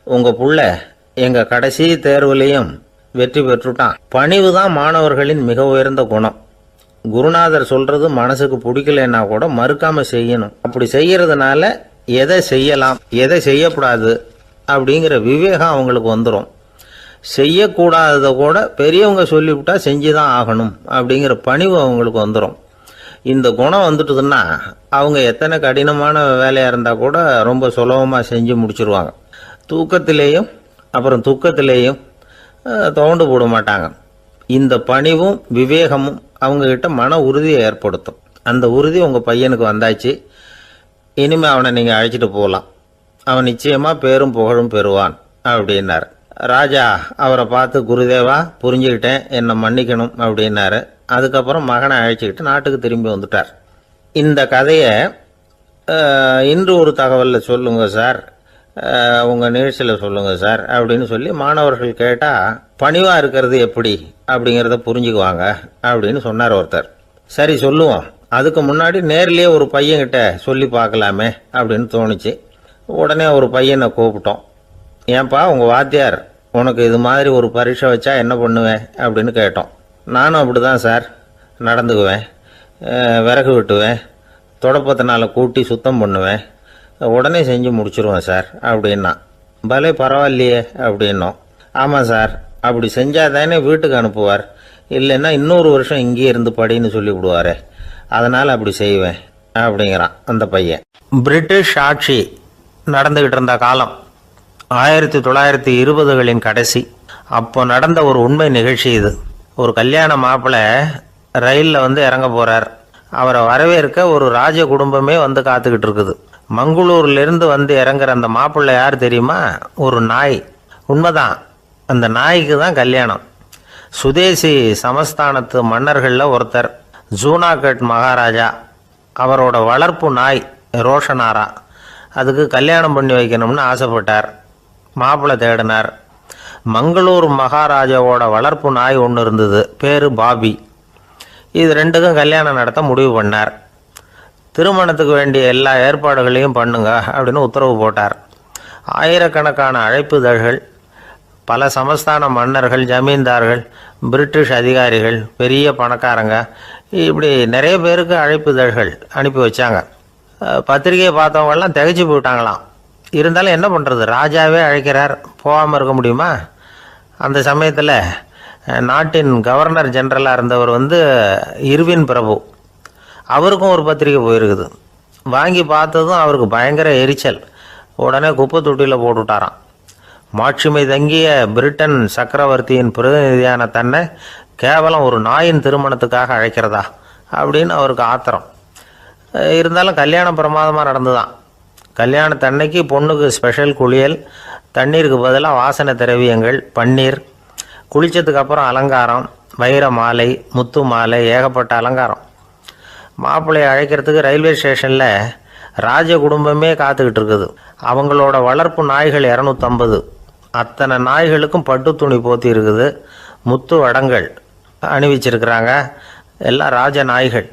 Speaker 1: உங்கள் புள்ள எங்கள் கடைசி தேர்வுலையும் வெற்றி பெற்றுட்டான். பணிவு தான் மாணவர்களின் மிக உயர்ந்த குணம். குருநாதர் சொல்றது மனசுக்கு பிடிக்கலன்னா கூட மறுக்காம செய்யணும். அப்படி செய்யறதுனால எதை செய்யலாம் எதை செய்யக்கூடாது அப்படிங்கிற விவேகம் அவங்களுக்கு வந்துடும். செய்யக்கூடாததை கூட பெரியவங்க சொல்லிவிட்டா செஞ்சுதான் ஆகணும் அப்படிங்கிற பணிவு அவங்களுக்கு வந்துடும். இந்த குணம் வந்துட்டுதுன்னா அவங்க எத்தனை கடினமான வேலையாக இருந்தால் கூட ரொம்ப சுலபமாக செஞ்சு முடிச்சிருவாங்க. தூக்கத்திலேயும் அப்புறம் துக்கத்திலேயும் தோண்டு போட மாட்டாங்க. இந்த பணிவும் விவேகமும் அவங்கக்கிட்ட மன உறுதியை ஏற்படுத்தும். அந்த உறுதி உங்கள் பையனுக்கு வந்தாச்சு. இனிமேல் அவனை நீங்கள் அழைச்சிட்டு போகலாம். அவன் நிச்சயமாக பேரும் புகழும் பெறுவான் அப்படின்னார். ராஜா அவரை பார்த்து, குருதேவா, புரிஞ்சுக்கிட்டேன், என்னை மன்னிக்கணும் அப்படின்னாரு. அதுக்கப்புறம் மகனை அழைச்சிக்கிட்டு நாட்டுக்கு திரும்பி வந்துட்டார். இந்த கதையை இன்று ஒரு தகவலில் சொல்லுங்க சார், உங்கள் நிகழ்ச்சியில் சொல்லுங்க சார் அப்படின்னு சொல்லி மாணவர்கள் கேட்டால் பணிவாக இருக்கிறது எப்படி அப்படிங்கிறத புரிஞ்சுக்குவாங்க அப்படின்னு சொன்னார் ஒருத்தர். சரி சொல்லுவோம், அதுக்கு முன்னாடி நேர்லேயே ஒரு பையன்கிட்ட சொல்லி பார்க்கலாமே அப்படின்னு தோணுச்சு. உடனே ஒரு பையனை கூப்பிட்டோம். ஏன்பா, உங்கள் வாத்தியார் உனக்கு இது மாதிரி ஒரு பரீட்சை வச்சா என்ன பண்ணுவேன் அப்படின்னு கேட்டோம். நானும் அப்படி தான் சார் நடந்துக்குவேன், விறகு வெட்டுவேன், தொடப்பத்தினால கூட்டி சுத்தம் பண்ணுவேன், உடனே செஞ்சு முடிச்சிருவேன் சார் அப்படின்னா. பலே பரவாயில்லையே அப்படின்னோம். ஆமாம் சார், அப்படி செஞ்சால் தானே வீட்டுக்கு அனுப்புவார், இல்லைன்னா இன்னொரு வருஷம் இங்கேயே இருந்து படின்னு சொல்லி விடுவார், அதனால் அப்படி செய்வேன் அப்படிங்கிறான் அந்த பையன். பிரிட்டிஷ் ஆட்சி நடந்துகிட்டு இருந்த காலம் 1920களின் கடைசி. அப்போ நடந்த ஒரு உண்மை நிகழ்ச்சி இது. ஒரு கல்யாண மாப்பிள்ளை ரயிலில் வந்து இறங்க போகிறார். அவரை வரவேற்க ஒரு ராஜ குடும்பமே வந்து காத்துக்கிட்டு இருக்குது. மங்களூர்லேருந்து வந்து இறங்குற அந்த மாப்பிள்ளை யார் தெரியுமா? ஒரு நாய். உண்மைதான், அந்த நாய்க்கு தான் கல்யாணம். சுதேசி சமஸ்தானத்து மன்னர்களில் ஒருத்தர் ஜூனாகட் மகாராஜா. அவரோட வளர்ப்பு நாய் ரோஷனாரா. அதுக்கு கல்யாணம் பண்ணி வைக்கணும்னு ஆசைப்பட்டார். மாப்பிள்ளை தேடினார். மங்களூர் மகாராஜாவோட வளர்ப்பு நாய் ஒன்று இருந்தது, பேர் பாபி. இது ரெண்டுக்கும் கல்யாணம் நடத்த முடிவு பண்ணார். திருமணத்துக்கு வேண்டிய எல்லா ஏற்பாடுகளையும் பண்ணுங்க அப்படின்னு உத்தரவு போட்டார். ஆயிரக்கணக்கான அழைப்புதழ்கள், பல சமஸ்தான மன்னர்கள், ஜமீன்தார்கள், பிரிட்டிஷ் அதிகாரிகள், பெரிய பணக்காரங்க, இப்படி நிறைய பேருக்கு அழைப்புதழ்கள் அனுப்பி வச்சாங்க. பத்திரிகையை பார்த்தவங்கெல்லாம் திகைச்சு போயிட்டாங்களாம். இருந்தாலும் என்ன பண்ணுறது, ராஜாவே அழைக்கிறார், போகாமல் இருக்க முடியுமா? அந்த சமயத்தில் நாட்டின் கவர்னர் ஜெனரலாக இருந்தவர் வந்து இர்வின் பிரபு. அவருக்கும் ஒரு பத்திரிகை போயிருக்குது. வாங்கி பார்த்ததும் அவருக்கு பயங்கர எரிச்சல். உடனே குப்பை தொட்டியில் போட்டுவிட்டாராம். மாட்சிமை தங்கிய பிரிட்டன் சக்கரவர்த்தியின் பிரதிநிதியான தன்னை கேவலம் ஒரு நாயின் திருமணத்துக்காக அழைக்கிறதா அப்படின்னு அவருக்கு ஆத்திரம். இருந்தாலும் கல்யாணம் பிரமாதமாக நடந்துதான். கல்யாணத்தன்னைக்கு பொண்ணுக்கு ஸ்பெஷல் குளியல், தண்ணீருக்கு பதிலாக வாசனை திரவியங்கள், பன்னீர், குளித்ததுக்கு அப்புறம் அலங்காரம், வைர மாலை, முத்து மாலை, ஏகப்பட்ட அலங்காரம். மாப்பிள்ளையை அழைக்கிறதுக்கு ரயில்வே ஸ்டேஷனில் ராஜ குடும்பமே காத்துக்கிட்டு இருக்குது. அவங்களோட வளர்ப்பு நாய்கள் 250. அத்தனை நாய்களுக்கும் பட்டு துணி போத்தி இருக்குது. முத்து வடங்கள் அணிவிச்சிருக்கிறாங்க. எல்லாம் ராஜ நாய்கள்.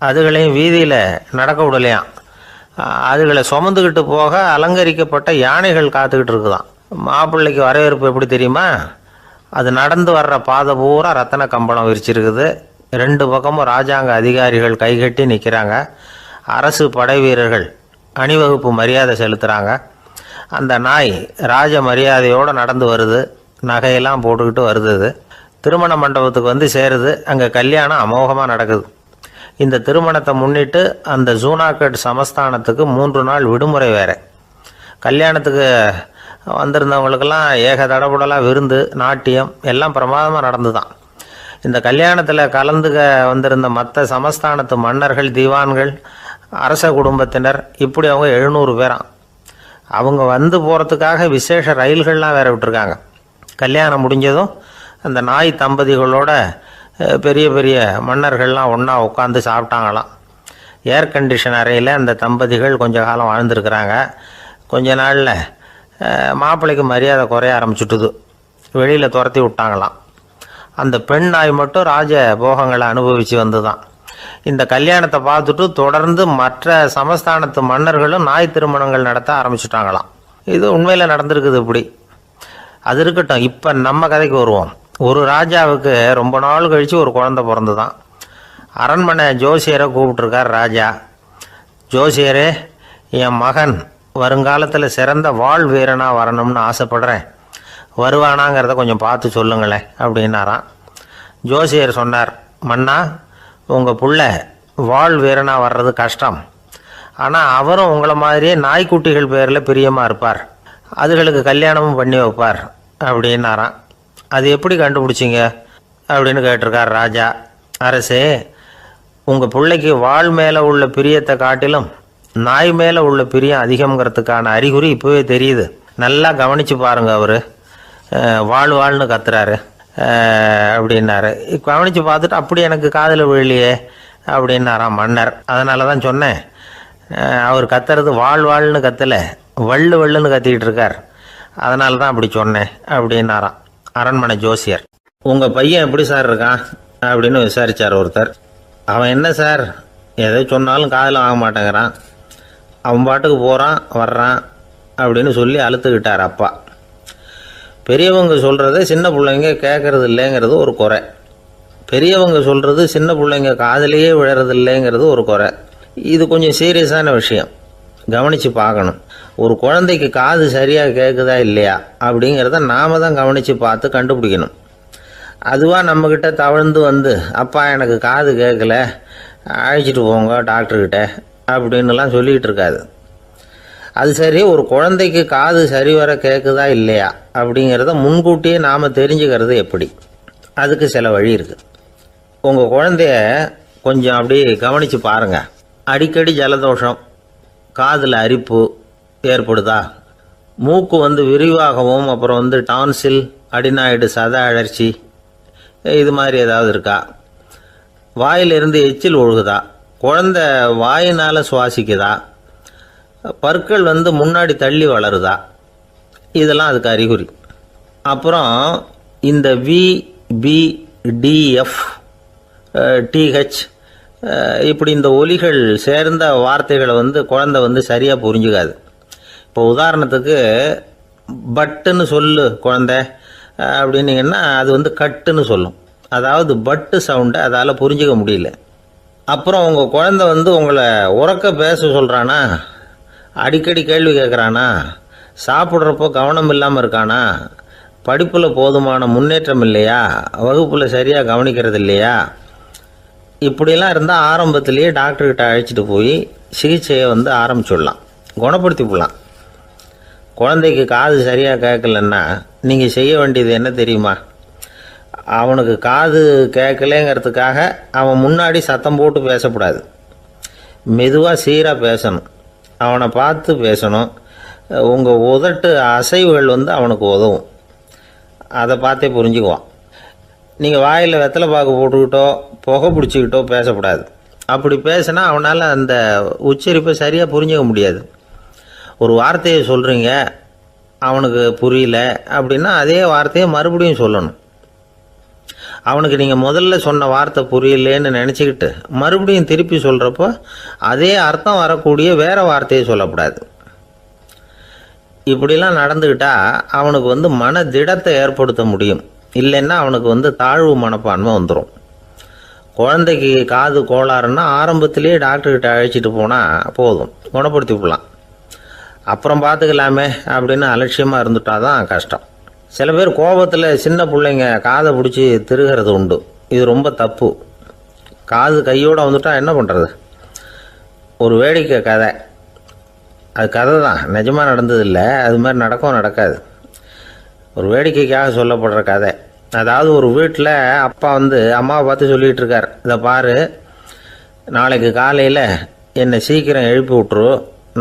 Speaker 1: அதுகளையும் வீதியில் நடக்க விடலையாம். அதுகளை சுமந்துக்கிட்டு போக அலங்கரிக்கப்பட்ட யானைகள் காத்துக்கிட்டு இருக்குதான். மாப்பிள்ளைக்கு வரவேற்பு எப்படி தெரியுமா? அது நடந்து வர்ற பாதை பூரா ரத்தன கம்பளம் விரிச்சிருக்குது. 2 பக்கமும் ராஜாங்க அதிகாரிகள் கைகட்டி நிற்கிறாங்க. அரசு படை வீரர்கள் அணிவகுப்பு மரியாதை செலுத்துகிறாங்க. அந்த நாய் ராஜ மரியாதையோடு நடந்து வருது. நகையெல்லாம் போட்டுக்கிட்டு வருது. திருமண மண்டபத்துக்கு வந்து சேருது. அங்கே கல்யாணம் அமோகமாக நடக்குது. இந்த திருமணத்தை முன்னிட்டு அந்த ஜூனாகட் சமஸ்தானத்துக்கு 3 நாள் விடுமுறை வேறு. கல்யாணத்துக்கு வந்திருந்தவங்களுக்கெல்லாம் ஏக தடபுடலாக விருந்து, நாட்டியம் எல்லாம் பிரமாதமாக நடந்து தான். இந்த கல்யாணத்தில் கலந்துக்க வந்திருந்த மற்ற சமஸ்தானத்து மன்னர்கள், தீவான்கள், அரச குடும்பத்தினர், இப்படி அவங்க 700 பேராம். அவங்க வந்து போகிறதுக்காக விசேஷ ரயில்கள்லாம் வேற விட்டுருக்காங்க. கல்யாணம் முடிஞ்சதும் அந்த நாய் தம்பதிகளோட பெரிய பெரிய மன்னர்கள்லாம் ஒன்றா உட்காந்து சாப்பிட்டாங்களாம். ஏர் கண்டிஷன் அறையில் அந்த தம்பதிகள் கொஞ்ச காலம் வாழ்ந்துருக்கிறாங்க. கொஞ்ச நாளில் மாப்பிள்ளைக்கு மரியாதை குறைய ஆரம்பிச்சுட்டுது. வெளியில் துரத்தி விட்டாங்களாம். அந்த பெண் நாய் மட்டும் ராஜ போகங்களை அனுபவித்து வந்து தான். இந்த கல்யாணத்தை பார்த்துட்டு தொடர்ந்து மற்ற சமஸ்தானத்து மன்னர்களும் நாய் திருமணங்கள் நடத்த ஆரம்பிச்சுட்டாங்களாம். இது உண்மையில் நடந்திருக்குது. இப்படி அது இருக்கட்டும். இப்போ நம்ம கதைக்கு வருவோம். ஒரு ராஜாவுக்கு ரொம்ப நாள் கழித்து ஒரு குழந்தை பிறந்து தான். அரண்மனை ஜோசியரை கூப்பிட்டுருக்கார் ராஜா. ஜோசியரே, என் மகன் வருங்காலத்தில் சிறந்த வாள் வீரனாக வரணும்னு ஆசைப்படுறேன், வருவானாங்கிறத கொஞ்சம் பார்த்து சொல்லுங்களேன் அப்படின்னாராம். ஜோசியர் சொன்னார், மன்னா, உங்கள் புள்ள வாள் வீரனாக வர்றது கஷ்டம். ஆனால் அவரும் உங்களை மாதிரியே நாய்க்குட்டிகள் பேரில் பிரியமாக இருப்பார். அதுகளுக்கு கல்யாணமும் பண்ணி வைப்பார் அப்படின்னாராம். அது எப்படி கண்டுபிடிச்சிங்க அப்படின்னு கேட்டிருக்கார் ராஜா. அரசே, உங்கள் பிள்ளைக்கு வாள் மேலே உள்ள பிரியத்தை காட்டிலும் நாய் மேலே உள்ள பிரியம் அதிகங்கிறதுக்கான அறிகுறி இப்போவே தெரியுது. நல்லா கவனித்து பாருங்கள். அவர் வாழ்னு கத்துறாரு அப்படின்னாரு. கவனித்து பார்த்துட்டு அப்படி எனக்கு காதில் விழலையே அப்படின்னாராம் மன்னர். அதனால தான் சொன்னேன், அவர் கத்துறது வாழ்னு கத்தலை, வள்ளுன்னு கத்திக்கிட்டு இருக்கார், அதனால தான் அப்படி சொன்னேன் அப்படின்னாராம் அரண்மனை ஜோசியர். உங்கள் பையன் எப்படி சார் இருக்கான் அப்படின்னு விசாரித்தார் ஒருத்தர். அவன் என்ன சார், எதை சொன்னாலும் காதில் வாங்க மாட்டேங்கிறான், அவன் பாட்டுக்கு போகிறான் வர்றான் அப்படின்னு சொல்லி அழுத்துக்கிட்டார் அப்பா. பெரியவங்க சொல்கிறத சின்ன பிள்ளைங்க கேட்கறது இல்லைங்கிறது ஒரு குறை. பெரியவங்க சொல்கிறது சின்ன பிள்ளைங்க காதலையே விழறது இல்லைங்கிறது ஒரு குறை. இது கொஞ்சம் சீரியஸான விஷயம், கவனித்து பார்க்கணும். ஒரு குழந்தைக்கு காது சரியாக கேட்குதா இல்லையா அப்படிங்கிறத நாம தான் கவனித்து பார்த்து கண்டுபிடிக்கணும். அதுவாக நம்மக்கிட்ட தவழ்ந்து வந்து, அப்பா எனக்கு காது கேட்கல, அழைச்சிட்டு போங்க டாக்டர்கிட்ட அப்படின்னுலாம் சொல்லிக்கிட்டு இருக்காது. அது சரி, ஒரு குழந்தைக்கு காது சரிவர கேட்குதா இல்லையா அப்படிங்கிறத முன்கூட்டியே நாம் தெரிஞ்சுக்கிறது எப்படி? அதுக்கு சில வழி இருக்குது. உங்கள் குழந்தைய கொஞ்சம் அப்படியே கவனித்து பாருங்கள். அடிக்கடி ஜலதோஷம், காதில் அரிப்பு ஏற்படுதா, மூக்கு விரிவாகவும் அப்புறம் டான்சில், அடினாய்டு, சத அழற்சி இது மாதிரி ஏதாவது இருக்கா, வாயிலிருந்து எச்சில் ஒழுகுதா, குழந்தை வாயினால் சுவாசிக்குதா, பற்கள் முன்னாடி தள்ளி வளருதா, இதெல்லாம் அதுக்கு அறிகுறி. அப்புறம் இந்த VBDF TH இப்படி இந்த ஒலிகள் சேர்ந்த வார்த்தைகளை குழந்தை சரியாக புரிஞ்சுக்காது. இப்போ உதாரணத்துக்கு பட்டுன்னு சொல்லு குழந்தை அப்படின்னீங்கன்னா அது கட்டுன்னு சொல்லும். அதாவது பட்டு சவுண்டை அதால் புரிஞ்சிக்க முடியல. அப்புறம் உங்கள் குழந்தை உங்களை உறக்க பேச சொல்கிறானா, அடிக்கடி கேள்வி கேட்குறானா, சாப்பிட்றப்போ கவனம் இல்லாமல் இருக்கானா, படிப்பில் போதுமான முன்னேற்றம் இல்லையா, வகுப்பில் சரியாக கவனிக்கிறது இல்லையா, இப்படிலாம் இருந்தால் ஆரம்பத்திலேயே டாக்டர்கிட்ட அழைச்சிட்டு போய் சிகிச்சையை ஆரம்பிச்சுடலாம், குணப்படுத்தி விடலாம். குழந்தைக்கு காது சரியாக கேட்கலன்னா நீங்கள் செய்ய வேண்டியது என்ன தெரியுமா? அவனுக்கு காது கேட்கலேங்கிறதுக்காக அவன் முன்னாடி சத்தம் போட்டு பேசக்கூடாது. மெதுவாக சீராக பேசணும், அவனை பார்த்து பேசணும். உங்கள் உதட்டு அசைவுகள் அவனுக்கு உதவும், அதை பார்த்தே புரிஞ்சுக்குவான். நீங்கள் வாயில் வெத்தலை பாக்கு போட்டுக்கிட்டோ புகை பிடிச்சிக்கிட்டோ பேசக்கூடாது. அப்படி பேசினா அவனால் அந்த உச்சரிப்பை சரியாக புரிஞ்சிக்க முடியாது. ஒரு வார்த்தையை சொல்கிறீங்க, அவனுக்கு புரியல அப்படின்னா அதே வார்த்தையை மறுபடியும் சொல்லணும். அவனுக்கு நீங்கள் முதல்ல சொன்ன வார்த்தை புரியலேன்னு நினச்சிக்கிட்டு மறுபடியும் திருப்பி சொல்கிறப்போ அதே அர்த்தம் வரக்கூடிய வேறு வார்த்தையை சொல்லக்கூடாது. இப்படிலாம் நடந்துக்கிட்டால் அவனுக்கு மன திடத்தை ஏற்படுத்த முடியும். இல்லைன்னா அவனுக்கு தாழ்வு மனப்பான்மை வந்துடும். குழந்தைக்கு காது கோளாறுன்னா ஆரம்பத்திலேயே டாக்டர்கிட்ட அழைச்சிட்டு போனால் போதும், குணப்படுத்தி விடலாம். அப்புறம் பார்த்துக்கலாமே அப்படின்னு அலட்சியமாக இருந்துட்டால் தான் கஷ்டம். சில பேர் கோபத்தில் சின்ன பிள்ளைங்க காதை பிடிச்சி திருகிறது உண்டு. இது ரொம்ப தப்பு. காது கையோடு வந்துட்டால் என்ன பண்ணுறது? ஒரு வேடிக்கை கதை, அது கதை தான், நிஜமாக நடந்ததில்லை, அது மாதிரி நடக்காது. ஒரு வேடிக்கைக்காக சொல்லப்படுற கதை. அதாவது ஒரு வீட்டில் அப்பா அம்மாவை பார்த்து சொல்லிகிட்டு இருக்கார், இதை பாரு, நாளைக்கு காலையில் என்னை சீக்கிரம் எழுப்பி விட்ரு,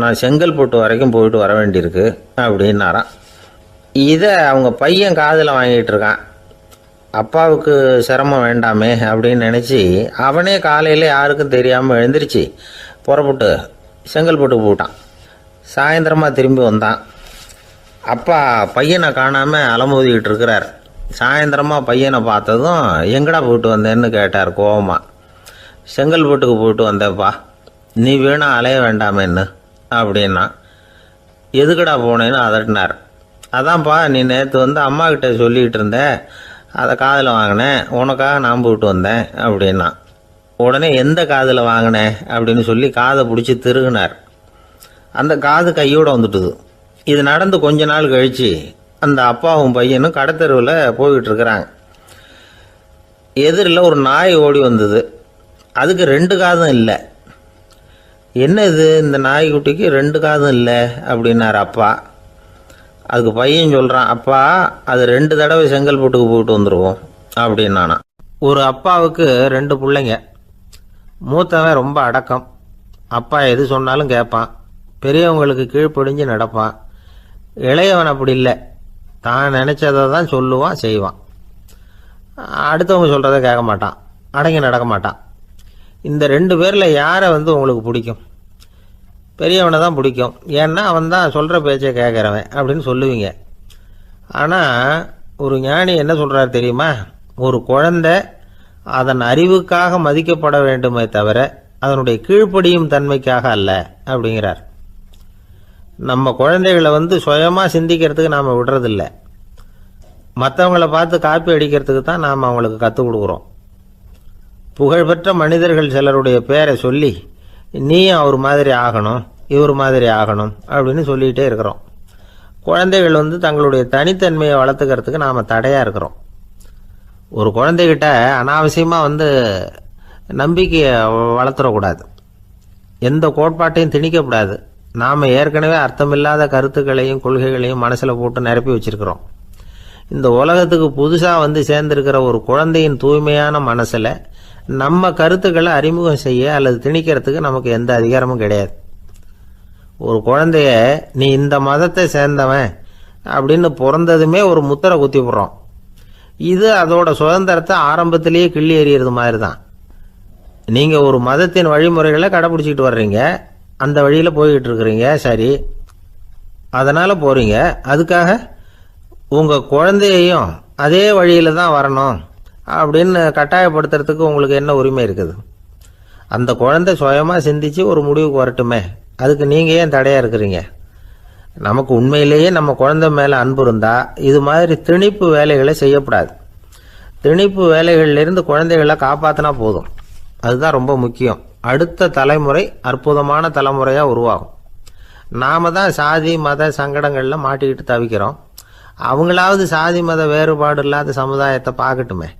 Speaker 1: நான் செங்கல்பட்டு வரைக்கும் போயிட்டு வர வேண்டியிருக்கு அப்படின்னாராம். இதை அவங்க பையன் காதில் வாங்கிட்டு இருக்கான். அப்பாவுக்கு சிரமம் வேண்டாமே அப்படின்னு நினச்சி அவனே காலையில் யாருக்கும் தெரியாமல் எழுந்திரிச்சு புறப்பட்டு செங்கல்பட்டுக்கு போட்டான். சாயந்தரமாக திரும்பி வந்தான். அப்பா பையனை காணாமல் அலமோதிக்கிட்டு இருக்கிறார். சாயந்தரமாக பையனை பார்த்ததும் எங்கடா போயிட்டு வந்தேன்னு கேட்டார் கோவமாக. செங்கல்பட்டுக்கு போயிட்டு வந்தேப்பா, நீ வேணா அலைய வேண்டாமேன்னு அப்படின்னா. எதுக்கடா போனேன்னு அதட்டினார். அதான்ப்பா, நீ நேற்று அம்மாக்கிட்ட சொல்லிக்கிட்டு இருந்த, அதை காதில் வாங்கினேன், உனக்காக நான் போயிட்டு வந்தேன் அப்படின்னா. உடனே எந்த காதில் வாங்கினேன் அப்படின்னு சொல்லி காதை பிடிச்சி திருகினார். அந்த காது கையோடு வந்துட்டுது. இது நடந்து கொஞ்ச நாள் கழித்து அந்த அப்பாவும் பையனும் கடத்தெருவில் போய்கிட்டு இருக்கிறாங்க. எதிரில் ஒரு நாய் ஓடி வந்தது. அதுக்கு 2 காதும் இல்லை. என்ன இது, இந்த நாய்க்குட்டிக்கு 2 காதும் இல்லை அப்படின்னார் அப்பா. அதுக்கு பையன் சொல்கிறான், அப்பா அது 2 தடவை செங்கல்பட்டுக்கு போயிட்டு வந்துடுவோம் அப்படின்னானா. ஒரு அப்பாவுக்கு 2 பிள்ளைங்க. மூத்தவன் ரொம்ப அடக்கம், அப்பா எது சொன்னாலும் கேட்பான், பெரியவங்களுக்கு கீழ்ப்படிஞ்சு நடப்பான். இளையவன் அப்படி இல்லை, தான் நினச்சதை தான் சொல்லுவான், செய்வான். அடுத்தவங்க சொல்கிறத கேட்க மாட்டான், அடங்கி நடக்க மாட்டான். இந்த 2 பேரில் யாரை உங்களுக்கு பிடிக்கும்? பெரியவனை தான் பிடிக்கும். ஏன்னா அவன் தான் சொல்கிற பேச்சை கேட்குறவன் அப்படின்னு சொல்லுவீங்க. ஆனால் ஒரு ஞானி என்ன சொல்கிறார் தெரியுமா? ஒரு குழந்தை அதன் அறிவுக்காக மதிக்கப்பட வேண்டுமே தவிர அதனுடைய கீழ்ப்படியும் தன்மைக்காக அல்ல அப்படிங்கிறார். நம்ம குழந்தைகளை சுயமாக சிந்திக்கிறதுக்கு நாம் விடுறதில்லை, மற்றவங்கள பார்த்து காப்பி அடிக்கிறதுக்கு தான் நாம் அவங்களுக்கு கற்றுக் கொடுக்குறோம். புகழ்பெற்ற மனிதர்கள் சிலருடைய பேரை சொல்லி நீயும் அவர் மாதிரி ஆகணும், இவர் மாதிரி ஆகணும் அப்படின்னு சொல்லிகிட்டே இருக்கிறோம். குழந்தைகள் தங்களுடைய தனித்தன்மையை வளர்த்துக்கிறதுக்கு நாம் தடையாக இருக்கிறோம். ஒரு குழந்தைகிட்ட அனாவசியமாக நம்பிக்கையை வளர்த்துடக்கூடாது, எந்த கோட்பாட்டையும் திணிக்கக்கூடாது. நாம் ஏற்கனவே அர்த்தமில்லாத கருத்துக்களையும் கொள்கைகளையும் மனசில் போட்டு நிரப்பி வச்சிருக்கிறோம். இந்த உலகத்துக்கு புதுசாக வந்து சேர்ந்திருக்கிற ஒரு குழந்தையின் தூய்மையான மனசில் நம்ம கருத்துக்களை அறிமுகம் செய்ய அல்லது திணிக்கிறதுக்கு நமக்கு எந்த அதிகாரமும் கிடையாது. ஒரு குழந்தைய நீ இந்த மதத்தை சேர்ந்தவன் அப்படின்னு பிறந்ததுமே ஒரு முத்திரை குத்தி விடுறோம். இது அதோட சுதந்திரத்தை ஆரம்பத்திலேயே கிள்ளி எறிகிறது மாதிரி தான். நீங்கள் ஒரு மதத்தின் வழிமுறைகளை கடைப்பிடிச்சிக்கிட்டு வர்றீங்க, அந்த வழியில் போய்கிட்டு இருக்கிறீங்க, சரி, அதனால் போகிறீங்க. அதுக்காக உங்கள் குழந்தையையும் அதே வழியில் தான் வரணும் அப்படின்னு கட்டாயப்படுத்துறதுக்கு உங்களுக்கு என்ன உரிமை இருக்குது? அந்த குழந்தை சுயமாக சிந்திச்சு ஒரு முடிவுக்கு வரட்டுமே, அதுக்கு நீங்கள் ஏன் தடையாக இருக்கிறீங்க? நமக்கு உண்மையிலேயே நம்ம குழந்தை மேலே அன்பு இருந்தால் இது மாதிரி திணிப்பு வேலைகளை செய்யக்கூடாது. திணிப்பு வேலைகளிலிருந்து குழந்தைகளை காப்பாற்றினா போதும். அதுதான் ரொம்ப முக்கியம். அடுத்த தலைமுறை அற்புதமான தலைமுறையாக உருவாகும். நாம தான் சாதி மத சங்கடங்களில் மாட்டிக்கிட்டு தவிக்கிறோம். அவங்களாவது சாதி மத வேறுபாடு இல்லாத சமுதாயத்தை பார்க்கட்டுமே,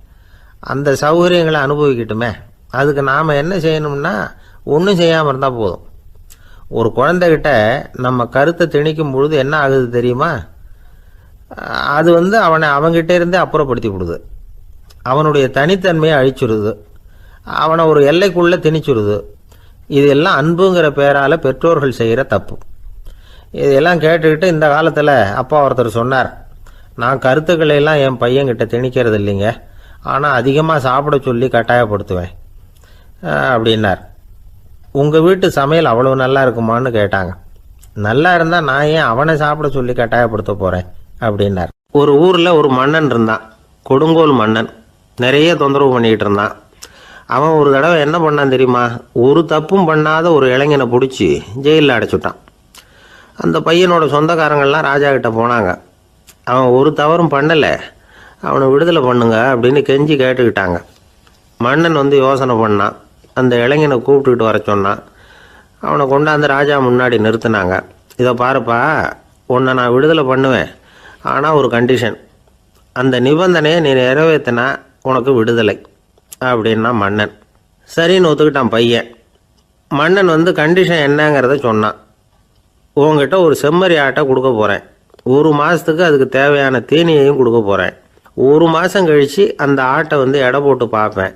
Speaker 1: அந்த சௌகரியங்களை அனுபவிக்கட்டுமே. அதுக்கு நாம் என்ன செய்யணும்னா ஒன்றும் செய்யாமல் இருந்தால் போதும். ஒரு குழந்தைகிட்ட நம்ம கருத்தை திணிக்கும் பொழுது என்ன ஆகுது தெரியுமா? அது அவனை அவங்கிட்ட இருந்தே அப்புறப்படுத்தி விடுது, அவனுடைய தனித்தன்மையை அழிச்சுடுது, அவனை ஒரு எல்லைக்குள்ளே திணிச்சுடுது. இதெல்லாம் அன்புங்கிற பேரால் பெற்றோர்கள் செய்கிற தப்பு. இதெல்லாம் கேட்டுக்கிட்டு இந்த காலத்தில் அப்பா ஒருத்தர் சொன்னார், நான் கருத்துக்களை எல்லாம் என் பையன்கிட்ட திணிக்கிறது இல்லைங்க, ஆனால் அதிகமாக சாப்பிட சொல்லி கட்டாயப்படுத்துவேன் அப்படின்னார். உங்கள் வீட்டு சமையல் அவ்வளோ நல்லா இருக்குமான்னு கேட்டாங்க. நல்லா இருந்தால் நான் ஏன் அவனை சாப்பிட சொல்லி கட்டாயப்படுத்த போகிறேன் அப்படின்னார். ஒரு ஊரில் ஒரு மன்னன் இருந்தான், கொடுங்கோல் மன்னன். நிறைய தொந்தரவு பண்ணிக்கிட்டு இருந்தான். அவன் ஒரு தடவை என்ன பண்ணான் தெரியுமா? ஒரு தப்பும் பண்ணாத ஒரு இளைஞனை பிடிச்சி ஜெயிலில் அடைச்சுட்டான். அந்த பையனோட சொந்தக்காரங்கள்லாம் ராஜா கிட்ட போனாங்க. அவன் ஒரு தவறும் பண்ணலை, அவனை விடுதலை பண்ணுங்க அப்படின்னு கெஞ்சி கேட்டுக்கிட்டாங்க. மன்னன் யோசனை பண்ணான். அந்த இளைஞனை கூப்பிட்டுக்கிட்டு வர சொன்னான். அவனை கொண்டாந்து ராஜா முன்னாடி நிறுத்தினாங்க. இதை பாருப்பா, உன்னை நான் விடுதலை பண்ணுவேன், ஆனால் ஒரு கண்டிஷன். அந்த நிபந்தனையை நீ நிறைவேற்றினா உனக்கு விடுதலை அப்படின்னா மன்னன். சரின்னு ஒத்துக்கிட்டான் பையன். மன்னன் கண்டிஷன் என்னங்கிறத சொன்னான். உங்ககிட்ட ஒரு செம்மறி ஆட்டை கொடுக்க போகிறேன், 1 மாதத்துக்கு அதுக்கு தேவையான தீனியையும் கொடுக்க போகிறேன். 1 மாதம் கழித்து அந்த ஆட்டை எடை போட்டு பார்ப்பேன்.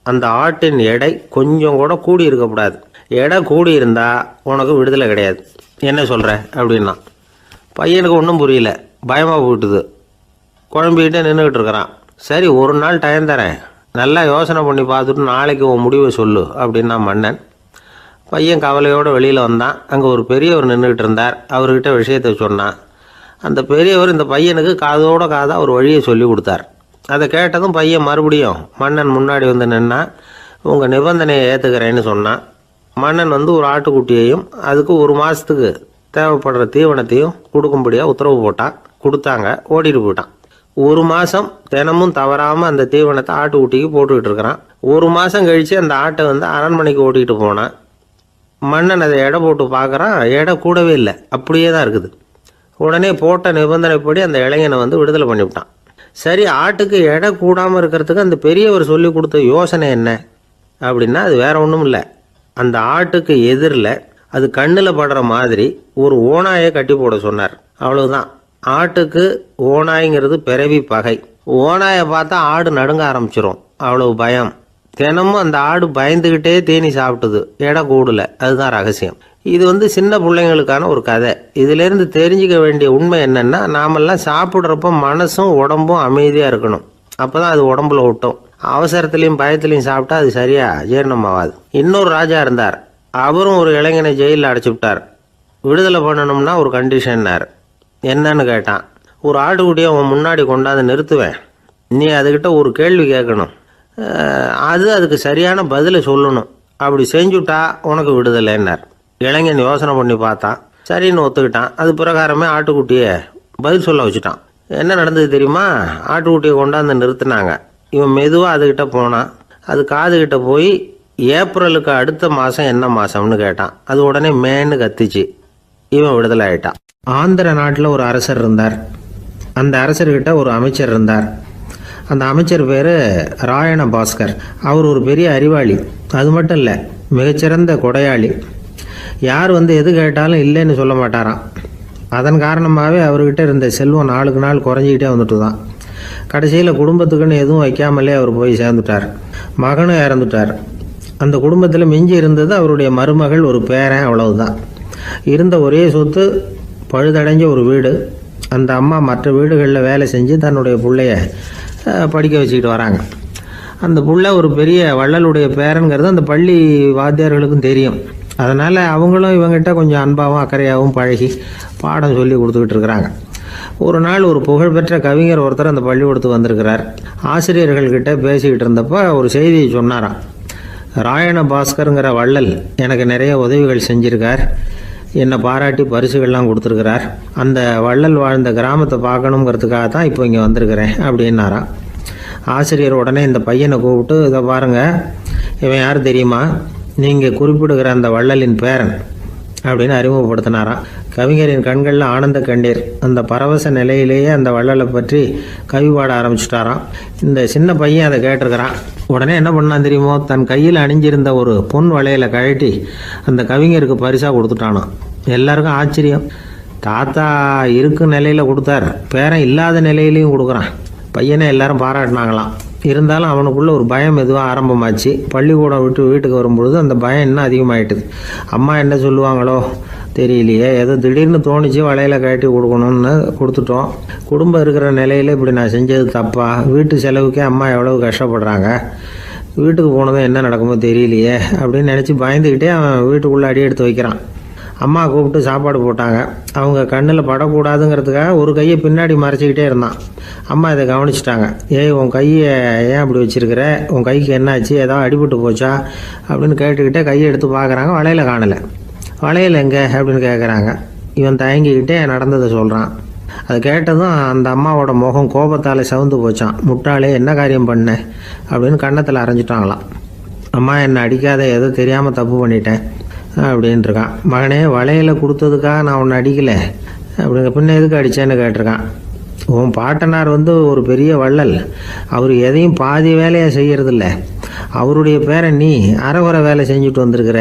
Speaker 1: அந்த ஆட்டின் எடை கொஞ்சம் கூட கூடி இருக்கக்கூடாது. எடை கூடி இருந்தால் உனக்கு விடுதலை கிடையாது. என்ன சொல்கிற அப்படின்னா. பையனுக்கு ஒன்றும் புரியல, பயமாக போட்டுது. குழம்பிக்கிட்டே நின்றுக்கிட்டு இருக்கிறான். சரி, ஒரு நாள் டைம் தரேன், நல்லா யோசனை பண்ணி பார்த்துட்டு நாளைக்கு உன் முடிவை சொல்லு அப்படின்னா மன்னன். பையன் கவலையோடு வெளியில் வந்தான். அங்கே ஒரு பெரியவர் நின்றுக்கிட்டு இருந்தார். அவர்கிட்ட விஷயத்தை சொன்னான். அந்த பெரியவர் இந்த பையனுக்கு காதோட காதாக ஒரு வழியை சொல்லி கொடுத்தார். அதை கேட்டதும் பையன் மறுபடியும் மன்னன் முன்னாடி நின்னா, உங்கள் நிபந்தனையை ஏற்றுக்கிறேன்னு சொன்னான். மன்னன் ஒரு ஆட்டுக்குட்டியையும் அதுக்கு 1 மாதத்துக்கு தேவைப்படுற தீவனத்தையும் கொடுக்கும்படியாக உத்தரவு போட்டான். கொடுத்தாங்க, ஓடிட்டு போயிட்டான். 1 மாதம் தினமும் தவறாமல் அந்த தீவனத்தை ஆட்டுக்குட்டிக்கு போட்டுக்கிட்டு இருக்கிறான். 1 மாதம் கழித்து அந்த ஆட்டை அரண்மனைக்கு ஓட்டிகிட்டு போனான். மன்னன் அதை எடை போட்டு பார்க்குறான், எடை கூடவே இல்லை, அப்படியே தான் இருக்குது. உடனே போட்ட நிபந்தனைப்படி அந்த இளைஞனை விடுதலை பண்ணிவிட்டான். சரி, ஆட்டுக்கு எடை கூடாமல் இருக்கிறதுக்கு அந்த பெரியவர் சொல்லி கொடுத்த யோசனை என்ன அப்படின்னா, அது வேற ஒன்றும் இல்லை. அந்த ஆட்டுக்கு எதிரில் அது கண்ணில் படுற மாதிரி ஒரு ஓநாயை கட்டி போட சொன்னார். அவ்வளவுதான். ஆட்டுக்கு ஓநாய்ங்கிறது பிறவி பகை. ஓநாயை பார்த்தா ஆடு நடுங்க ஆரம்பிச்சிரும், அவ்வளவு பயம். தினமும் அந்த ஆடு பயந்துக்கிட்டே தேனி சாப்பிட்டுது, எடை கூடல. அதுதான் ரகசியம். இது சின்ன பிள்ளைங்களுக்கான ஒரு கதை. இதிலேருந்து தெரிஞ்சிக்க வேண்டிய உண்மை என்னென்னா, நாமெல்லாம் சாப்பிட்றப்போ மனசும் உடம்பும் அமைதியாக இருக்கணும். அப்போ தான் அது உடம்புல விட்டும். அவசரத்துலேயும் பயத்துலையும் சாப்பிட்டா அது சரியாக ஜீரணமாகாது. இன்னொரு ராஜா இருந்தார். அவரும் ஒரு இளைஞனை ஜெயிலில் அடைச்சி விட்டார். விடுதலை பண்ணணும்னா ஒரு கண்டிஷன்னார். என்னன்னு கேட்டான். ஒரு ஆட்டுக்குட்டியை அவன் முன்னாடி கொண்டாந்து நிறுத்துவேன், நீ அதுக்கிட்ட ஒரு கேள்வி கேட்கணும், அதுக்கு சரியான பதிலை சொல்லணும். அப்படி செஞ்சுட்டா உனக்கு விடுதலைன்னார். இளைஞன் யோசனை பண்ணி பார்த்தான். சரின்னு ஒத்துக்கிட்டான். அது பிரகாரமே ஆட்டுக்குட்டியை பதில் சொல்ல வச்சுட்டான். என்ன நடந்தது தெரியுமா? ஆட்டுக்குட்டியை கொண்டாந்து நிறுத்தினாங்க. இவன் மெதுவாக அதுக்கிட்ட போனான். அது காதுகிட்ட போய் ஏப்ரலுக்கு அடுத்த மாதம் என்ன மாதம்னு கேட்டான். அது உடனே மேன்னு கத்திச்சு. இவன் விடுதலை ஆயிட்டான். ஆந்திர நாட்டில் ஒரு அரசர் இருந்தார். அந்த அரசர்கிட்ட ஒரு அமைச்சர் இருந்தார். அந்த அமைச்சர் பேர் ராயண பாஸ்கர். அவர் ஒரு பெரிய அறிவாளி. அது மட்டும் இல்லை, மிகச்சிறந்த கொடையாளி. யார் வந்து எது கேட்டாலும் இல்லைன்னு சொல்ல மாட்டாராம். அதன் காரணமாகவே அவர்கிட்ட இருந்த செல்வம் நாளுக்கு நாள் குறைஞ்சிக்கிட்டே வந்துட்டு தான். கடைசியில் குடும்பத்துக்குன்னு எதுவும் வைக்காமலே அவர் போய் சேர்ந்துட்டார். மகனும் இறந்துட்டார். அந்த குடும்பத்தில் மிஞ்சி இருந்தது அவருடைய மருமகள், ஒரு பேரன், அவ்வளவுதான். இருந்த ஒரே சொத்து பழுதடைஞ்ச ஒரு வீடு. அந்த அம்மா மற்ற வீடுகளில் வேலை செஞ்சு தன்னுடைய பிள்ளைய படிக்க வச்சுக்கிட்டு வராங்க. அந்த புள்ள ஒரு பெரிய வள்ளலுடைய பேரன்கிறது அந்த பள்ளி வாத்தியார்களுக்கும் தெரியும். அதனால் அவங்களும் இவங்ககிட்ட கொஞ்சம் அன்பாகவும் அக்கறையாகவும் பழகி பாடம் சொல்லி கொடுத்துக்கிட்டு இருக்கிறாங்க. ஒரு நாள் ஒரு புகழ்பெற்ற கவிஞர் ஒருத்தர் அந்த பள்ளிக்கூடத்துக்கு வந்திருக்கிறார். ஆசிரியர்கள்கிட்ட பேசிக்கிட்டு இருந்தப்போ ஒரு செய்தியை சொன்னாராம். ராயண பாஸ்கருங்கிற வள்ளல் எனக்கு நிறைய உதவிகள் செஞ்சிருக்கார், என்னை பாராட்டி பரிசுகள்லாம் கொடுத்துருக்கிறார். அந்த வள்ளல் வாழ்ந்த கிராமத்தை பார்க்கணுங்கிறதுக்காக தான் இப்போ இங்கே வந்திருக்கிறேன் அப்படின்னாராம். ஆசிரியர் உடனே இந்த பையனை கூப்பிட்டு, இதை பாருங்கள், இவன் யார் தெரியுமா, நீங்கள் குறிப்பிடுகிற அந்த வள்ளலின் பேரன் அப்படின்னு அறிமுகப்படுத்தினாராம். கவிஞரின் கண்களில் ஆனந்த கண்ணீர். அந்த பரவச நிலையிலேயே அந்த வள்ளலை பற்றி கவி பாட ஆரம்பிச்சுட்டாராம். இந்த சின்ன பையன் அதை கேட்டிருக்கிறான். உடனே என்ன பண்ணான் தெரியுமோ, தன் கையில் அணிஞ்சிருந்த ஒரு பொன் வளையலை கழட்டி அந்த கவிஞருக்கு பரிசாக கொடுத்துட்டானான். எல்லாருக்கும் ஆச்சரியம். தாத்தா இருக்கும் நிலையில் கொடுத்தார், பேரன் இல்லாத நிலையிலையும் கொடுக்குறான். பையனை எல்லாரும் பாராட்டினாங்களாம். இருந்தாலும் அவனுக்குள்ள ஒரு பயம் எதுவும் ஆரம்பமாச்சு. பள்ளிக்கூடம் விட்டு வீட்டுக்கு வரும்பொழுது அந்த பயம் இன்னும் அதிகமாயிட்டுது. அம்மா என்ன சொல்லுவாங்களோ தெரியலையே, ஏதோ திடீர்னு தோணிச்சு வளையல கட்டி கொடுக்கணும்னு கொடுத்துட்டோம். குடும்பம் இருக்கிற நிலையில் இப்படி நான் செஞ்சது தப்பா, வீட்டு செலவுக்கே அம்மா எவ்வளவு கஷ்டப்படுறாங்க, வீட்டுக்கு போனதும் என்ன நடக்குமோ தெரியலையே அப்படின்னு நினச்சி பயந்துக்கிட்டே அவன் வீட்டுக்குள்ளே அடி எடுத்து வைக்கிறான். அம்மா கூப்பிட்டு சாப்பாடு போட்டாங்க. அவங்க கண்ணில் படக்கூடாதுங்கிறதுக்காக ஒரு கையை பின்னாடி மறைச்சிக்கிட்டே இருந்தான். அம்மா இதை கவனிச்சிட்டாங்க. ஏய், உன் கையை ஏன் அப்படி வச்சிருக்கிற, உன் கைக்கு என்னாச்சு, ஏதாவது அடிபட்டு போச்சா அப்படின்னு கேட்டுக்கிட்டே கையை எடுத்து பார்க்குறாங்க. வளையல காணலை. வளையல் எங்கே அப்படின்னு கேட்குறாங்க. இவன் தயங்கிக்கிட்டே நடந்ததை சொல்கிறான். அது கேட்டதும் அந்த அம்மாவோட முகம் கோபத்தால் சவுந்து போச்சான். முட்டாளே, என்ன காரியம் பண்ண அப்படின்னு கன்னத்தில் அரைஞ்சிட்டாங்களாம். அம்மா, என்னை அடிக்காத, ஏதோ தெரியாமல் தப்பு பண்ணிட்டேன் அப்படின்ட்டுருக்கான். மகனே, வளையலை கொடுத்ததுக்காக நான் உன்னை அடிக்கலை அப்படிங்க, பின்ன எதுக்கு அடித்தேன்னு கேட்டிருக்கான். உன் பாட்டனார் வந்து ஒரு பெரிய வள்ளல், அவர் எதையும் பாதி வேலையை செய்கிறதில்ல, அவருடைய பேரை நீ அரைகுறை வேலை செஞ்சுட்டு வந்திருக்கிற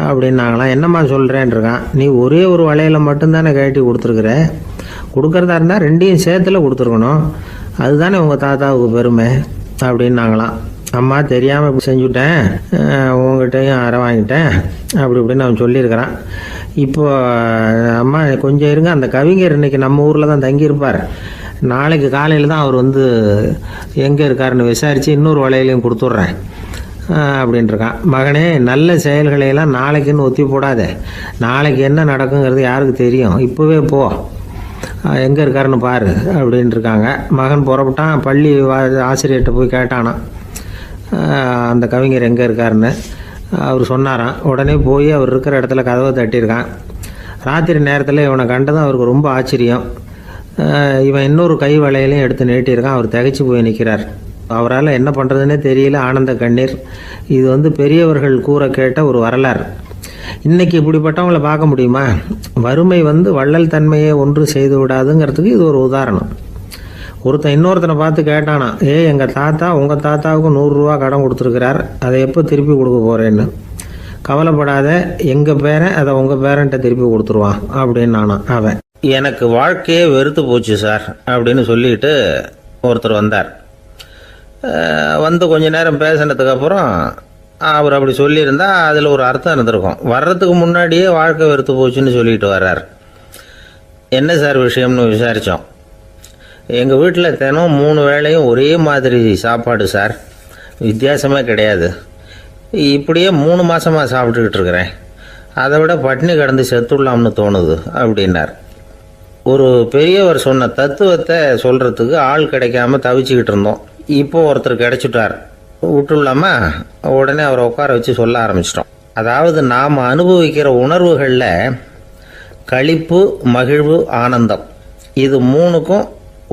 Speaker 1: அப்படின்னாங்களாம். என்னம்மா சொல்கிறேன்ருக்கான். நீ ஒரே ஒரு வளையலை மட்டும்தானே கட்டி கொடுத்துருக்குற, கொடுக்குறதா இருந்தால் ரெண்டையும் சேர்த்துல கொடுத்துருக்கணும், அதுதானே உங்கள் தாத்தாவுக்கு பெருமை அப்படின்னாங்களாம். அம்மா, தெரியாமல் இப்படி செஞ்சுட்டேன், உங்கள்கிட்டையும் அரை வாங்கிட்டேன் அப்படி இப்படின்னு அவன் சொல்லியிருக்கிறான். இப்போ அம்மா கொஞ்சம் இருங்க, அந்த கவிஞர் இன்றைக்கி நம்ம ஊரில் தான் தங்கியிருப்பார், நாளைக்கு காலையில் தான் அவர் வந்து எங்கே இருக்காருன்னு விசாரித்து இன்னொரு வளையலையும் கொடுத்துட்றேன் அப்படின்ட்டுருக்கான். மகனே, நல்ல செயல்களையெல்லாம் நாளைக்குன்னு ஒத்தி போடாத, நாளைக்கு என்ன நடக்குங்கிறது யாருக்கு தெரியும், இப்போவே போ, எங்கே இருக்காருன்னு பாரு அப்படின்ட்டுருக்காங்க. மகன் புறப்பட்டான். பள்ளி ஆசிரியர்கிட்ட போய் கேட்டானா அந்த கவிஞர் எங்கே இருக்காருன்னு. அவர் சொன்னாராம். உடனே போய் அவர் இருக்கிற இடத்துல கதவை தட்டியிருக்கான். ராத்திரி நேரத்தில் இவனை கண்டதும் அவருக்கு ரொம்ப ஆச்சரியம். இவன் இன்னொரு கை வளையலையும் எடுத்து நீட்டியிருக்கான். அவர் திகைச்சு போய் நிற்கிறார். அவரால் என்ன பண்ணுறதுன்னே தெரியல. ஆனந்த கண்ணீர். இது வந்து பெரியவர்கள் கூற கேட்ட ஒரு வரலாறு. இன்றைக்கி இப்படிப்பட்டவங்களை பார்க்க முடியுமா? வறுமை வந்து வள்ளல் தன்மையை ஒன்று செய்து விடாதுங்கிறதுக்கு இது ஒரு உதாரணம். ஒருத்தன் இன்னொருத்தனை பார்த்து கேட்டானா, எங்கள் தாத்தா உங்கள் தாத்தாவுக்கு 100 ரூபா கடன் கொடுத்துருக்கிறார், அதை எப்போ திருப்பி கொடுக்க போகிறேன்னு. கவலைப்படாத, எங்கள் பேரன் அதை உங்கள் பேரன்ட்ட திருப்பி கொடுத்துருவான் அப்படின்னு நானா. அவன், எனக்கு வாழ்க்கையே வெறுத்து போச்சு சார் அப்படின்னு சொல்லிட்டு ஒருத்தர் வந்தார். வந்து கொஞ்ச நேரம் பேசினதுக்கப்புறம் அவர் அப்படி சொல்லியிருந்தா அதில் ஒரு அர்த்தம் இருந்திருக்கும். வர்றதுக்கு முன்னாடியே வாழ்க்கை வெறுத்து போச்சுன்னு சொல்லிட்டு வர்றார். என்ன சார் விஷயம்னு விசாரித்தோம். எங்கள் வீட்டில் தினம் 3 வேளையும் ஒரே மாதிரி சாப்பாடு சார், வித்தியாசமே கிடையாது. இப்படியே 3 மாதமாக சாப்பிட்டுக்கிட்டு இருக்கிறேன், அதை விட பட்டினி கிடந்து செத்துடலாம்னு தோணுது அப்படின்னார். ஒரு பெரியவர் சொன்ன தத்துவத்தை சொல்கிறதுக்கு ஆள் கிடைக்காம தவிச்சுக்கிட்டு இருந்தோம். இப்போ ஒருத்தர் கிடைச்சிட்டார், விட்டுலாமா? உடனே அவரை உட்கார வச்சு சொல்ல ஆரம்பிச்சிட்டோம். அதாவது நாம் அனுபவிக்கிற உணர்வுகளில் களிப்பு, மகிழ்வு, ஆனந்தம், இது 3க்கும்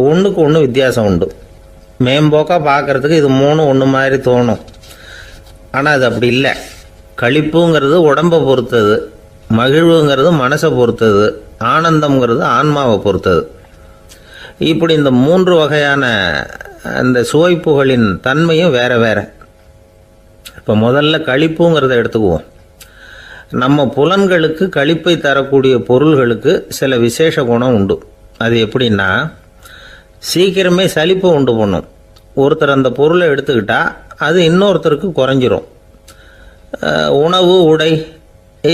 Speaker 1: ஒன்றுக்கு ஒன்று வித்தியாசம் உண்டு. மேம்போக்காக பார்க்குறதுக்கு இது 3 ஒன்று மாதிரி தோணும், ஆனால் அது அப்படி இல்லை. களிப்புங்கிறது உடம்பை பொறுத்தது, மகிழ்வுங்கிறது மனசை பொறுத்தது, ஆனந்தம்ங்கிறது ஆன்மாவை பொறுத்தது. இப்படி இந்த 3 வகையான அந்த சுவைப்புகளின் தன்மையும் வேற வேற. இப்போ முதல்ல களிப்புங்கிறத எடுத்துக்குவோம். நம்ம புலன்களுக்கு களிப்பை தரக்கூடிய பொருள்களுக்கு சில விசேஷ குணம் உண்டு. அது எப்படின்னா, சீக்கிரமே சலிப்பை உண்டு பண்ணும். ஒருத்தர் அந்த பொருளை எடுத்துக்கிட்டா அது இன்னொருத்தருக்கு குறைஞ்சிரும். உணவு, உடை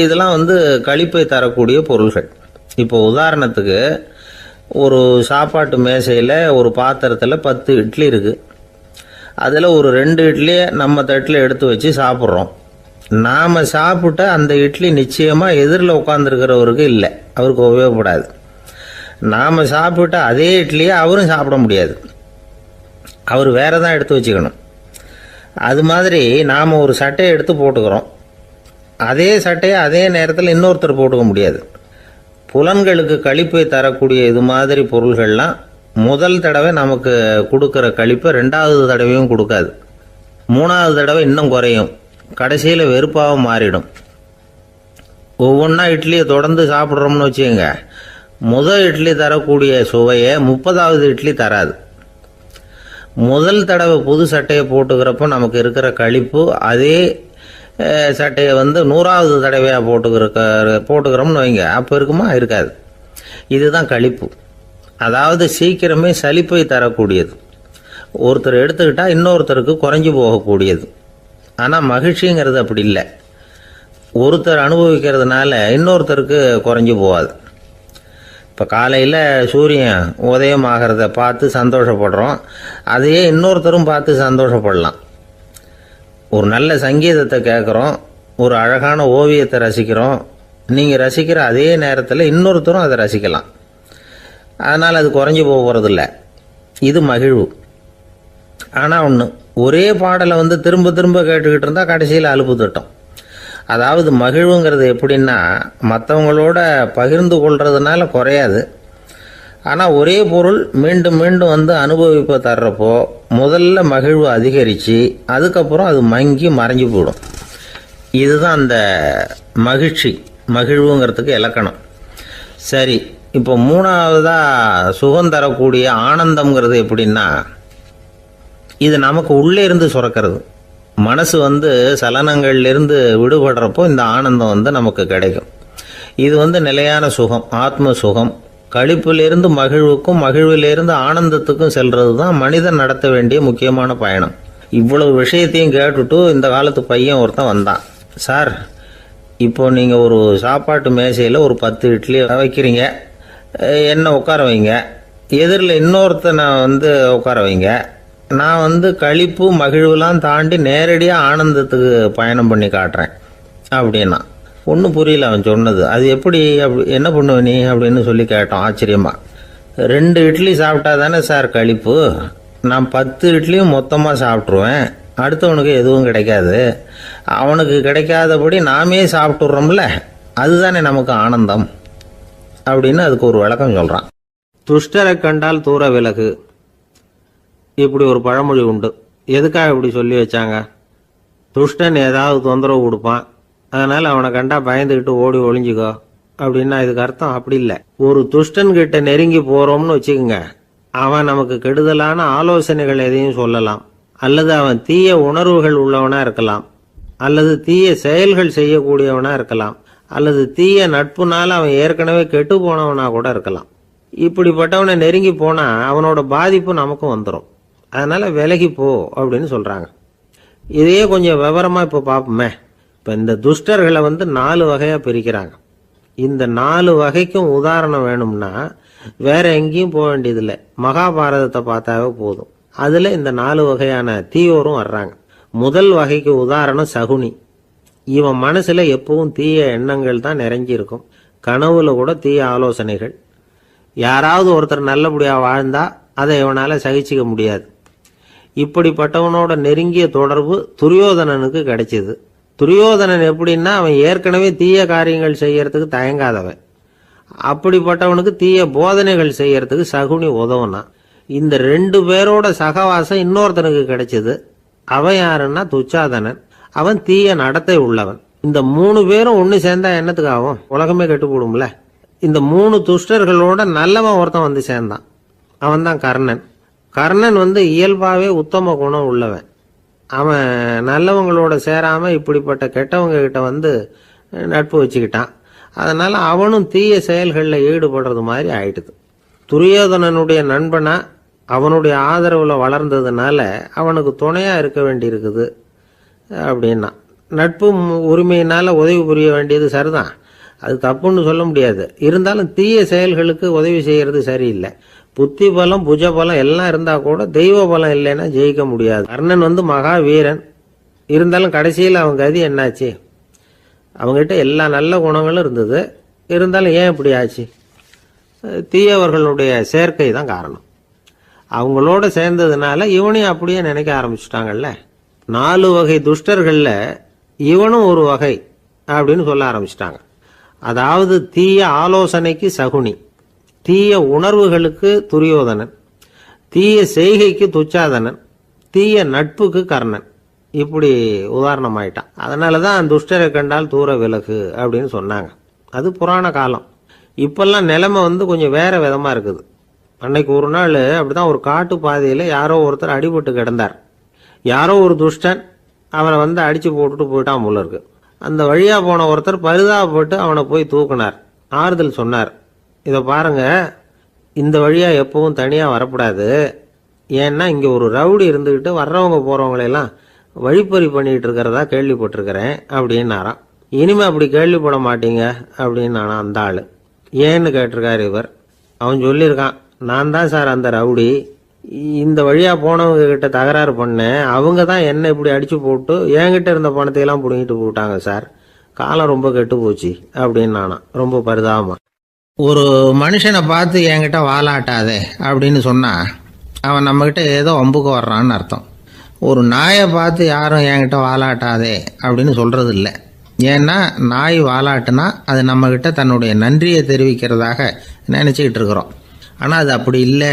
Speaker 1: இதெல்லாம் களிப்பை தரக்கூடிய பொருள்கள். இப்போ உதாரணத்துக்கு, ஒரு சாப்பாட்டு மேசையில் ஒரு பாத்திரத்தில் 10 இட்லி இருக்குது. அதில் ஒரு 2 இட்லியை நம்ம தட்டில் எடுத்து வச்சு சாப்பிட்றோம். நாம் சாப்பிட்ட அந்த இட்லி நிச்சயமாக எதிரில் உட்காந்துருக்கிறவருக்கு இல்லை, அவருக்கு உபயோகப்படாது. நாம் சாப்பிட்ட அதே இட்லியை அவரும் சாப்பிட முடியாது, அவர் வேற தான் எடுத்து வச்சுக்கணும். அது மாதிரி நாம் ஒரு சட்டையை எடுத்து போட்டுக்கிறோம், அதே சட்டையை அதே நேரத்தில் இன்னொருத்தர் போட்டுக்க முடியாது. புலன்களுக்கு களிப்பை தரக்கூடிய இது மாதிரி பொருள்கள்லாம் முதல் தடவை நமக்கு கொடுக்குற களிப்பை 2வது தடவையும் கொடுக்காது. 3வது தடவை இன்னும் குறையும், கடைசியில் வெறுப்பாக மாறிடும். ஒவ்வொன்றா இட்லியை தொடர்ந்து சாப்பிட்றோம்னு வச்சுக்கோங்க, முதல் இட்லி தரக்கூடிய சுவையை 30வது இட்லி தராது. முதல் தடவை புது சட்டையை போட்டுக்கிறப்போ நமக்கு இருக்கிற களிப்பு அதே சட்டையை 100வது தடவையாக போட்டுக்கிறோம்னு வைங்க, அப்போ இருக்குமா? இருக்காது. இதுதான் களிப்பு. அதாவது சீக்கிரமே சலிப்பை தரக்கூடியது. ஒருத்தர் எடுத்துக்கிட்டால் இன்னொருத்தருக்கு குறைஞ்சி போகக்கூடியது. ஆனால் மகிழ்ச்சிங்கிறது அப்படி இல்லை. ஒருத்தர் அனுபவிக்கிறதுனால இன்னொருத்தருக்கு குறைஞ்சி போகாது. இப்போ காலையில் சூரியன் உதயம் ஆகிறத பார்த்து சந்தோஷப்படுறோம், அதையே இன்னொருத்தரும் பார்த்து சந்தோஷப்படலாம். ஒரு நல்ல சங்கீதத்தை கேட்குறோம், ஒரு அழகான ஓவியத்தை ரசிக்கிறோம், நீங்கள் ரசிக்கிற அதே நேரத்தில் இன்னொருத்தரும் அதை ரசிக்கலாம். அதனால் அது குறைஞ்சி போகிறதில்ல. இது மகிழ்வு. ஆனால் ஒன்று, ஒரே பாடலை திரும்ப திரும்ப கேட்டுக்கிட்டு இருந்தால் கடைசியில் அலுப்பு தட்டும். அதாவது மகிழ்வுங்கிறது எப்படின்னா, மற்றவங்களோட பகிர்ந்து கொள்றதுனால குறையாது. ஆனால் ஒரே பொருள் மீண்டும் மீண்டும் அனுபவிப்பை தர்றப்போ முதல்ல மகிழ்வு அதிகரித்து அதுக்கப்புறம் அது மங்கி மறைஞ்சு போயிடும். இதுதான் அந்த மகிழ்வுங்கிறதுக்கு இலக்கணம். சரி, இப்போ 3வதாக சுகம் தரக்கூடிய ஆனந்தம்ங்கிறது எப்படின்னா, இது நமக்கு உள்ளே இருந்து சுரக்கிறது. மனசு சலனங்கள்லேருந்து விடுபடுறப்போ இந்த ஆனந்தம் நமக்கு கிடைக்கும். இது நிலையான சுகம், ஆத்ம சுகம். களிப்பிலிருந்து மகிழ்வுக்கும் மகிழ்விலிருந்து ஆனந்தத்துக்கும் செல்றது தான் மனிதன் நடத்த வேண்டிய முக்கியமான பயணம். இவ்வளவு விஷயத்தையும் கேட்டுட்டு இந்த காலத்து பையன் ஒருத்தன் வந்தான். சார், இப்போ நீங்கள் ஒரு சாப்பாட்டு மேசையில் ஒரு 10 இட்லி வைக்கிறீங்க, என்ன உட்கார வைங்க, எதிரில் இன்னொருத்தனை உட்கார வைங்க, நான் களிப்பு மகிழ்வுலாம் தாண்டி நேரடியாக ஆனந்தத்துக்கு பயணம் பண்ணி காட்டுறேன் அப்படின்னா. ஒன்றும் புரியல அவன் சொன்னது. அது எப்படி, அப்படி என்ன பண்ணுவ நீ அப்படின்னு சொல்லி கேட்டோம் ஆச்சரியமா. 2 இட்லி சாப்பிட்டா தானே சார் களிப்பு, நான் 10 இட்லியும் மொத்தமாக சாப்பிட்ருவேன், அடுத்தவனுக்கு எதுவும் கிடைக்காது, அவனுக்கு கிடைக்காதபடி நாமே சாப்பிட்டுடுறோம்ல, அதுதானே நமக்கு ஆனந்தம் அப்படின்னு அதுக்கு ஒரு விளக்கம் சொல்கிறான். துஷ்டரை கண்டால் தூர விலகு, இப்படி ஒரு பழமொழி உண்டு. எதுக்காக இப்படி சொல்லி வச்சாங்க? துஷ்டன் ஏதாவது தொந்தரவு கொடுப்பான், அதனால் அவனை கண்டா பயந்துக்கிட்டு ஓடி ஒளிஞ்சிக்கோ அப்படின்னா இதுக்கு அர்த்தம் அப்படி இல்லை. ஒரு துஷ்டன் கிட்ட நெருங்கி போகிறோம்னு வச்சுக்கோங்க, அவன் நமக்கு கெடுதலான ஆலோசனைகள் எதையும் சொல்லலாம், அல்லது அவன் தீய உணர்வுகள் உள்ளவனாக இருக்கலாம், அல்லது தீய செயல்கள் செய்யக்கூடியவனாக இருக்கலாம், அல்லது தீய நட்புனால அவன் ஏற்கனவே கெட்டு போனவனாக கூட இருக்கலாம். இப்படிப்பட்டவனை நெருங்கி போனால் அவனோட பாதிப்பு நமக்கும் வந்துடும். அதனால் விலகி போ அப்படின்னு சொல்கிறாங்க. இதையே கொஞ்சம் விவரமாக இப்போ பார்ப்போமே. இப்போ இந்த துஷ்டர்களை 4 வகையாக பிரிக்கிறாங்க. இந்த 4 வகைக்கும் உதாரணம் வேணும்னா வேற எங்கேயும் போக வேண்டியதில்லை, மகாபாரதத்தை பார்த்தாவே போதும். அதில் இந்த 4 வகையான தீயோரும் வர்றாங்க. முதல் வகைக்கு உதாரணம் சகுனி. இவன் மனசில் எப்பவும் தீய எண்ணங்கள் தான் நிறைஞ்சிருக்கும், கனவுல கூட தீய ஆலோசனைகள். யாராவது ஒருத்தர் நல்லபடியாக வாழ்ந்தா அதை இவனால் சகிச்சிக்க முடியாது. இப்படிப்பட்டவனோட நெருங்கிய தொடர்பு துரியோதனனுக்கு கிடைச்சிது. துரியோதனன் எப்படின்னா, அவன் ஏற்கனவே தீய காரியங்கள் செய்யறதுக்கு தயங்காதவன். அப்படிப்பட்டவனுக்கு தீய போதனைகள் செய்யறதுக்கு சகுனி உதவுனான். இந்த 2 பேரோட சகவாசம் இன்னொருத்தனுக்கு கிடைச்சது. அவன் யாருன்னா துச்சாதனன். அவன் தீய நடத்தை உள்ளவன். இந்த 3 பேரும் ஒன்று சேர்ந்தா என்னத்துக்கு ஆகும்? உலகமே கெட்டு இந்த 3 துஷ்டர்களோட நல்லவன் ஒருத்தன் சேர்ந்தான். அவன் தான் கர்ணன். கர்ணன் வந்து இயல்பாகவே உத்தம குணம் உள்ளவன். அவன் நல்லவங்களோட சேராமல் இப்படிப்பட்ட கெட்டவங்க கிட்ட வந்து நட்பு வச்சுக்கிட்டான். அதனால் அவனும் தீய செயல்களில் ஈடுபடுறது மாதிரி ஆயிடுது. துரியோதனனுடைய நண்பனா அவனுடைய ஆதரவில் வளர்ந்ததுனால அவனுக்கு துணையாக இருக்க வேண்டியிருக்குது அப்படின்னா. நட்பு உரிமையினால் உதவி புரிய வேண்டியது சரிதான், அது தப்புன்னு சொல்ல முடியாது. இருந்தாலும் தீய செயல்களுக்கு உதவி செய்கிறது சரியில்லை. புத்தி பலம் புஜ பலம் எல்லாம் இருந்தால் கூட தெய்வ பலம் இல்லைன்னா ஜெயிக்க முடியாது. கர்ணன் வந்து மகா வீரன், இருந்தாலும் கடைசியில் அவன் கதி என்னாச்சு? அவங்ககிட்ட எல்லா நல்ல குணங்களும் இருந்தது, இருந்தாலும் ஏன் இப்படி ஆச்சு? தீயவர்களுடைய சேர்க்கை தான் காரணம். அவங்களோட சேர்ந்ததுனால இவனையும் அப்படியே நினைக்க ஆரம்பிச்சுட்டாங்கல்ல. 4 வகை துஷ்டர்களில் இவனும் ஒரு வகை அப்படின்னு சொல்ல ஆரம்பிச்சிட்டாங்க. அதாவது தீய ஆலோசனைக்கு சகுனி, தீய உணர்வுகளுக்கு துரியோதனன், தீய செய்கைக்கு துச்சாதனன், தீய நட்புக்கு கர்ணன். இப்படி உதாரணமாயிட்டான். அதனால தான் துஷ்டரை கண்டால் தூர விலகு அப்படின்னு சொன்னாங்க. அது புராண காலம். இப்பெல்லாம் நிலைமை வந்து கொஞ்சம் வேற விதமாக இருக்குது. அன்னைக்கு ஒரு நாள் அப்படிதான் ஒரு காட்டு பாதையில் யாரோ ஒருத்தர் அடிபட்டு கிடந்தார். யாரோ ஒரு துஷ்டன் அவனை வந்து அடித்து போட்டுட்டு போயிட்டான் போல இருக்கு. அந்த வழியாக போன ஒருத்தர் பரிதாபப்பட்டு அவனை போய் தூக்குனார், ஆறுதல் சொன்னார். இதை பாருங்க, இந்த வழியாக எப்பவும் தனியாக வரக்கூடாது. ஏன்னா இங்கே ஒரு ரவுடி இருந்துக்கிட்டு வர்றவங்க போகிறவங்களெல்லாம் வழிப்பறி பண்ணிகிட்டு இருக்கிறதா கேள்விப்பட்டிருக்கிறேன் அப்படின்னாராம். இனிமே அப்படி கேள்விப்பட மாட்டீங்க அப்படின்னு நானா அந்த ஆள். ஏன்னு கேட்டிருக்காரு இவர். அவன் சொல்லியிருக்கான், நான் தான் சார் அந்த ரவுடி, இந்த வழியாக போனவங்க கிட்ட தகராறு பண்ணேன், அவங்க தான் என்ன இப்படி அடித்து போட்டு என்கிட்ட இருந்த பணத்தையெல்லாம் பிடிங்கிட்டு போட்டாங்க சார், காலம் ரொம்ப கெட்டு போச்சு அப்படின்னு நானா ரொம்ப பரிதாபமா. ஒரு மனுஷனை பார்த்து என்கிட்ட வாலாட்டாதே அப்படின்னு சொன்னால் அவன் நம்மக்கிட்ட ஏதோ வம்புக்கு வர்றான்னு அர்த்தம். ஒரு நாயை பார்த்து யாரும் என்கிட்ட வாலாட்டாதே அப்படின்னு சொல்கிறது இல்லை. ஏன்னா நாய் வாலாட்டுனா அது நம்மக்கிட்ட தன்னுடைய நன்றியை தெரிவிக்கிறதாக நினச்சிக்கிட்டு இருக்கிறோம். ஆனால் அது அப்படி இல்லை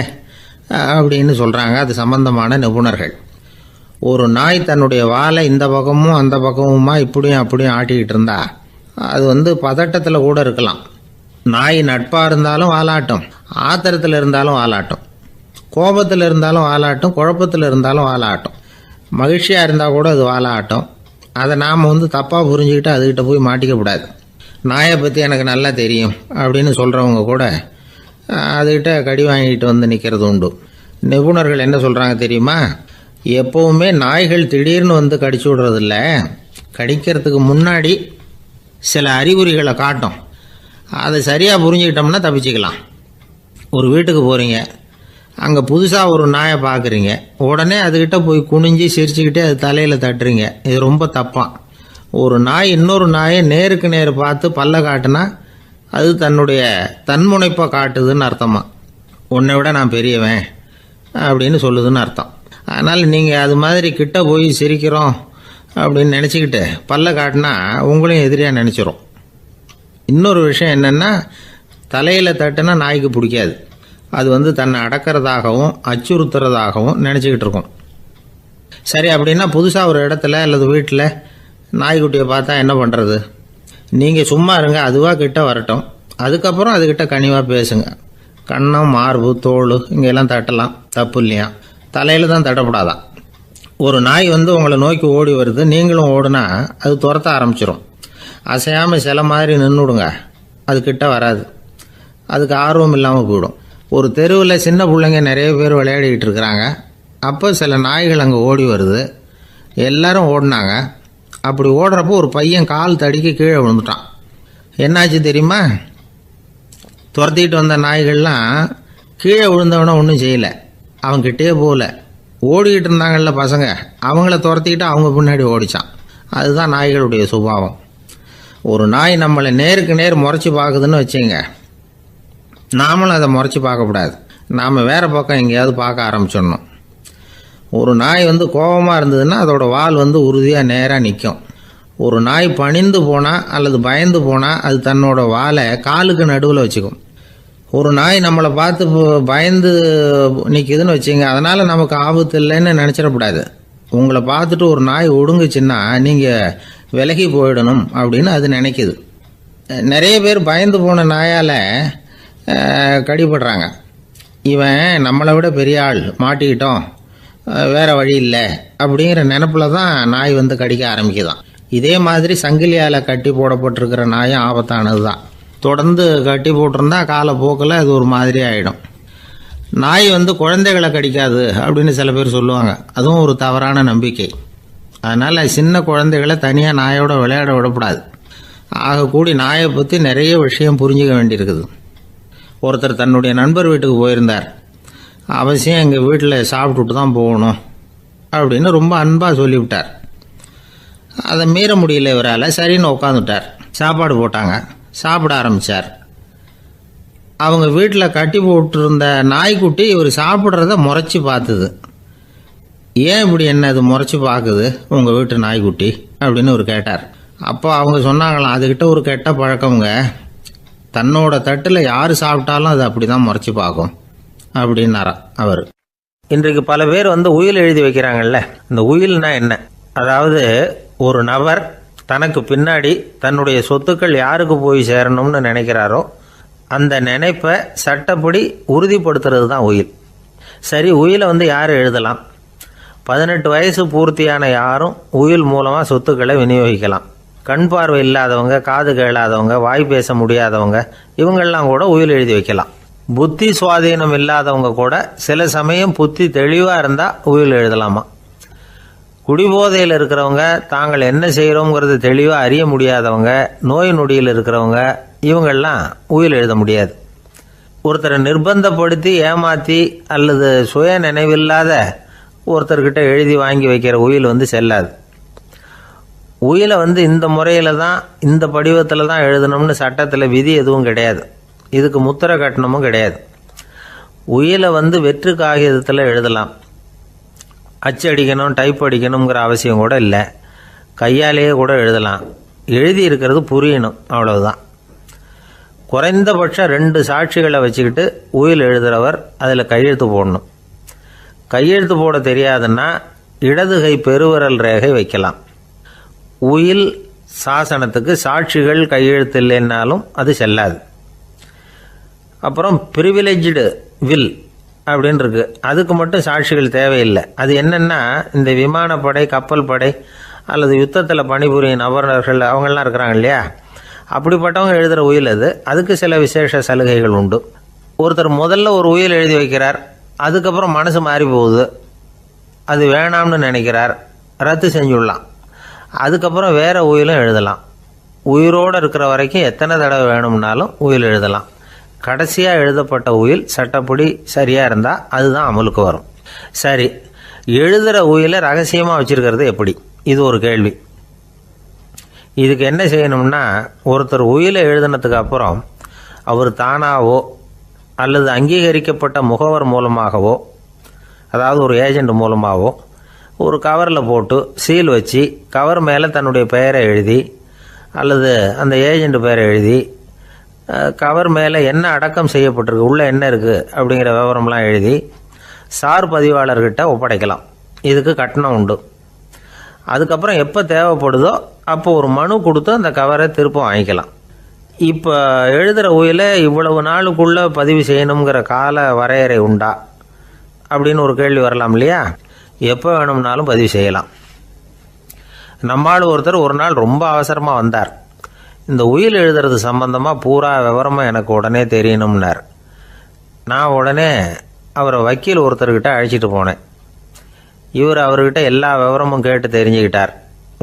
Speaker 1: அப்படின்னு சொல்கிறாங்க அது சம்பந்தமான நிபுணர்கள். ஒரு நாய் தன்னுடைய வாலை இந்த பக்கமும் அந்த பக்கமுமா இப்படியும் அப்படியும் ஆட்டிக்கிட்டு இருந்தா அது வந்து பதட்டத்தில் கூட இருக்கலாம். நாய் நட்பாக இருந்தாலும் வாலாட்டும், ஆத்திரத்தில் இருந்தாலும் வாலாட்டும், கோபத்தில் இருந்தாலும் வாலாட்டும், குழப்பத்தில் இருந்தாலும் வாலாட்டும், மகிழ்ச்சியாக இருந்தால் கூட அது வாலாட்டும். அதை நாம் வந்து தப்பாக புரிஞ்சுக்கிட்டு அதுக்கிட்ட போய் மாட்டிக்கக்கூடாது. நாயை பற்றி எனக்கு நல்லா தெரியும் அப்படின்னு சொல்கிறவங்க கூட அதுக்கிட்ட கடி வாங்கிட்டு வந்து நிற்கிறது உண்டு. நிபுணர்கள் என்ன சொல்கிறாங்க தெரியுமா? எப்போவுமே நாய்கள் திடீர்னு வந்து கடிச்சு விடுறதில்ல, கடிக்கிறதுக்கு முன்னாடி சில அறிகுறிகளை காட்டும். அதை சரியாக புரிஞ்சுக்கிட்டோம்னா தப்பிச்சுக்கலாம். ஒரு வீட்டுக்கு போகிறீங்க, அங்கே புதுசாக ஒரு நாயை பார்க்குறீங்க, உடனே அதுக்கிட்ட போய் குனிஞ்சு சிரிச்சுக்கிட்டே அது தலையில் தட்டுறீங்க. இது ரொம்ப தப்பான். ஒரு நாய் இன்னொரு நாயை நேருக்கு நேர் பார்த்து பல்ல காட்டுனா அது தன்னுடைய தன்முனைப்பை காட்டுதுன்னு அர்த்தமா. உன்னை விட நான் பெரியவன் அப்படின்னு சொல்லுதுன்னு அர்த்தம். அதனால் நீங்கள் அது மாதிரி கிட்ட போய் சிரிக்கிறோம் அப்படின்னு நினச்சிக்கிட்டு பல்ல காட்டினா உங்களையும் எதிரியாக நினச்சிரும். இன்னொரு விஷயம் என்னென்னா, தலையில் தட்டுனா நாய்க்கு பிடிக்காது. அது வந்து தன்னை அடக்கிறதாகவும் அச்சுறுத்துறதாகவும் நினச்சிக்கிட்டு இருக்கும். சரி, அப்படின்னா புதுசாக ஒரு இடத்துல அல்லது வீட்டில் நாய்க்குட்டியை பார்த்தா என்ன பண்ணுறது? நீங்கள் சும்மா இருங்க, அதுவாக கிட்ட வரட்டும், அதுக்கப்புறம் அதுக்கிட்ட கனிவாக பேசுங்க. கன்னம், மார்பு, தோல் இங்கெல்லாம் தட்டலாம், தப்பு இல்லையா? தலையில் தான் தட்டப்படாதான். ஒரு நாய் வந்து உங்களை நோக்கி ஓடி வருது, நீங்களும் ஓடுனா அது துரத்த ஆரம்பிச்சிடும். அசையாமல் சில மாதிரி நின்றுடுங்க, அது கிட்ட வராது. அதுக்கு ஆர்வம் இல்லாமல் போயிடும். ஒரு தெருவில் சின்ன பிள்ளைங்க நிறைய பேர் விளையாடிக்கிட்டு இருக்கிறாங்க. அப்போ சில நாய்கள் அங்கே ஓடி வருது. எல்லாரும் ஓடினாங்க. அப்படி ஓடுறப்போ ஒரு பையன் கால் தடிக்க கீழே விழுந்துட்டான். என்னாச்சு தெரியுமா? துரத்திட்டு வந்த நாய்கள்லாம் கீழே விழுந்தவன ஒன்றும் செய்யலை, அவன்கிட்டே போகல. ஓடிக்கிட்டு இருந்தாங்கல்ல பசங்க, அவங்கள துரத்திக்கிட்டு அவங்க பின்னாடி ஓடிச்சான். அதுதான் நாய்களுடைய சுபாவம். ஒரு நாய் நம்மளை நேருக்கு நேர் முறைச்சி பார்க்குதுன்னு வச்சுங்க, நாமளும் அதை முறைச்சி பார்க்கக்கூடாது. நாம் வேறு பக்கம் எங்கேயாவது பார்க்க ஆரம்பிச்சிடணும். ஒரு நாய் வந்து கோபமாக இருந்ததுன்னா அதோட வால் வந்து உறுதியாக நேராக நிற்கும். ஒரு நாய் பணிந்து போனால் அல்லது பயந்து போனால் அது தன்னோட வாலை காலுக்கு நடுவில் வச்சுக்கும். ஒரு நாய் நம்மளை பார்த்து பயந்து நிற்குதுன்னு வச்சுங்க, அதனால் நமக்கு ஆபத்து இல்லைன்னு நினச்சிடக்கூடாது. உங்களை பார்த்துட்டு ஒரு நாய் ஒடுங்குச்சுன்னா நீங்கள் விலகி போயிடணும் அப்படின்னு அது நினைக்குது. நிறைய பேர் பயந்து போன நாயால் கடிபடுறாங்க. இவன் நம்மளை விட பெரிய ஆள், மாட்டிக்கிட்டோம், வேற வழி இல்லை அப்படிங்கிற நினப்பில் தான் நாய் வந்து கடிக்க ஆரம்பிக்குதான். இதே மாதிரி சங்கிலியால் கட்டி போடப்பட்டிருக்கிற நாயும் ஆபத்தானது தான். தொடர்ந்து கட்டி போட்டிருந்தா காலப்போக்கில் அது ஒரு மாதிரி ஆகிடும். நாய் வந்து குழந்தைகளை கடிக்காது அப்படின்னு சில பேர் சொல்லுவாங்க. அதுவும் ஒரு தவறான நம்பிக்கை. அதனால் சின்ன குழந்தைகளை தனியாக நாயோட விளையாட விடக்கூடாது. ஆகக்கூடி நாயை பற்றி நிறைய விஷயம் புரிஞ்சுக்க வேண்டியிருக்குது. ஒருத்தர் தன்னுடைய நண்பர் வீட்டுக்கு போயிருந்தார். அவசியம் எங்கள் வீட்டில் சாப்பிட்டுட்டு தான் போகணும் அப்படின்னு ரொம்ப அன்பாக சொல்லிவிட்டார். அதை மீற முடியல இவரால். சரின்னு உட்காந்துட்டார். சாப்பாடு போட்டாங்க, சாப்பிட ஆரம்பித்தார். அவங்க வீட்டில் கட்டி போட்டிருந்த நாய்க்குட்டி இவர் சாப்பிட்றத முறைச்சி பார்த்துது. ஏன் இப்படி என்ன இது முறைச்சி பார்க்குது உங்கள் வீட்டு நாய்க்குட்டி அப்படின்னு அவர் கேட்டார். அப்போ அவங்க சொன்னாங்களாம், அதுக்கிட்ட ஒரு கெட்ட பழக்கங்க, தன்னோட தட்டில் யார் சாப்பிட்டாலும் அது அப்படி தான் முறைச்சி பார்க்கும் அப்படின்னாரா அவர். இன்றைக்கு பல பேர் வந்து உயில் எழுதி வைக்கிறாங்கல்ல. இந்த உயில்னா என்ன? அதாவது ஒரு நபர் தனக்கு பின்னாடி தன்னுடைய சொத்துக்கள் யாருக்கு போய் சேரணும்னு நினைக்கிறாரோ அந்த நினைப்பை சட்டப்படி உறுதிப்படுத்துறது தான் உயில். சரி, உயிலை வந்து யார் எழுதலாம்? 18 வயசு பூர்த்தியான யாரும் உயில் மூலமாக சொத்துக்களை விநியோகிக்கலாம். கண் பார்வை இல்லாதவங்க, காது கேளாதவங்க, வாய் பேச முடியாதவங்க, இவங்கெல்லாம் கூட உயில் எழுதி வைக்கலாம். புத்தி சுவாதீனம் இல்லாதவங்க கூட சில சமயம் புத்தி தெளிவாக இருந்தால் உயில் எழுதலாமா. குடிபோதையில் இருக்கிறவங்க, தாங்கள் என்ன செய்கிறோங்கிறது தெளிவாக அறிய முடியாதவங்க, நோய் நொடியில் இருக்கிறவங்க, இவங்கெல்லாம் உயில் எழுத முடியாது. ஒருத்தரை நிர்பந்தப்படுத்தி ஏமாற்றி அல்லது சுய நினைவில்லாத ஒருத்தர்கிட்ட எழுதி வாங்கி வைக்கிற உயில் வந்து செல்லாது. உயிலை வந்து இந்த முறையில் தான், இந்த படிவத்தில் தான் எழுதணும்னு சட்டத்தில் விதி எதுவும் கிடையாது. இதுக்கு முத்திரை கட்டணமும் கிடையாது. உயிலை வந்து வெற்று காகிதத்தில் எழுதலாம். அச்சடிக்கணும், டைப் அடிக்கணுங்கிற அவசியம் கூட இல்லை. கையாலேயே கூட எழுதலாம். எழுதி இருக்கிறது புரியணும், அவ்வளவுதான். குறைந்தபட்சம் 2 சாட்சிகளை வச்சுக்கிட்டு உயில் எழுதுகிறவர் அதில் கையெழுத்து போடணும். கையெழுத்து போட தெரியாதுன்னா இடது கை பெருவிரல் ரேகை வைக்கலாம். உயில் சாசனத்துக்கு சாட்சிகள் கையெழுத்து இல்லைன்னாலும் அது செல்லாது. அப்புறம் ப்ரிவிலேஜ்டு வில் அப்படின்னு இருக்கு. அதுக்கு மட்டும் சாட்சிகள் தேவையில்லை. அது என்னென்னா, இந்த விமானப்படை, கப்பல் படை அல்லது யுத்தத்தில் பணிபுரியும் நபர்கள் அவங்கெல்லாம் இருக்கிறாங்க இல்லையா, அப்படிப்பட்டவங்க எழுதுகிற உயில் அது. அதுக்கு சில விசேஷ சலுகைகள் உண்டு. ஒருத்தர் முதல்ல ஒரு உயில் எழுதி வைக்கிறார், அதுக்கப்புறம் மனசு மாறி போகுது, அது வேணாம்னு நினைக்கிறார், ரத்து செஞ்சுடலாம். அதுக்கப்புறம் வேறு உயிலும் எழுதலாம். உயிரோடு இருக்கிற வரைக்கும் எத்தனை தடவை வேணும்னாலும் உயில் எழுதலாம். கடைசியாக எழுதப்பட்ட உயில் சட்டப்படி சரியாக இருந்தால் அதுதான் அமலுக்கு வரும். சரி, எழுதுகிற உயிலை ரகசியமாக வச்சுருக்கிறது எப்படி? இது ஒரு கேள்வி. இதுக்கு என்ன செய்யணும்னா, ஒருத்தர் உயிலை எழுதினதுக்கு அப்புறம் அவர் தானாவோ அல்லது அங்கீகரிக்கப்பட்ட முகவர் மூலமாகவோ, அதாவது ஒரு ஏஜெண்ட் மூலமாகவோ, ஒரு கவரில் போட்டு சீல் வச்சு கவர் மேலே தன்னுடைய பெயரை எழுதி அல்லது அந்த ஏஜெண்ட் பெயரை எழுதி கவர் மேலே என்ன அடக்கம் செய்யப்பட்டிருக்கு, உள்ளே என்ன இருக்குது அப்படிங்கிற விவரம்லாம் எழுதி சார் பதிவாளர்கிட்ட ஒப்படைக்கலாம். இதுக்கு கட்டணம் உண்டு. அதுக்கப்புறம் எப்போ தேவைப்படுதோ அப்போ ஒரு மனு கொடுத்து அந்த கவரை திரும்ப வாங்கிக்கலாம். இப்போ எழுதுகிற உயிலை இவ்வளவு நாளுக்குள்ளே பதிவு செய்யணுங்கிற கால வரையறை உண்டா அப்படின்னு ஒரு கேள்வி வரலாம் இல்லையா? எப்போ வேணும்னாலும் பதிவு செய்யலாம். நம்மால் ஒருத்தர் ஒரு நாள் ரொம்ப அவசரமாக வந்தார். இந்த உயில் எழுதுறது சம்பந்தமாக பூரா விவரமாக எனக்கு உடனே தெரியணும்னார். நான் உடனே அவரை வக்கீல் ஒருத்தர்கிட்ட அழைச்சிட்டு போனேன். இவர் அவர்கிட்ட எல்லா விவரமும் கேட்டு தெரிஞ்சுக்கிட்டார்.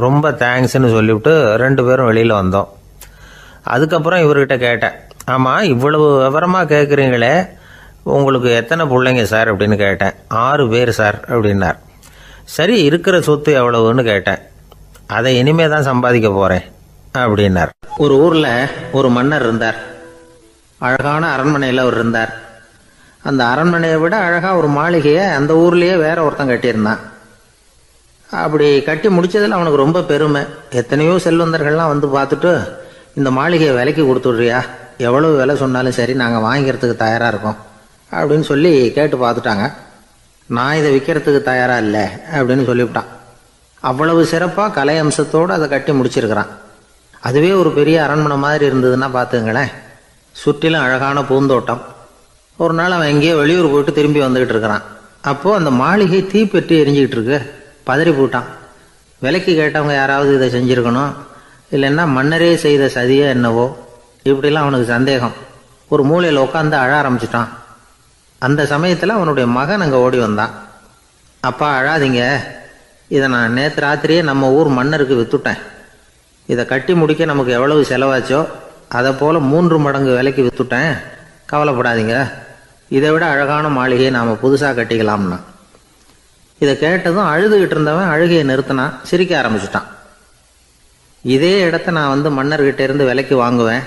Speaker 1: ரொம்ப தேங்க்ஸ்ன்னு சொல்லிவிட்டு 2 பேரும் வெளியில் வந்தோம். அதுக்கப்புறம் இவர்கிட்ட கேட்டேன், ஆமாம் இவ்வளவு விவரமாக கேட்குறீங்களே, உங்களுக்கு எத்தனை பிள்ளைங்க சார் அப்படின்னு கேட்டேன். 6 பேர் சார் அப்படின்னார். சரி, இருக்கிற சொத்து எவ்வளவுன்னு கேட்டேன். அதை இனிமே தான் சம்பாதிக்க போகிறேன் அப்படின்னார். ஒரு ஊரில் ஒரு மன்னர் இருந்தார். அழகான அரண்மனையில் அவர் இருந்தார். அந்த அரண்மனையை விட அழகாக ஒரு மாளிகையை அந்த ஊர்லேயே வேற ஒருத்தன் கட்டியிருந்தான். அப்படி கட்டி முடித்ததில் அவனுக்கு ரொம்ப பெருமை. எத்தனையோ செல்வந்தர்கள்லாம் வந்து பார்த்துட்டு, இந்த மாளிகையை விலைக்கு கொடுத்துட்றியா, எவ்வளவு விலை சொன்னாலும் சரி நாங்கள் வாங்கிக்கிறதுக்கு தயாராக இருக்கோம் அப்படின்னு சொல்லி கேட்டு பார்த்துட்டாங்க. நான் இதை விற்கிறதுக்கு தயாராக இல்லை அப்படின்னு சொல்லிவிட்டான். அவ்வளவு சிறப்பாக கலை அம்சத்தோடு அதை கட்டி முடிச்சிருக்கிறான். அதுவே ஒரு பெரிய அரண்மனை மாதிரி இருந்ததுன்னா பார்த்துங்களேன். சுற்றிலும் அழகான பூந்தோட்டம், ஒரு நாள் அவன் எங்கேயோ வெளியூர் போயிட்டு திரும்பி வந்துகிட்டு இருக்கிறான். அப்போ அந்த மாளிகை தீப்பெட்டி எரிஞ்சுக்கிட்டு இருக்கு. பதறி போட்டான். விலைக்கு கேட்டவங்க யாராவது இதை செஞ்சிருக்கணும், இல்லைன்னா மன்னரே செய்த சதியே என்னவோ, இப்படிலாம் அவனுக்கு சந்தேகம். ஒரு மூலையில் உட்காந்து அழ ஆரம்பிச்சிட்டான். அந்த சமயத்தில் அவனுடைய மகன் அங்கே ஓடி வந்தான். அப்பா அழாதீங்க, இதை நான் நேற்று ராத்திரியே நம்ம ஊர் மன்னருக்கு வித்துட்டேன். இதை கட்டி முடிக்க நமக்கு எவ்வளவு செலவாச்சோ அதை போல் 3 மடங்கு விலைக்கு வித்துட்டேன். கவலைப்படாதீங்க, இதை விட அழகான மாளிகையை நாம் புதுசாக கட்டிக்கலாம்னா. இதை கேட்டதும் அழுதுகிட்டு இருந்தவன் அழுகையை நிறுத்தினான், சிரிக்க ஆரம்பிச்சிட்டான். இதே இடத்த நான் வந்து மன்னர்கிட்ட இருந்து விலைக்கு வாங்குவேன்,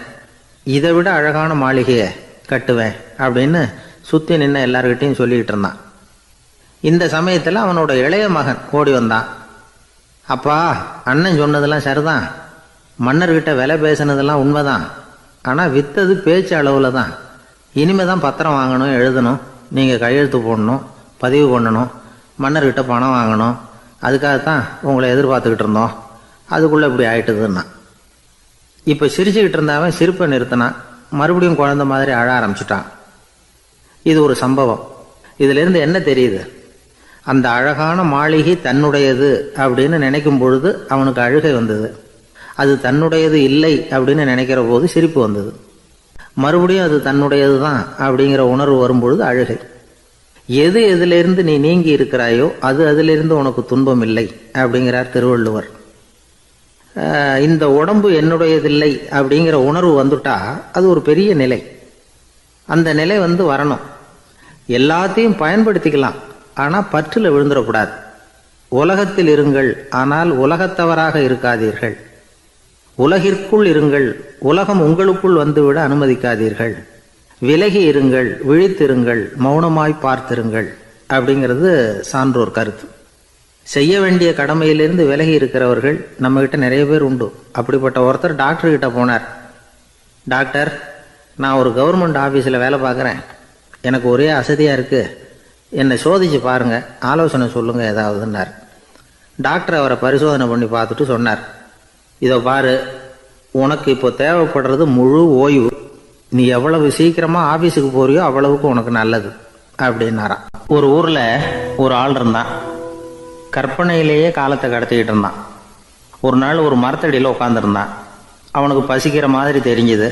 Speaker 1: இதை விட அழகான மாளிகையை கட்டுவேன் அப்படின்னு சுற்றி நின்று எல்லார்கிட்டையும் சொல்லிக்கிட்டு இருந்தான். இந்த சமயத்தில் அவனோட இளைய மகன் ஓடி வந்தான். அப்பா, அண்ணன் சொன்னதெல்லாம் சரிதான், மன்னர்கிட்ட விலை பேசினதெல்லாம் உண்மைதான், ஆனால் விற்றது பேச்சு அளவில் தான். இனிமே தான் பத்திரம் வாங்கணும், எழுதணும், நீங்கள் கையெழுத்து போடணும், பதிவு பண்ணணும், மன்னர்கிட்ட பணம் வாங்கணும். அதுக்காகத்தான் உங்களை எதிர்பார்த்துக்கிட்டு இருந்தோம். அதுக்குள்ளே இப்படி ஆயிட்டுதுன்னா. இப்போ சிரிச்சுக்கிட்டு இருந்தவன் சிரிப்பை நிறுத்தினான். மறுபடியும் குழந்தை மாதிரி அழ ஆரம்பிச்சிட்டான். இது ஒரு சம்பவம். இதிலிருந்து என்ன தெரியுது? அந்த அழகான மாளிகை தன்னுடையது அப்படின்னு நினைக்கும் பொழுது அவனுக்கு அழுகை வந்தது. அது தன்னுடையது இல்லை அப்படின்னு நினைக்கிற போது சிரிப்பு வந்தது. மறுபடியும் அது தன்னுடையது தான் அப்படிங்கிற உணர்வு வரும்பொழுது அழுகை. எது எதிலிருந்து நீ நீங்கி இருக்கிறாயோ அது அதிலிருந்து உனக்கு துன்பம் இல்லை அப்படிங்கிறார் திருவள்ளுவர். இந்த உடம்பு என்னுடையதில்லை அப்படிங்கிற உணர்வு வந்துட்டா அது ஒரு பெரிய நிலை. அந்த நிலை வந்து வரணும். எல்லாத்தையும் பயன்படுத்திக்கலாம், ஆனால் பற்றில் விழுந்துடக்கூடாது. உலகத்தில் இருங்கள், ஆனால் உலகத்தவராக இருக்காதீர்கள். உலகிற்குள் இருங்கள், உலகம் உங்களுக்குள் வந்துவிட அனுமதிக்காதீர்கள். விலகி இருங்கள், விழித்திருங்கள், மௌனமாய் பார்த்திருங்கள் அப்படிங்கிறது சான்றோர் கருத்து. செய்ய வேண்டிய கடமையிலிருந்து விலகி இருக்கிறவர்கள் நம்மகிட்ட நிறைய பேர் உண்டு. அப்படிப்பட்ட ஒருத்தர் டாக்டர் கிட்ட போனார். டாக்டர், நான் ஒரு கவர்மெண்ட் ஆஃபீஸில் வேலை பார்க்குறேன், எனக்கு ஒரே அசதியாக இருக்குது, என்னை சோதிச்சு பாருங்கள், ஆலோசனை சொல்லுங்கள் ஏதாவதுன்னார். டாக்டர் அவரை பரிசோதனை பண்ணி பார்த்துட்டு சொன்னார், இதோ பாரு, உனக்கு இப்போ தேவைப்படுறது முழு ஓய்வு. நீ எவ்வளவு சீக்கிரமாக ஆஃபீஸுக்கு போறியோ அவ்வளவுக்கு உனக்கு நல்லது அப்படின்னாராம். ஒரு ஊரில் ஒரு ஆள் இருந்தான். கற்பனையிலேயே காலத்தை கடத்திக்கிட்டு இருந்தான். ஒரு நாள் ஒரு மரத்தடியில் உட்காந்துருந்தான். அவனுக்கு பசிக்கிற மாதிரி தெரிஞ்சுது.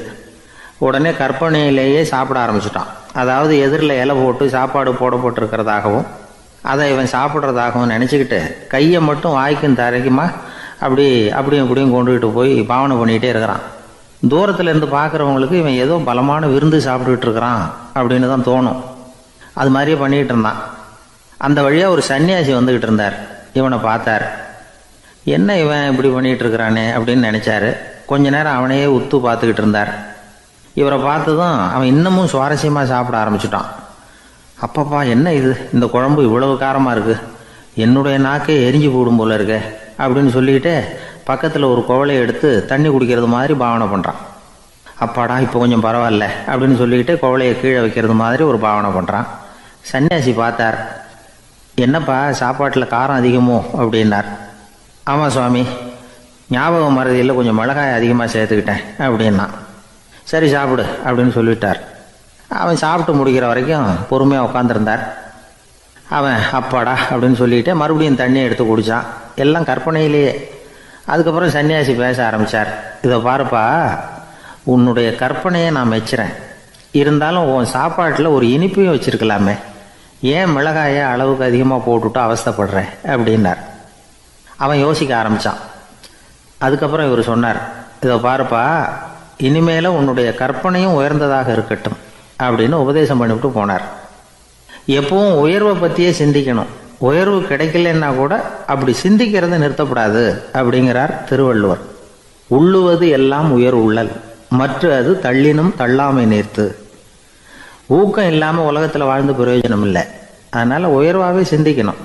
Speaker 1: உடனே கற்பனையிலேயே சாப்பிட ஆரம்பிச்சிட்டான். அதாவது எதிரில் இலை போட்டு சாப்பாடு போடப்பட்டிருக்கிறதாகவும் அதை இவன் சாப்பிட்றதாகவும் நினச்சிக்கிட்டு கையை மட்டும் வாய்க்கும் தரைக்குமா அப்படியும் இப்படியும் கொண்டுகிட்டு போய் பாவனை பண்ணிக்கிட்டே இருக்கிறான். தூரத்தில் இருந்து பார்க்குறவங்களுக்கு இவன் ஏதோ பலமான விருந்து சாப்பிட்டுக்கிட்டு இருக்கிறான் அப்படின்னு தான் தோணும். அது மாதிரியே பண்ணிக்கிட்டு இருந்தான். அந்த வழியாக ஒரு சன்னியாசி வந்துக்கிட்டு இருந்தார். இவனை பார்த்தார். என்ன இவன் இப்படி பண்ணிகிட்டு இருக்கிறானே அப்படின்னு நினச்சாரு. கொஞ்ச நேரம் அவனையே உத்து பார்த்துக்கிட்டு இருந்தார். இவரை பார்த்ததும் அவன் இன்னமும் சுவாரஸ்யமாக சாப்பிட ஆரம்பிச்சிட்டான். அப்பப்பா, என்ன இது, இந்த குழம்பு இவ்வளவு காரமாக இருக்குது, என்னுடைய நாக்கே எரிஞ்சு போடும் போல இருக்கு அப்படின்னு சொல்லிக்கிட்டு பக்கத்தில் ஒரு குவளையை எடுத்து தண்ணி குடிக்கிறது மாதிரி பாவனை பண்ணுறான். அப்பாடா, இப்போ கொஞ்சம் பரவாயில்ல அப்படின்னு சொல்லிக்கிட்டு குவளையை கீழே வைக்கிறது மாதிரி ஒரு பாவனை பண்ணுறான். சன்னியாசி பார்த்தார். என்னப்பா, சாப்பாட்டில் காரம் அதிகமோ அப்படின்னார். ஆமாம் சுவாமி, ஞாபகம் மறதியில் கொஞ்சம் மிளகாய் அதிகமாக சேர்த்துக்கிட்டேன் அப்படின்னா. சரி சாப்பிடு அப்படின்னு சொல்லிவிட்டார். அவன் சாப்பிட்டு முடிக்கிற வரைக்கும் பொறுமையாக உட்காந்துருந்தார். அவன் அப்பாடா அப்படின்னு சொல்லிட்டு மறுபடியும் தண்ணியை எடுத்து குடித்தான். எல்லாம் கற்பனையிலேயே. அதுக்கப்புறம் சன்னியாசி பேச ஆரம்பித்தார். இதை பாருப்பா, உன்னுடைய கற்பனையை நான் மெச்சுறேன், இருந்தாலும் உன் சாப்பாட்டில் ஒரு இனிப்பையும் வச்சுருக்கலாமே, ஏன் மிளகாயை அளவுக்கு அதிகமாக போட்டுவிட்டு அவஸ்தைப்படுறேன் அப்படின்னார். அவன் யோசிக்க ஆரம்பித்தான். அதுக்கப்புறம் இவர் சொன்னார், இதை பாருப்பா, இனிமேல உன்னுடைய கற்பனையும் உயர்ந்ததாக இருக்கட்டும் அப்படின்னு உபதேசம் பண்ணிவிட்டு போனார். எப்பவும் உயர்வை பற்றியே சிந்திக்கணும். உயர்வு கிடைக்கலன்னா கூட அப்படி சிந்திக்கிறத நிறுத்தப்படாது அப்படிங்கிறார் திருவள்ளுவர். உள்ளுவது எல்லாம் உயர் உள்ளல், மற்ற அது தள்ளினும் தள்ளாமை நேர்த்து. ஊக்கம் இல்லாமல் உலகத்தில் வாழ்ந்து பிரயோஜனம் இல்லை. அதனால் உயர்வாகவே சிந்திக்கணும்.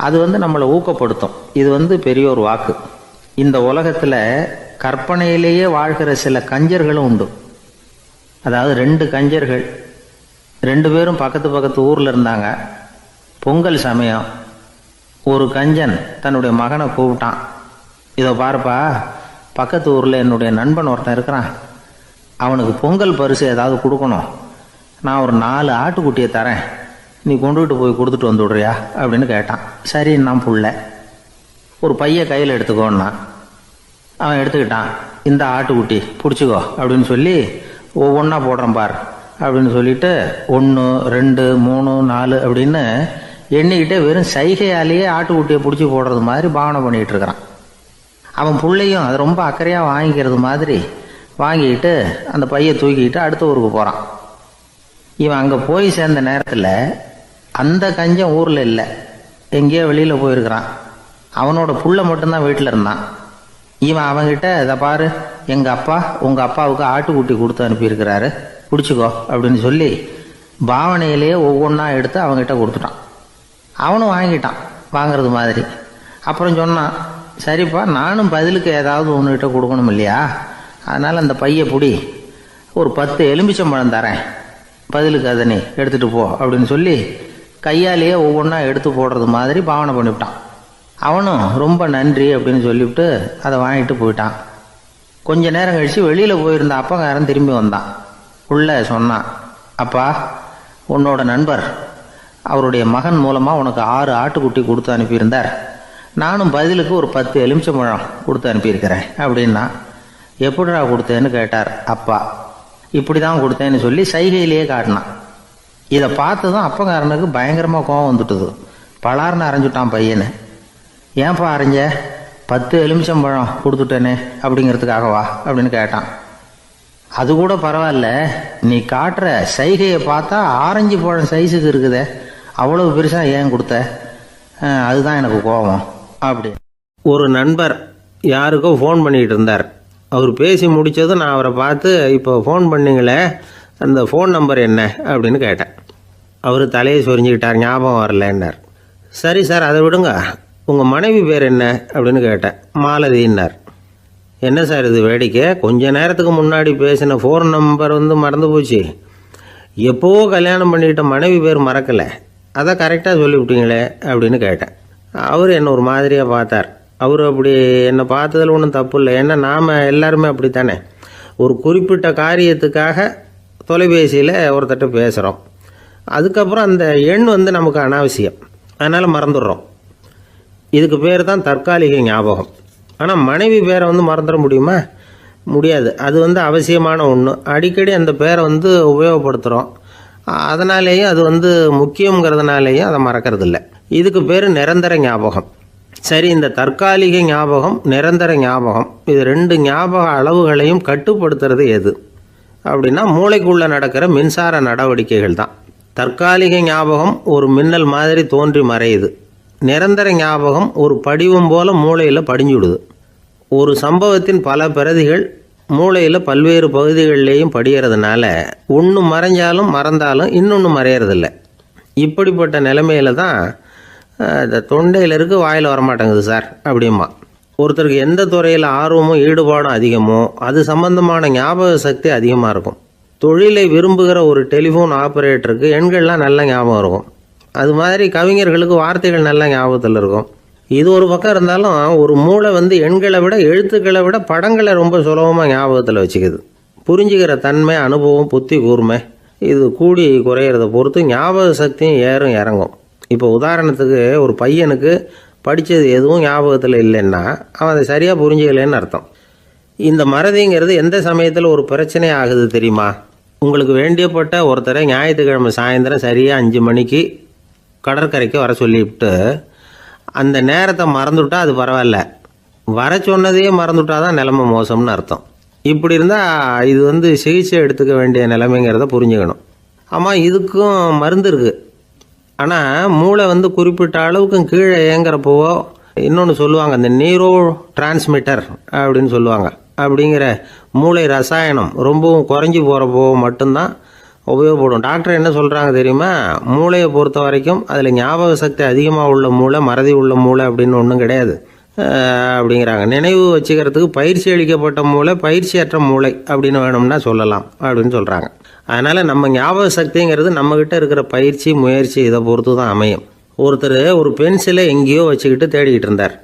Speaker 1: அது நம்மளை ஊக்கப்படுத்தும். இது பெரியோர் வாக்கு. இந்த உலகத்தில் கற்பனையிலேயே வாழ்கிற சில கஞ்சர்களும் உண்டு. அதாவது 2 கஞ்சர்கள், 2 பேரும் பக்கத்து ஊரில் இருந்தாங்க. பொங்கல் சமயம் ஒரு கஞ்சன் தன்னுடைய மகனை கூப்பிட்டான். இதோ பாருப்பா, பக்கத்து ஊரில் என்னுடைய நண்பன் ஒருத்தன் இருக்கிறான், அவனுக்கு பொங்கல் பரிசு ஏதாவது கொடுக்கணும், நான் ஒரு 4 ஆட்டுக்குட்டியை தரேன், நீ கொண்டுகிட்டு போய் கொடுத்துட்டு வந்து விடுறியா அப்படின்னு கேட்டான். சரி, நான் புள்ள ஒரு பைய கையில் எடுத்துக்கோன்னா அவன் எடுத்துக்கிட்டான். இந்த ஆட்டுக்குட்டி பிடிச்சிக்கோ அப்படின்னு சொல்லி ஒவ்வொன்றா போடுறேன் பார் அப்படின்னு சொல்லிட்டு 1 2 3 4 அப்படின்னு எண்ணிக்கிட்டே வெறும் சைகையாலேயே ஆட்டுக்குட்டியை பிடிச்சி போடுறது மாதிரி பாவனை பண்ணிகிட்டு இருக்கிறான். அவன் பிள்ளையும் அது ரொம்ப அக்கறையாக வாங்கிக்கிறது மாதிரி வாங்கிக்கிட்டு அந்த பையை தூக்கிக்கிட்டு அடுத்த ஊருக்கு போகிறான். இவன் அங்கே போய் சேர்ந்த நேரத்தில் அந்த கஞ்சன் ஊரில் இல்லை, எங்கேயோ வெளியில் போயிருக்கிறான். அவனோட புள்ள மட்டும்தான் வீட்டில் இருந்தான். இவன் அவன்கிட்ட இதை பாரு, எங்கள் அப்பா உங்கள் அப்பாவுக்கு ஆட்டுக்குட்டி கொடுத்து அனுப்பியிருக்கிறாரு, பிடிச்சிக்கோ அப்படின்னு சொல்லி பாவனையிலேயே ஒவ்வொன்றா எடுத்து அவங்ககிட்ட கொடுத்துட்டான். அவனும் வாங்கிட்டான் வாங்கிறது மாதிரி. அப்புறம் சொன்னான், சரிப்பா நானும் பதிலுக்கு ஏதாவது ஒன்றுகிட்ட கொடுக்கணும் இல்லையா, அதனால் அந்த பைய பிடி, ஒரு 10 எலுமிச்சம்பழம் தரேன், பதிலுக்கு அதை நீ எடுத்துகிட்டு போ அப்படின்னு சொல்லி கையாலேயே ஒவ்வொன்றா எடுத்து போடுறது மாதிரி பாவனை பண்ணிவிட்டான். அவனும் ரொம்ப நன்றி அப்படின்னு சொல்லிவிட்டு அதை வாங்கிட்டு போயிட்டான். கொஞ்ச நேரம் கழித்து வெளியில் போயிருந்த அப்பங்காரன் திரும்பி வந்தான். உள்ள சொன்னான், அப்பா உன்னோட நண்பர் அவருடைய மகன் மூலமாக உனக்கு 6 ஆட்டுக்குட்டி கொடுத்து அனுப்பியிருந்தார், நானும் பதிலுக்கு ஒரு 10 எலுமிச்சம்பழம் கொடுத்து அனுப்பியிருக்கிறேன் அப்படின்னா. எப்படிடா கொடுத்தேன்னு கேட்டார் அப்பா. இப்படி தான் கொடுத்தேன்னு சொல்லி சைகையிலேயே காட்டினான். இதை பார்த்து தான் அப்பங்காரனுக்கு பயங்கரமாக கோபம் வந்துட்டுது. பலார்னு அரைஞ்சுட்டான் பையனை. ஏன்பா அரைஞ்ச, 10 எலுமிச்சம்பழம் கொடுத்துட்டேனே அப்படிங்கிறதுக்காகவா அப்படின்னு கேட்டான். அது கூட பரவாயில்ல, நீ காட்டுற சைகையை பார்த்தா ஆரஞ்சு பழம் சைஸுக்கு இருக்குதே, அவ்வளவு பெருசாக ஏன் கொடுத்த, அதுதான் எனக்கு கோபம் அப்படி. ஒரு நண்பர் யாருக்கோ ஃபோன் பண்ணிகிட்டு இருந்தார். அவர் பேசி முடித்ததும் நான் அவரை பார்த்து, இப்போ ஃபோன் பண்ணிங்களே அந்த ஃபோன் நம்பர் என்ன அப்படின்னு கேட்டேன். அவர் தலையை சொரிஞ்சுக்கிட்டார், ஞாபகம் வரலன்னார். சரி சார் அதை விடுங்க, உங்கள் மனைவி பேர் என்ன அப்படின்னு கேட்டேன். மாலதின்னார். என்ன சார் இது வேடிக்கை, கொஞ்ச நேரத்துக்கு முன்னாடி பேசின ஃபோன் நம்பர் மறந்து போச்சு, எப்போவோ கல்யாணம் பண்ணிக்கிட்ட மனைவி பேர் மறக்கலை, அதை கரெக்டாக சொல்லிவிட்டீங்களே அப்படின்னு கேட்டேன். அவர் என்னை ஒரு மாதிரியாக பார்த்தார். அவர் அப்படி என்னை பார்த்ததில் ஒன்றும் தப்பு இல்லை, ஏன்னா நாம் எல்லாருமே அப்படித்தானே, ஒரு குறிப்பிட்ட காரியத்துக்காக தொலைபேசியில் ஒருத்தட்ட பேசுகிறோம், அதுக்கப்புறம் அந்த எண் நமக்கு அனாவசியம், அதனால் மறந்துடுறோம். இதுக்கு பேர் தான் தற்காலிக ஞாபகம். ஆனால் மனைவி பேரை மறந்துட முடியுமா? முடியாது. அது அவசியமான ஒன்று. அடிக்கடி அந்த பேரை உபயோகப்படுத்துகிறோம், அதனாலேயும் அது முக்கியங்கிறதுனாலேயும் அதை மறக்கறதில்ல. இதுக்கு பேர் நிரந்தர ஞாபகம். சரி, இந்த தற்காலிக ஞாபகம், நிரந்தர ஞாபகம், இது 2 ஞாபக அளவுகளையும் கட்டுப்படுத்துறது எது அப்படின்னா மூளைக்குள்ளே நடக்கிற மின்சார நடவடிக்கைகள் தான். தற்காலிக ஞாபகம் ஒரு மின்னல் மாதிரி தோன்றி மறையுது. நிரந்தர ஞாபகம் ஒரு படிவம் போல மூளையில் படிஞ்சுடுது. ஒரு சம்பவத்தின் பல பிரதிகள் மூளையில் பல்வேறு பகுதிகளிலேயும் படிகிறதுனால ஒன்று மறைஞ்சாலும் மறந்தாலும் இன்னொன்று மறையறதில்ல. இப்படிப்பட்ட நிலைமையில தான் இந்த தொண்டையில் இருக்கு, வாயில் வரமாட்டேங்குது சார் அப்படிமா. ஒருத்தருக்கு எந்த துறையில் ஆர்வமும் ஈடுபாடும் அதிகமோ அது சம்பந்தமான ஞாபக சக்தி அதிகமாக இருக்கும். தொழிலை விரும்புகிற ஒரு டெலிஃபோன் ஆப்ரேட்டருக்கு எண்கள்லாம் நல்ல ஞாபகம் இருக்கும். அது மாதிரி கவிஞர்களுக்கு வார்த்தைகள் நல்ல ஞாபகத்தில் இருக்கும். இது ஒரு பக்கம் இருந்தாலும் ஒரு மூளை எண்களை விட எழுத்துக்களை விட படங்களை ரொம்ப சுலபமாக ஞாபகத்தில் வச்சுக்குது. புரிஞ்சுக்கிற தன்மை, அனுபவம், புத்தி கூர்மை இது கூடி குறையிறத பொறுத்து ஞாபக சக்தியும் ஏறும் இறங்கும். இப்போ உதாரணத்துக்கு ஒரு பையனுக்கு படித்தது எதுவும் ஞாபகத்தில் இல்லைன்னா அவன் அதை சரியாக புரிஞ்சுக்கலைன்னு அர்த்தம். இந்த மறதிங்கிறது எந்த சமயத்தில் ஒரு பிரச்சனை ஆகுது தெரியுமா? உங்களுக்கு வேண்டியப்பட்ட ஒருத்தரை ஞாயிற்றுக்கிழமை சாயந்தரம் சரியாக 5 மணிக்கு கடற்கரைக்கு வர சொல்லிவிட்டு அந்த நேரத்தை மறந்துவிட்டா அது பரவாயில்ல, வர சொன்னதையே மறந்துவிட்டா தான் நிலைமை மோசம்னு அர்த்தம். இப்படி இருந்தால் இது சிகிச்சை எடுத்துக்க வேண்டிய நிலைமைங்கிறத புரிஞ்சுக்கணும். ஆமாம், இதுக்கும் மருந்து இருக்குது. ஆனால் மூளை குறிப்பிட்ட அளவுக்கு கீழே இயங்குறப்போ இன்னொன்று சொல்லுவாங்க, இந்த நியூரோ டிரான்ஸ்மிட்டர் அப்படின்னு சொல்லுவாங்க. அப்படிங்கிற மூளை ரசாயனம் ரொம்பவும் குறைஞ்சி போகிறப்போ மட்டும்தான் உபயோகப்படும். டாக்டர் என்ன சொல்கிறாங்க தெரியுமா? மூளையை பொறுத்த வரைக்கும் அதில் ஞாபக சக்தி அதிகமாக உள்ள மூளை, மறதி உள்ள மூளை அப்படின்னு ஒன்றும் கிடையாது அப்படிங்கிறாங்க. நினைவு வச்சுக்கிறதுக்கு பயிற்சி அளிக்கப்பட்ட மூளை, பயிற்சியற்ற மூளை அப்படின்னு வேணும்னா சொல்லலாம் அப்படின்னு சொல்கிறாங்க. அதனால் நம்ம ஞாபக சக்திங்கிறது நம்மக்கிட்ட இருக்கிற பயிற்சி, முயற்சி இதை பொறுத்து தான் அமையும். ஒருத்தர் ஒரு பென்சிலை எங்கேயோ வச்சுக்கிட்டு தேடிக்கிட்டு இருந்தார்.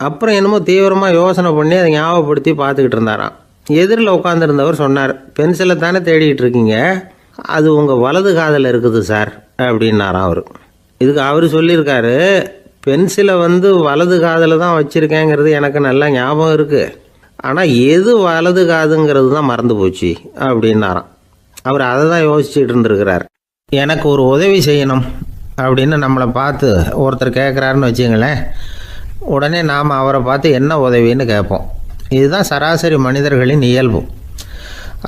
Speaker 1: அப்புறம் என்னமோ தீவிரமாக யோசனை பண்ணி அதை ஞாபகப்படுத்தி பார்த்துக்கிட்டு இருந்தாராம். எதிரில் உட்காந்துருந்தவர் சொன்னார், பென்சிலை தானே தேடிக்கிட்டு இருக்கீங்க, அது உங்கள் வலது காதில் இருக்குது சார் அப்படின்னாராம் அவர். இதுக்கு அவர் சொல்லியிருக்காரு, பென்சிலை வலது காதில் தான் வச்சுருக்கேங்கிறது எனக்கு நல்லா ஞாபகம் இருக்குது, ஆனால் எது வலது காதுங்கிறது தான் மறந்து போச்சு அப்படின்னாராம். அவர் அதை தான் யோசிச்சுட்டு இருந்திருக்கிறார். எனக்கு ஒரு உதவி செய்யணும் அப்படின்னு நம்மளை பார்த்து ஒருத்தர் கேட்குறாருன்னு வச்சுங்களேன், உடனே நாம் அவரை பார்த்து என்ன உதவின்னு கேட்போம். இதுதான் சராசரி மனிதர்களின் இயல்பு.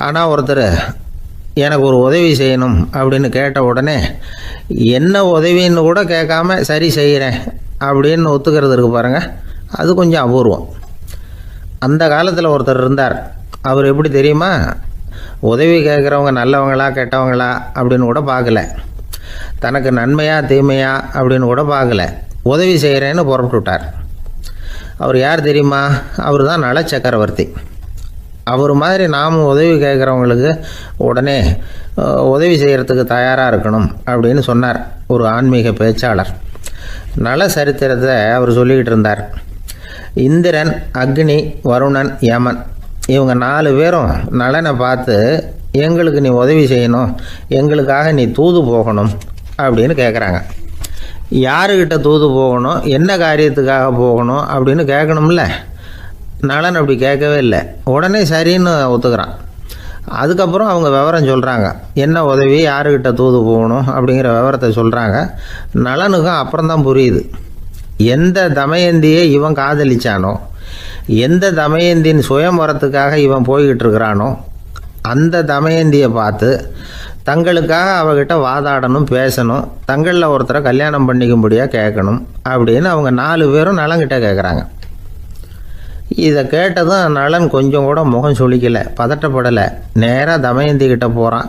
Speaker 1: ஆனால் ஒருத்தர் எனக்கு ஒரு உதவி செய்யணும் அப்படின்னு கேட்ட உடனே என்ன உதவின்னு கூட கேட்காம சரி செய்கிறேன் அப்படின்னு ஒத்துக்கிறது இருக்கு பாருங்கள், அது கொஞ்சம் அபூர்வம். அந்த காலத்தில் ஒருத்தர் இருந்தார். அவர் எப்படி தெரியுமா, உதவி கேட்குறவங்க நல்லவங்களா கெட்டவங்களா அப்படின்னு கூட பார்க்கல, தனக்கு நன்மையா தீமையா அப்படின்னு கூட பார்க்கல, உதவி செய்கிறேன்னு புறப்பட்டு விட்டார். அவர் யார் தெரியுமா, அவர் தான் நல சக்கரவர்த்தி. அவர் மாதிரி நாமும் உதவி கேட்குறவங்களுக்கு உடனே உதவி செய்கிறதுக்கு தயாராக இருக்கணும் அப்படின்னு சொன்னார் ஒரு ஆன்மீக பேச்சாளர். நல சரித்திரத்தை அவர் சொல்லிக்கிட்டு இருந்தார். இந்திரன், அக்னி, வருணன், யமன் இவங்க 4 பேரும் நலனை பார்த்து எங்களுக்கு நீ உதவி செய்யணும், எங்களுக்காக நீ தூது போகணும் அப்படின்னு கேட்குறாங்க. யாருக்கிட்ட தூது போகணும், என்ன காரியத்துக்காக போகணும் அப்படின்னு கேட்கணும்ல. நலன் அப்படி கேட்கவே இல்லை, உடனே சரின்னு ஒத்துக்கிறான். அதுக்கப்புறம் அவங்க விவரம் சொல்கிறாங்க, என்ன உதவி, யாருக்கிட்ட தூது போகணும் அப்படிங்கிற விவரத்தை சொல்கிறாங்க. நலனுக்கும் அப்புறம்தான் புரியுது, எந்த தமயந்தியை இவன் காதலிச்சானோ, எந்த தமயந்தின் சுயம்பரத்துக்காக இவன் போய்கிட்டு இருக்கிறானோ அந்த தமயந்தியை பார்த்து தங்களுக்காக அவகிட்ட வாதாடணும், பேசணும், தங்களில் ஒருத்தரை கல்யாணம் பண்ணிக்கும்படியாக கேட்கணும் அப்படின்னு அவங்க 4 பேரும் நலன்கிட்ட கேட்குறாங்க. இதை கேட்டதும் நலன் கொஞ்சம் கூட முகம் சுளிக்கலை, பதட்டப்படலை, நேராக தமயந்தி கிட்ட போகிறான்.